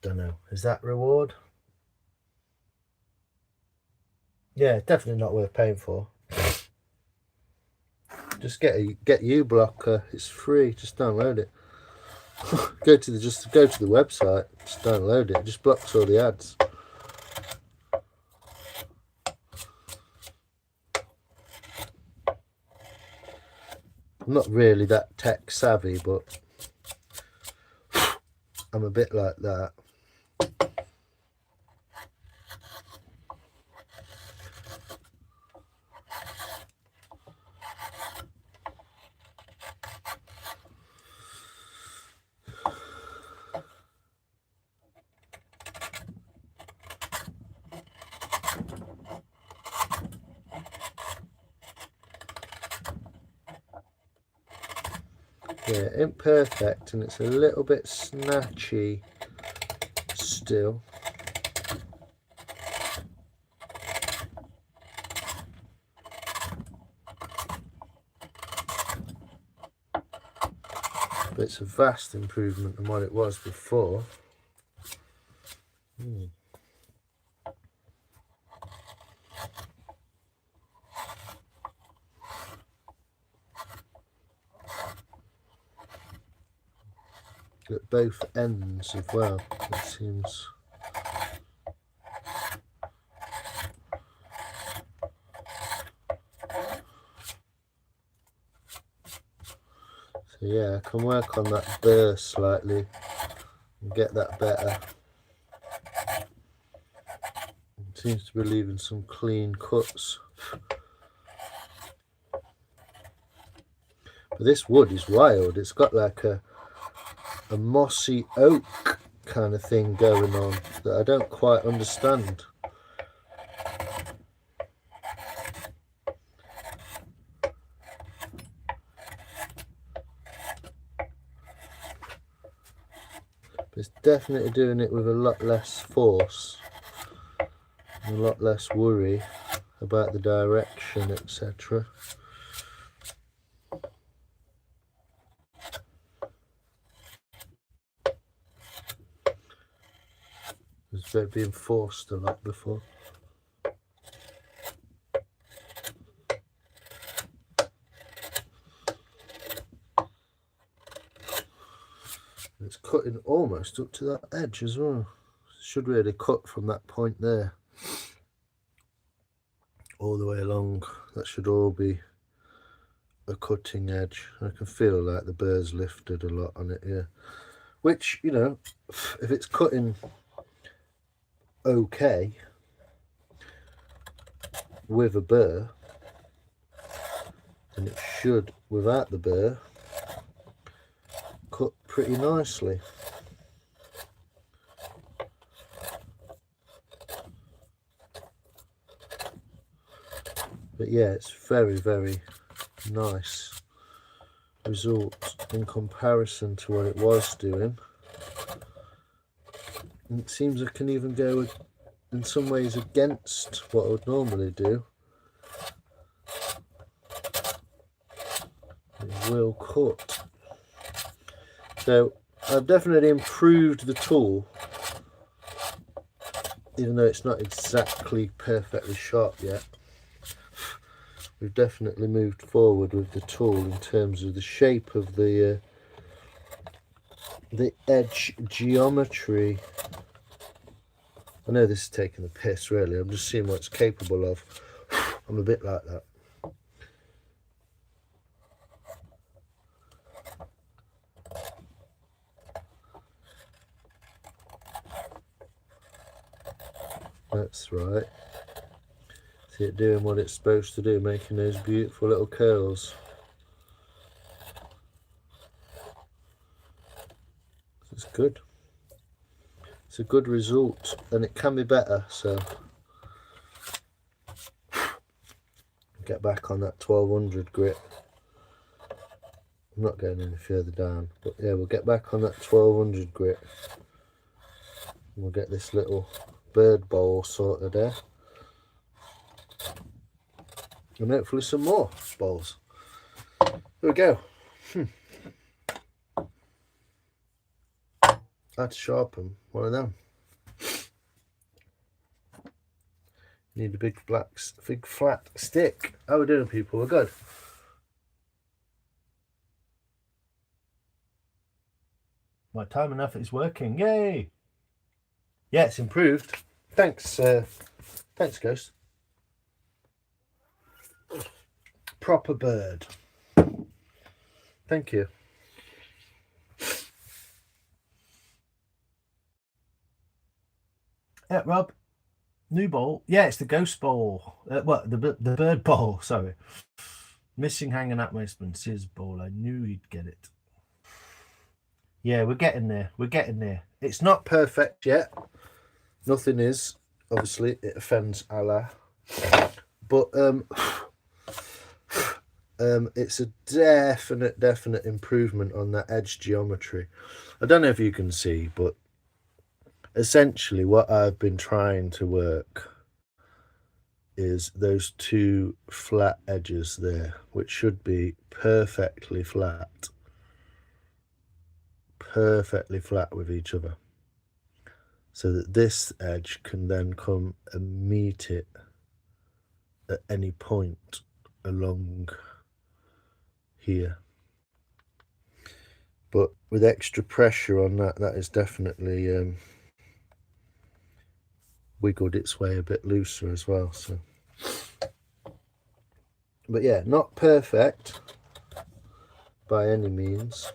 [SPEAKER 1] Don't know. Is that reward? Yeah, definitely not worth paying for. Just get U blocker. It's free. Just download it. go to the website. Just download it. It just blocks all the ads. I'm not really that tech savvy, but I'm a bit like that. Yeah, imperfect, and it's a little bit snatchy still. but it's a vast improvement than what it was before. At both ends as well, it seems. So yeah, I can work on that burr slightly and get that better. It seems to be leaving some clean cuts. But this wood is wild. It's got like a mossy oak kind of thing going on that I don't quite understand. But it's definitely doing it with a lot less force, and a lot less worry about the direction, etc. It's being forced a lot before. It's cutting almost up to that edge as well. Should really cut from that point there all the way along. That should all be a cutting edge. I can feel like the burr's lifted a lot on it here, which, you know, if it's cutting okay with a burr, then it should, without the burr, cut pretty nicely. But yeah, it's very, very nice result in comparison to what it was doing. And it seems I can even go in some ways against what I would normally do. It will cut. So I've definitely improved the tool, even though it's not exactly perfectly sharp yet. We've definitely moved forward with the tool in terms of the shape of the edge geometry. I know this is taking the piss, really. I'm just seeing what it's capable of. I'm a bit like that. That's right. See it doing what it's supposed to do, making those beautiful little curls. It's good. It's a good result, and it can be better, so get back on that 1200 grit. I'm not going any further down, but yeah, we'll get back on that 1200 grit. We'll get this little bird bowl sorted there, and hopefully some more bowls. Here we go. I had to sharpen one of them. Need a big flat stick. How are we doing, people? We're good. My time enough is working. Yay! Yeah, it's improved. Thanks, thanks, Ghost. Proper bird. Thank you. Yeah, Rob. New bowl. Yeah, it's the ghost bowl. What? The bird bowl. Sorry. Missing hanging at my Spencer's bowl. I knew he'd get it. Yeah, we're getting there. We're getting there. It's not perfect yet. Nothing is. Obviously, it offends Allah. But it's a definite improvement on that edge geometry. I don't know if you can see, but essentially what I've been trying to work is those two flat edges there, which should be perfectly flat. perfectly flat with each other, so that this edge can then come and meet it at any point along here. But with extra pressure on that, that is definitely wiggled its way a bit looser as well. So, but yeah, not perfect by any means.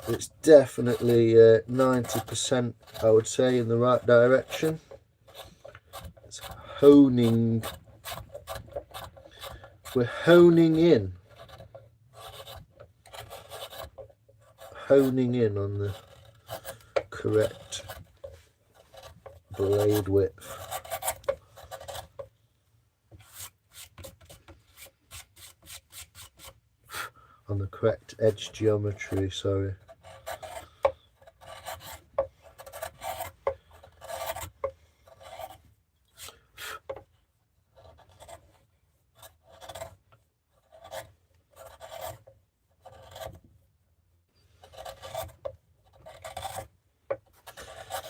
[SPEAKER 1] It's definitely 90%, I would say, in the right direction. It's honing. We're honing in on the correct blade width. On the correct edge geometry, sorry.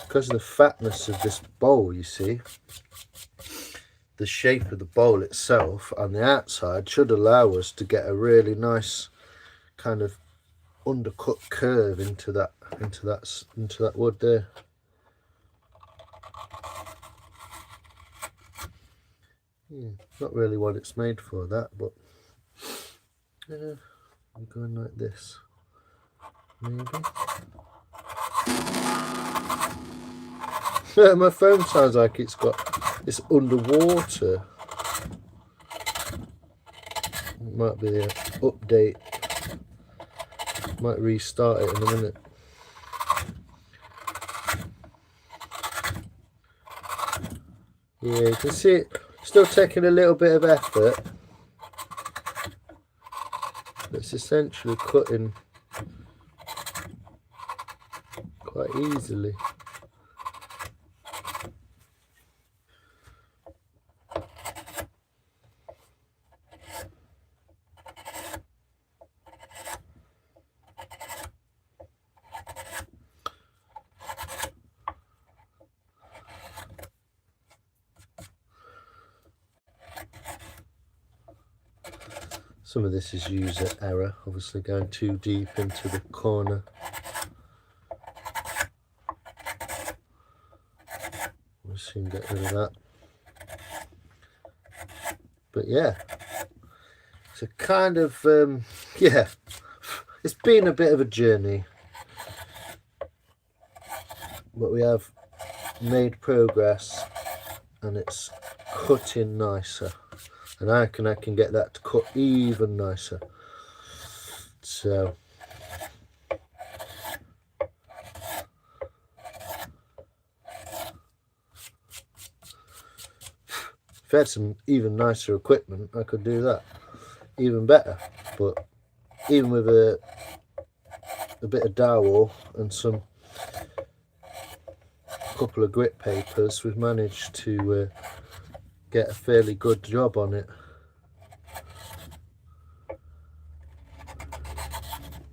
[SPEAKER 1] Because of the fatness of this bowl, you see, the shape of the bowl itself on the outside should allow us to get a really nice kind of undercut curve into that wood there. Yeah, not really what it's made for, that, but yeah, I'm going like this, maybe. My phone sounds like it's underwater. It might be the update. Might restart it in a minute. Yeah, you can see it still taking a little bit of effort. It's essentially cutting quite easily. Some of this is user error, obviously going too deep into the corner. We'll soon get rid of that. But yeah, it's a kind of, yeah, it's been a bit of a journey. But we have made progress and it's cutting nicer. And I can get that to cut even nicer. So if I had some even nicer equipment, I could do that even better. But even with a bit of dowel and some couple of grit papers, we've managed to get a fairly good job on it.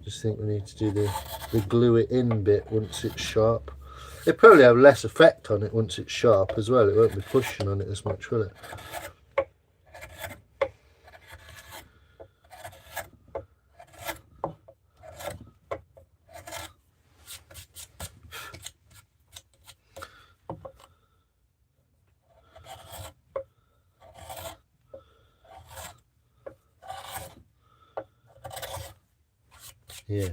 [SPEAKER 1] Just think we need to do the glue it in bit once it's sharp. It'll probably have less effect on it once it's sharp as well. It won't be pushing on it as much, will it? Yeah.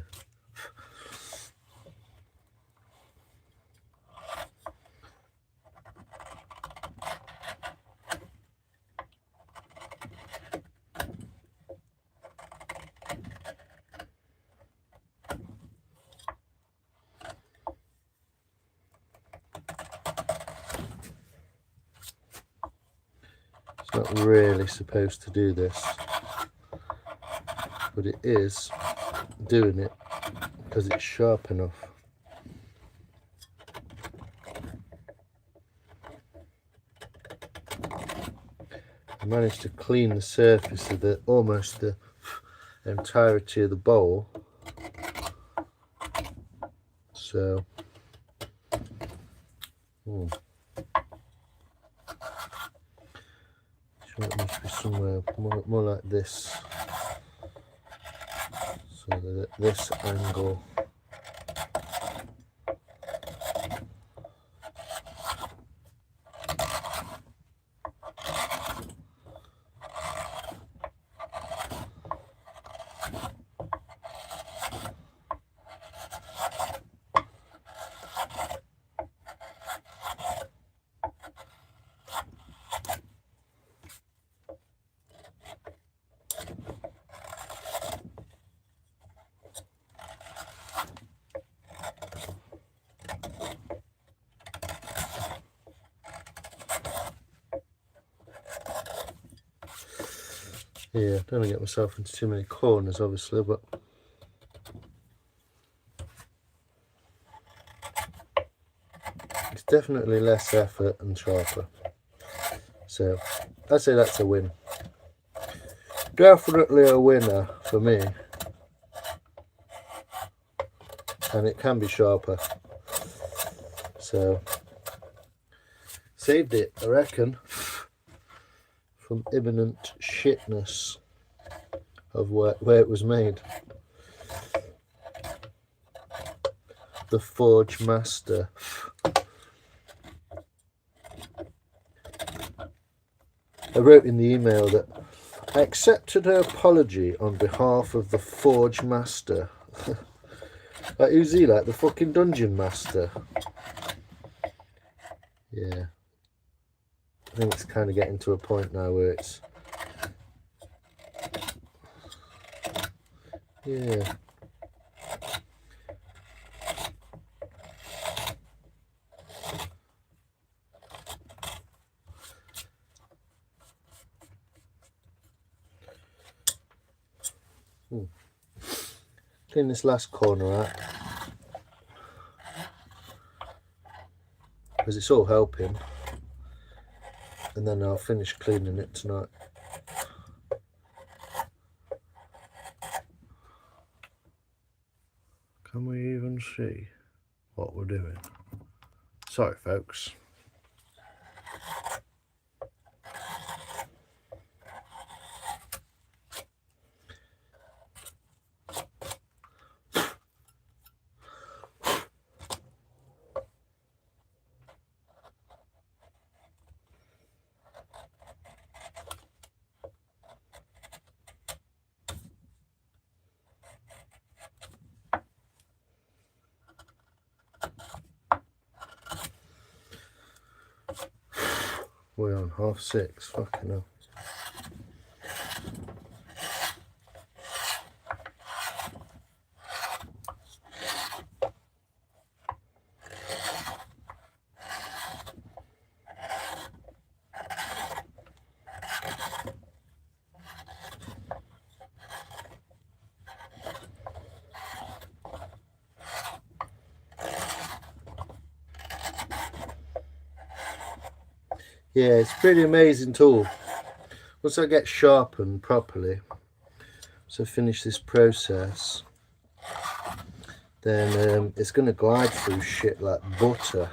[SPEAKER 1] It's not really supposed to do this, but it is doing it because it's sharp enough. I managed to clean the surface of almost the entirety of the bowl So sure it must be somewhere more like this, so that at this angle yeah, don't want to get myself into too many corners obviously, but it's definitely less effort and sharper. So I'd say that's a win. Definitely a winner for me. And it can be sharper. So saved it, I reckon, from imminent shitness of where it was made. The Forge Master. I wrote in the email that I accepted her apology on behalf of the Forge Master. Like, who's he, like the fucking Dungeon Master? Yeah. I think it's kind of getting to a point now where it's... Yeah. Clean this last corner out, because it's all helping, and then I'll finish cleaning it tonight. Can we even see what we're doing? Sorry folks. We're on 6:30, fucking hell. Yeah, it's a pretty amazing tool. Once I get sharpened properly, so finish this process, then it's going to glide through shit like butter.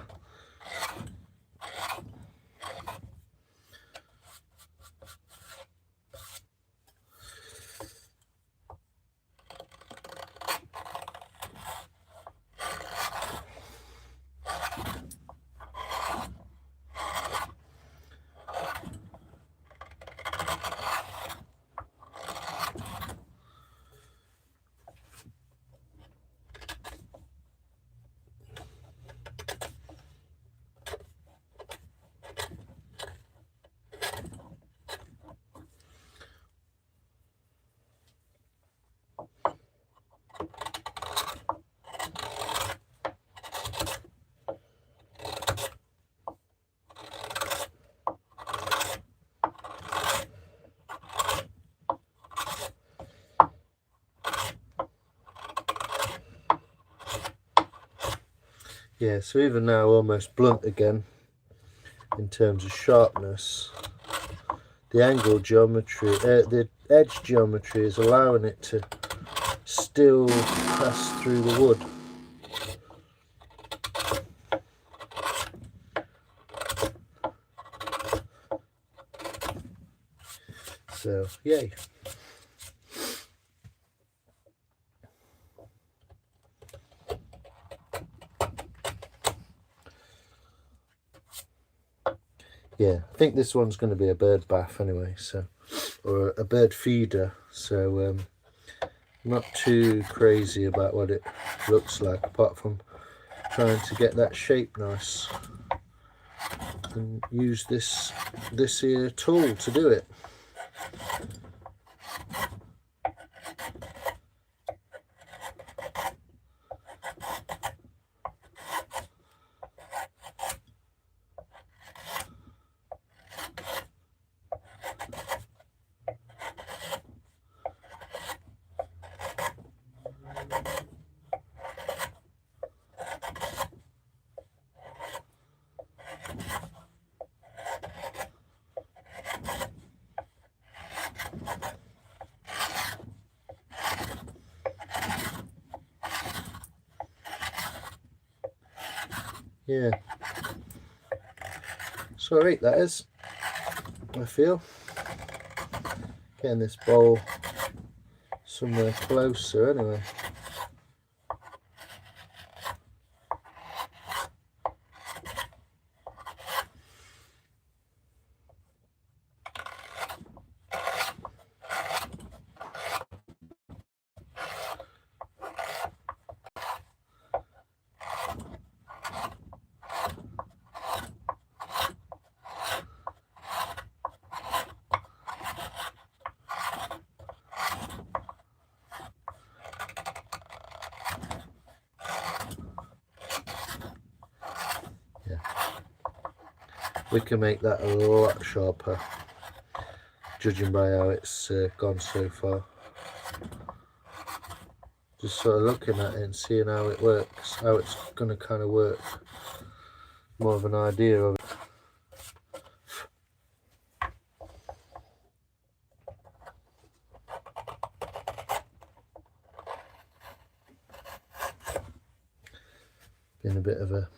[SPEAKER 1] Yeah, so even now almost blunt again in terms of sharpness. The angle geometry, the edge geometry is allowing it to still pass through the wood. So yay. Yeah, I think this one's going to be a bird bath anyway, so, or a bird feeder, so not too crazy about what it looks like, apart from trying to get that shape nice and use this here tool to do it. Yeah, sorry, that is, I feel. Getting this bowl somewhere closer anyway. We can make that a lot sharper, judging by how it's gone so far. Just sort of looking at it and seeing how it works, how it's going to kind of work. More of an idea of it. Being a bit of a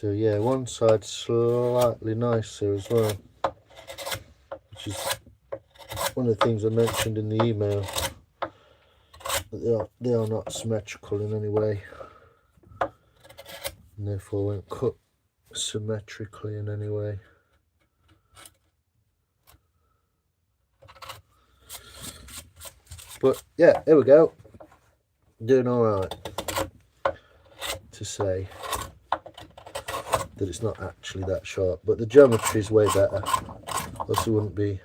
[SPEAKER 1] So yeah, one side slightly nicer as well, which is one of the things I mentioned in the email, that they are not symmetrical in any way, and therefore won't cut symmetrically in any way. But yeah, here we go, doing alright. To say that it's not actually that sharp, but the geometry is way better, else we wouldn't be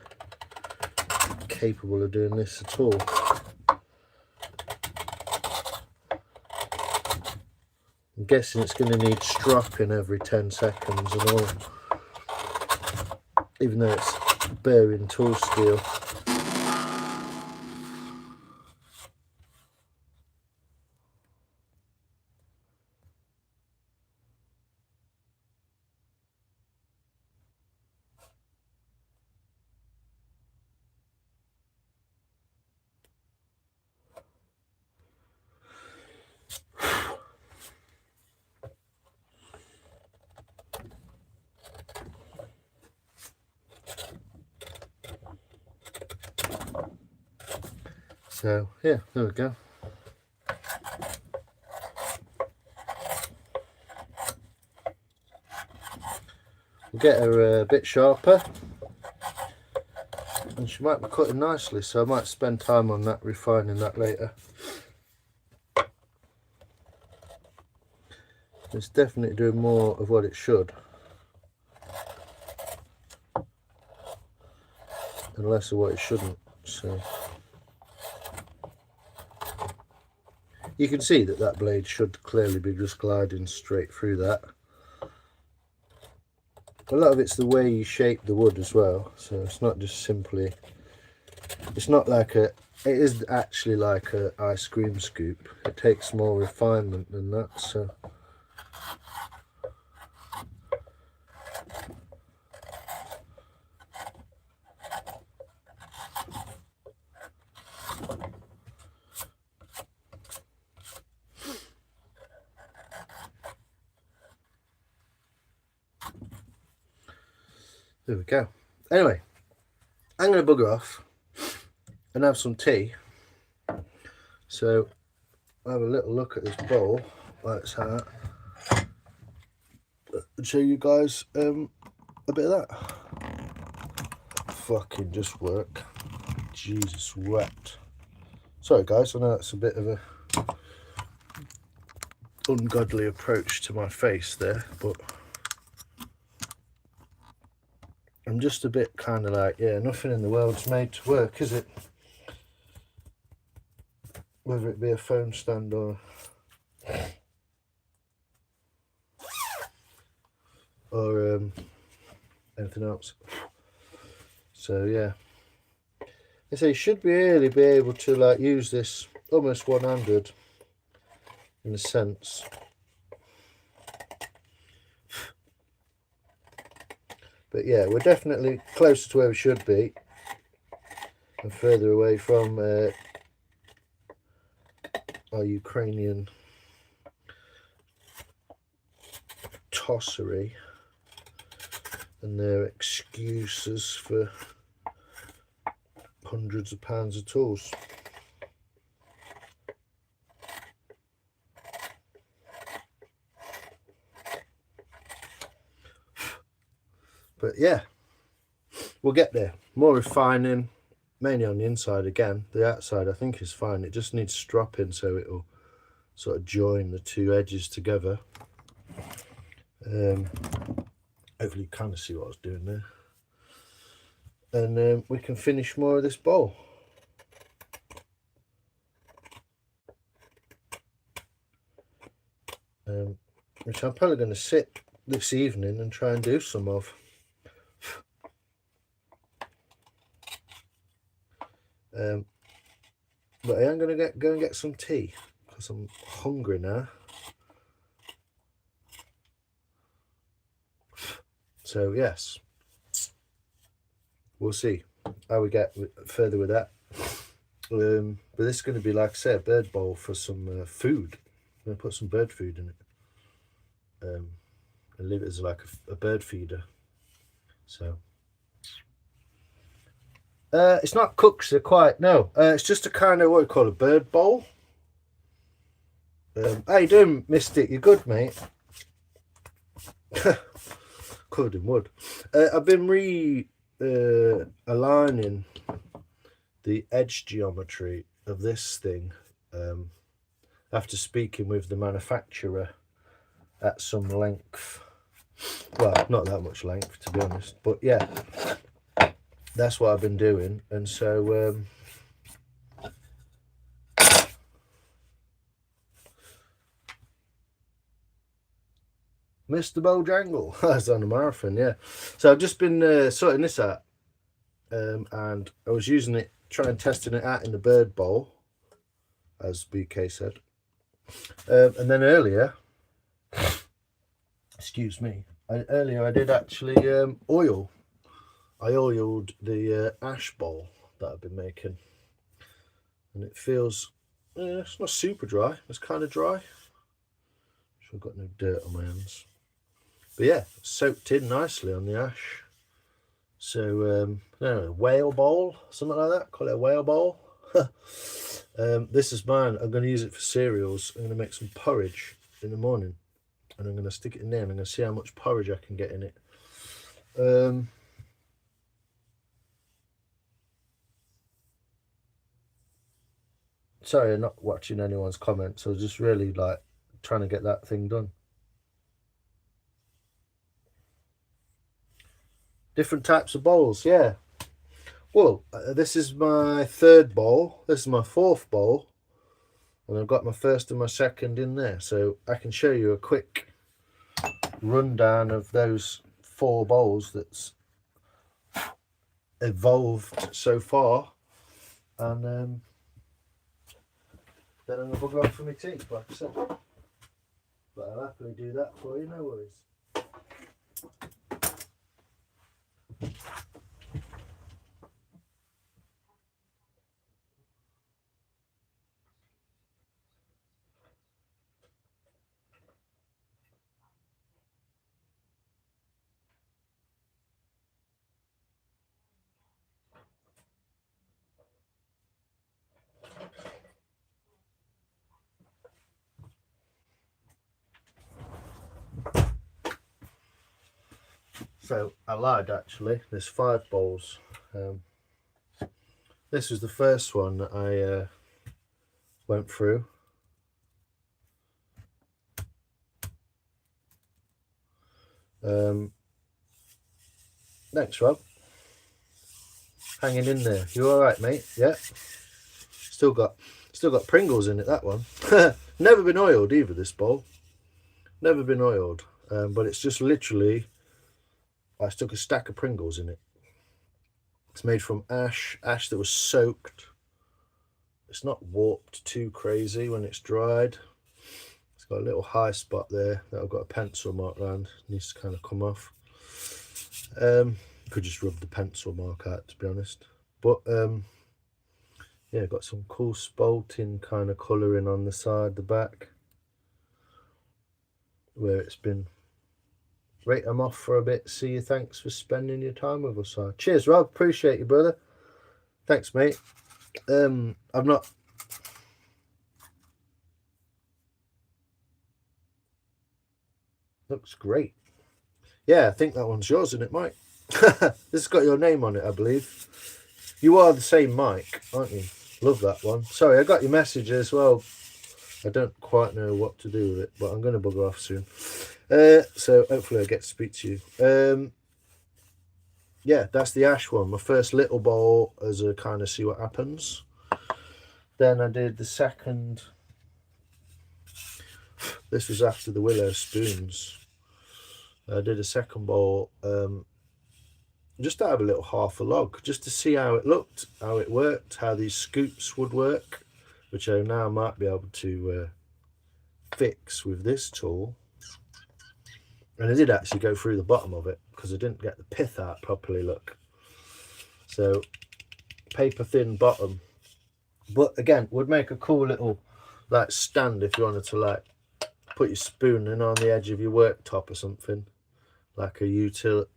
[SPEAKER 1] capable of doing this at all. I'm guessing it's going to need stropping every 10 seconds and all, even though it's bearing tool steel. So yeah, there we go. We'll get her a bit sharper, and she might be cutting nicely, so I might spend time on that, refining that later. It's definitely doing more of what it should, and less of what it shouldn't. So you can see that that blade should clearly be just gliding straight through that. A lot of it's the way you shape the wood as well, so it's not just simply, it's not like a It is actually like an ice cream scoop. It takes more refinement than that, so. There we go. Anyway, I'm going to bugger off and have some tea. So I'll have a little look at this bowl like it's at, and show you guys a bit of that. Fucking just work. Jesus wept. Sorry guys, I know that's a bit of a ungodly approach to my face there, but I'm just a bit kind of like, yeah, nothing in the world's made to work, is it? Whether it be a phone stand or anything else. So yeah, I say you should really be able to like use this almost one-handed in a sense. But yeah, we're definitely closer to where we should be and further away from our Ukrainian tossery and their excuses for hundreds of pounds of tools. But yeah, we'll get there. More refining, mainly on the inside again. The outside I think is fine. It just needs stropping so it'll sort of join the two edges together. Hopefully you kind of see what I was doing there. And we can finish more of this bowl. Which I'm probably going to sit this evening and try and do some of. But I am going to go and get some tea because I'm hungry now. So yes, we'll see how we get further with that. But this is going to be, like I said, a bird bowl for some food. I'm going to put some bird food in it and leave it as like a bird feeder. So it's not cooks, they're quite, no, it's just a kind of what we call a bird bowl. How you doing, Mystic? You good, mate? Covered in wood. I've been aligning the edge geometry of this thing after speaking with the manufacturer at some length. Well, not that much length to be honest, but yeah, that's what I've been doing. And so Mr. Bojangles, that's on a marathon, yeah. So I've just been sorting this out, and I was using it, trying testing it out in the bird bowl, as BK said. And then earlier, excuse me, earlier I did actually oil. I oiled the ash bowl that I've been making, and it feels, it's not super dry, it's kind of dry. So I've got no dirt on my hands. But yeah, soaked in nicely on the ash. So, I don't know, whale bowl, something like that. Call it a whale bowl. This is mine. I'm going to use it for cereals. I'm going to make some porridge in the morning. And I'm going to stick it in there. And I'm going to see how much porridge I can get in it. Sorry, I'm not watching anyone's comments. I was just really like trying to get that thing done. Different types of bowls, yeah. Well, this is my third bowl. This is my fourth bowl. And I've got my first and my second in there. So I can show you a quick rundown of those 4 bowls that's evolved so far. And then I'm going to bugger off for my tea, like I said. But I'll happily do that for you, no worries. So I lied actually, there's 5 bowls. This was the first one that I went through. Thanks, Rob. Hanging in there. You all right, mate? Yeah. Still got Pringles in it. That one. Never been oiled either. This bowl. Never been oiled. But it's just literally. I stuck a stack of Pringles in it. It's made from ash that was soaked. It's not warped too crazy when it's dried. It's got a little high spot there that I've got a pencil mark around. It needs to kind of come off. Could just rub the pencil mark out, to be honest. But yeah, got some cool spalting kind of colouring on the side, the back, where it's been. Rate them off for a bit. See you. Thanks for spending your time with us. Cheers, Rob. Appreciate you, brother. Thanks, mate. I've not. Looks great. Yeah, I think that one's yours, isn't it, Mike? This has got your name on it, I believe. You are the same Mike, aren't you? Love that one. Sorry, I got your message as well. I don't quite know what to do with it, but I'm going to bugger off soon. So hopefully I get to speak to you. Yeah, that's the ash one. My first little bowl as a kind of see what happens. Then I did the second. This was after the willow spoons. I did a second bowl just to have a little half a log, just to see how it looked, how it worked, how these scoops would work, which I now might be able to fix with this tool. And I did actually go through the bottom of it because I didn't get the pith out properly, look. So paper thin bottom, but again would make a cool little like stand if you wanted to like put your spoon in on the edge of your worktop or something, like a utensil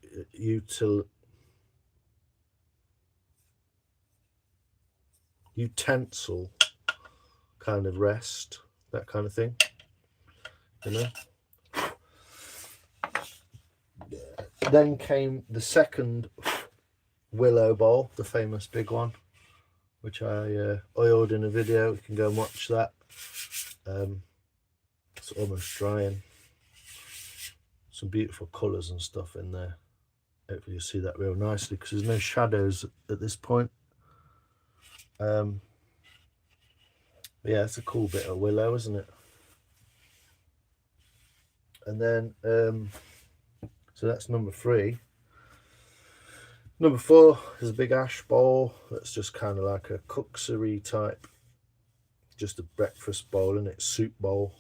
[SPEAKER 1] kind of rest, that kind of thing, you know. Then came the second willow bowl, the famous big one, which I oiled in a video. You can go and watch that. It's almost drying. Some beautiful colours and stuff in there. Hopefully you'll see that real nicely because there's no shadows at this point. Yeah, it's a cool bit of willow, isn't it? And then so that's number 3. Number 4 is a big ash bowl that's just kind of like a cookery type, just a breakfast bowl, and it's soup bowl.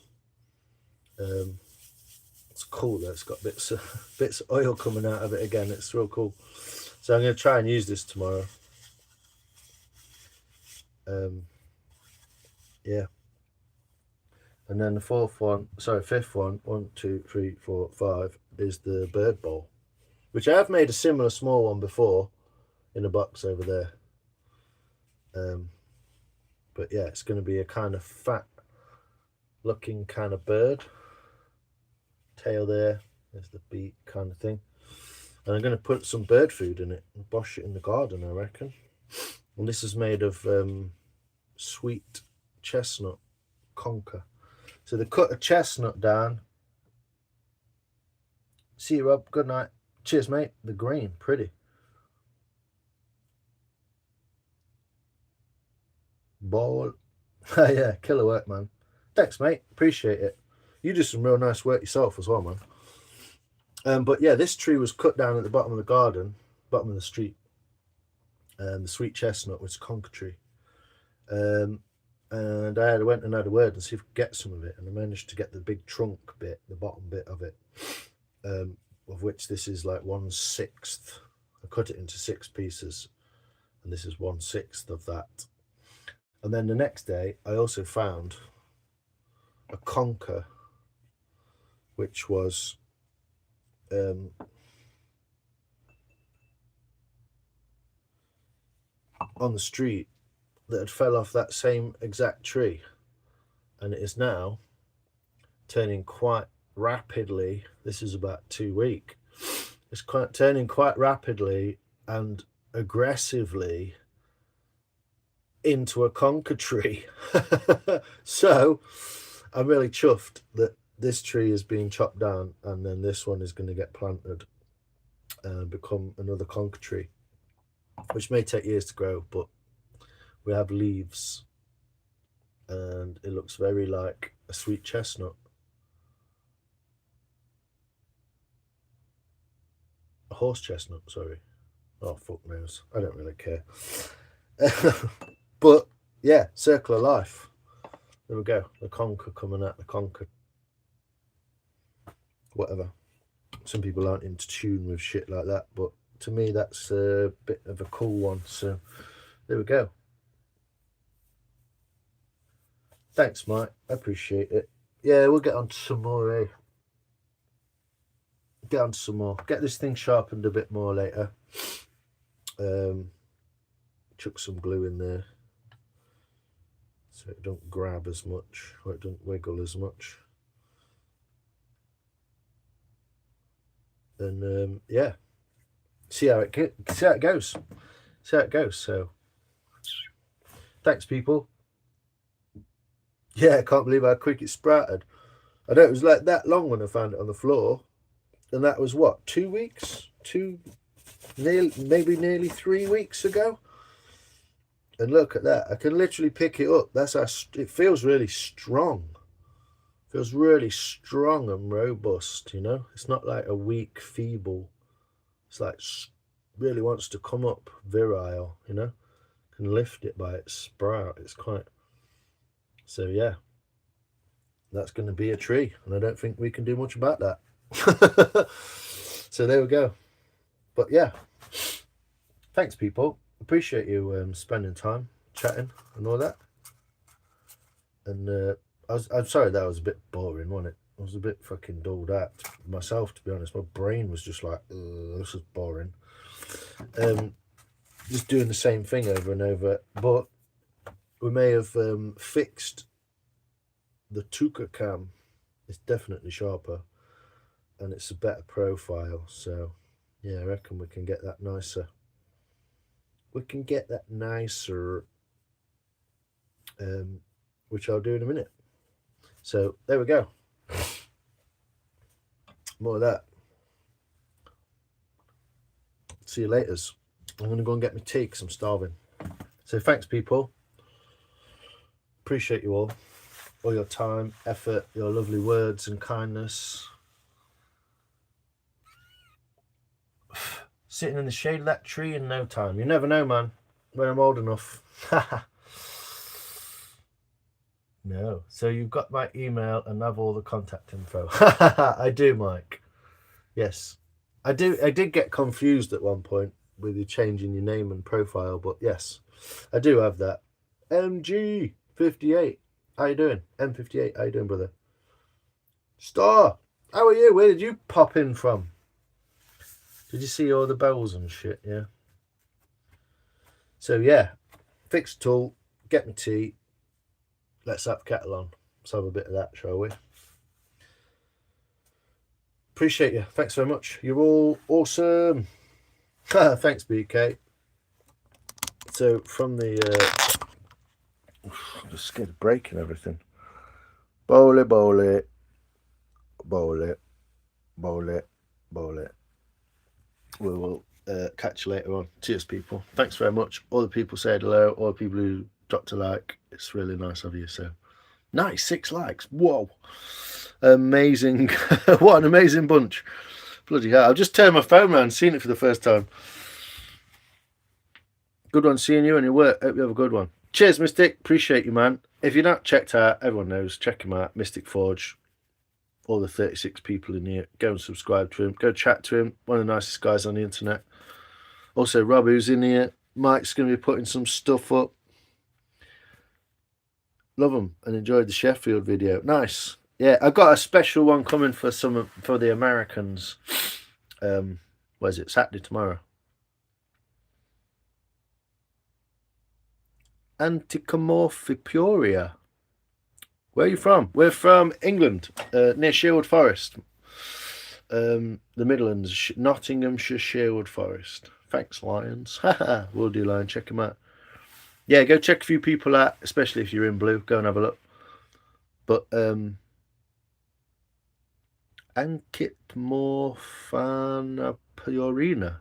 [SPEAKER 1] It's cool though. It's got bits of oil coming out of it again. It's real cool. So I'm going to try and use this tomorrow. Yeah. And then the fifth one, 1, 2, 3, 4, 5 is the bird bowl, which I have made a similar small one before in a box over there. But yeah, it's going to be a kind of fat looking kind of bird. Tail there, there's the beak kind of thing. And I'm going to put some bird food in it and bosh it in the garden, I reckon. And this is made of sweet chestnut conker. So they cut a chestnut down. See you, Rob. Good night. Cheers, mate. The green, pretty. Ball. Yeah, killer work, man. Thanks, mate. Appreciate it. You do some real nice work yourself as well, man. But yeah, this tree was cut down at the bottom of the garden, bottom of the street. The sweet chestnut was conker tree. and I went and had a word and see if I could get some of it, and I managed to get the big trunk bit, the bottom bit of it, of which this is like 1/6. I cut it into 6 pieces, and this is 1/6 of that. And then the next day I also found a conker, which was on the street, that had fell off that same exact tree, and it is now turning quite rapidly. This is about 2 weeks. It's turning quite rapidly and aggressively into a conker tree. So I'm really chuffed that this tree is being chopped down, and then this one is going to get planted and become another conker tree, which may take years to grow, but we have leaves and it looks very like a sweet chestnut. A horse chestnut, sorry. Oh, fuck knows. I don't really care. But yeah, circle of life. There we go. The conker coming out, the conker. Whatever. Some people aren't in tune with shit like that, but to me that's a bit of a cool one. So there we go. Thanks, Mike. I appreciate it. Yeah, we'll get on to some more, eh? Get on to some more. Get this thing sharpened a bit more later. Chuck some glue in there so it don't grab as much, or it don't wiggle as much. And yeah, see how it goes. So thanks, people. Yeah, I can't believe how quick it sprouted. I know it was like that long when I found it on the floor, and that was what, 2 weeks, nearly 3 weeks ago. And look at that, I can literally pick it up. That's how it feels. Really strong. Feels really strong and robust, you know. It's not like a weak, feeble. It's like really wants to come up, virile, you know. Can lift it by its sprout. It's quite. So yeah, that's going to be a tree, and I don't think we can do much about that. So there we go. But yeah, thanks, people. Appreciate you spending time chatting and all that. And I'm sorry that was a bit boring, wasn't it? I was a bit fucking dulled out myself, to be honest. My brain was just like, this is boring. Just doing the same thing over and over. But we may have fixed the Tuka cam. It's definitely sharper, and it's a better profile. So yeah, I reckon we can get that nicer. We can get that nicer, which I'll do in a minute. So there we go. More of that. See you later. I'm going to go and get my tea because I'm starving. So thanks, people. Appreciate you all your time, effort, your lovely words and kindness. Sitting in the shade of that tree in no time. You never know, man, when I'm old enough. No. So you've got my email and have all the contact info. I do, Mike. Yes. I did get confused at one point with you changing your name and profile, but yes, I do have that. MG58. How you doing? M58. How you doing, brother? Star. How are you? Where did you pop in from? Did you see all the bells and shit? Yeah. So yeah, fix the tool, get me tea. Let's have kettle on. Let's have a bit of that, shall we? Appreciate you. Thanks very much. You're all awesome. Thanks, BK. So from the I'm just scared of breaking everything. Bowl it, bowl it, bowl it, bowl it, bowl it. We will catch you later on. Cheers, people. Thanks very much. All the people said hello, all the people who dropped a like. It's really nice of you. So nice, 6 likes. Whoa, amazing. What an amazing bunch. Bloody hell. I've just turned my phone around and seen it for the first time. Good one seeing you and your work. Hope you have a good one. Cheers, Mystic. Appreciate you, man. if you're not checked out, everyone knows, check him out. Mystic Forge. All the 36 people in here. Go and subscribe to him. Go chat to him. One of the nicest guys on the internet. Also, Rob, who's in here. Mike's going to be putting some stuff up. Love them and enjoyed the Sheffield video. Nice. Yeah, I've got a special one coming for the Americans. Where's it? Saturday tomorrow. Anticomorphipuria. Where are you from? We're from England, near Sherwood Forest. The Midlands, Nottinghamshire, Sherwood Forest. Thanks, Lions. Will do, Lion. Check them out. Yeah, go check a few people out, especially if you're in blue. Go and have a look. But Ankitmorphanapiorina.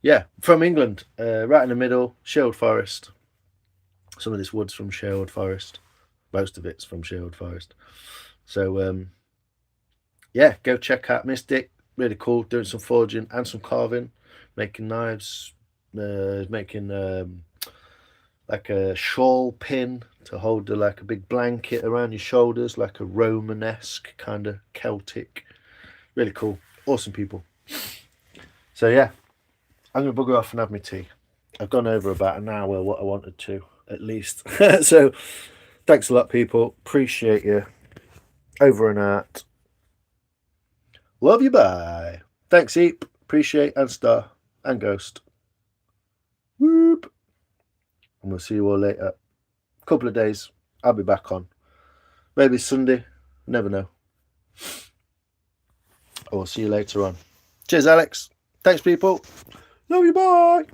[SPEAKER 1] Yeah, from England, right in the middle, Sherwood Forest. Some of this wood's from Sherwood Forest. Most of it's from Sherwood Forest. So, yeah, go check out Mystic. Really cool, doing some forging and some carving, making knives, making like a shawl pin to hold like a big blanket around your shoulders, like a Romanesque kind of Celtic. Really cool, awesome people. So yeah, I'm gonna bugger off and have my tea. I've gone over about an hour what I wanted to, at least. So thanks a lot, people. Appreciate you. Over and out. Love you, bye. Thanks, Eep. Appreciate and Star and Ghost. Whoop. And we'll see you all later. Couple of days. I'll be back on. Maybe Sunday. Never know. I will see you later on. Cheers, Alex. Thanks, people. Love you, bye.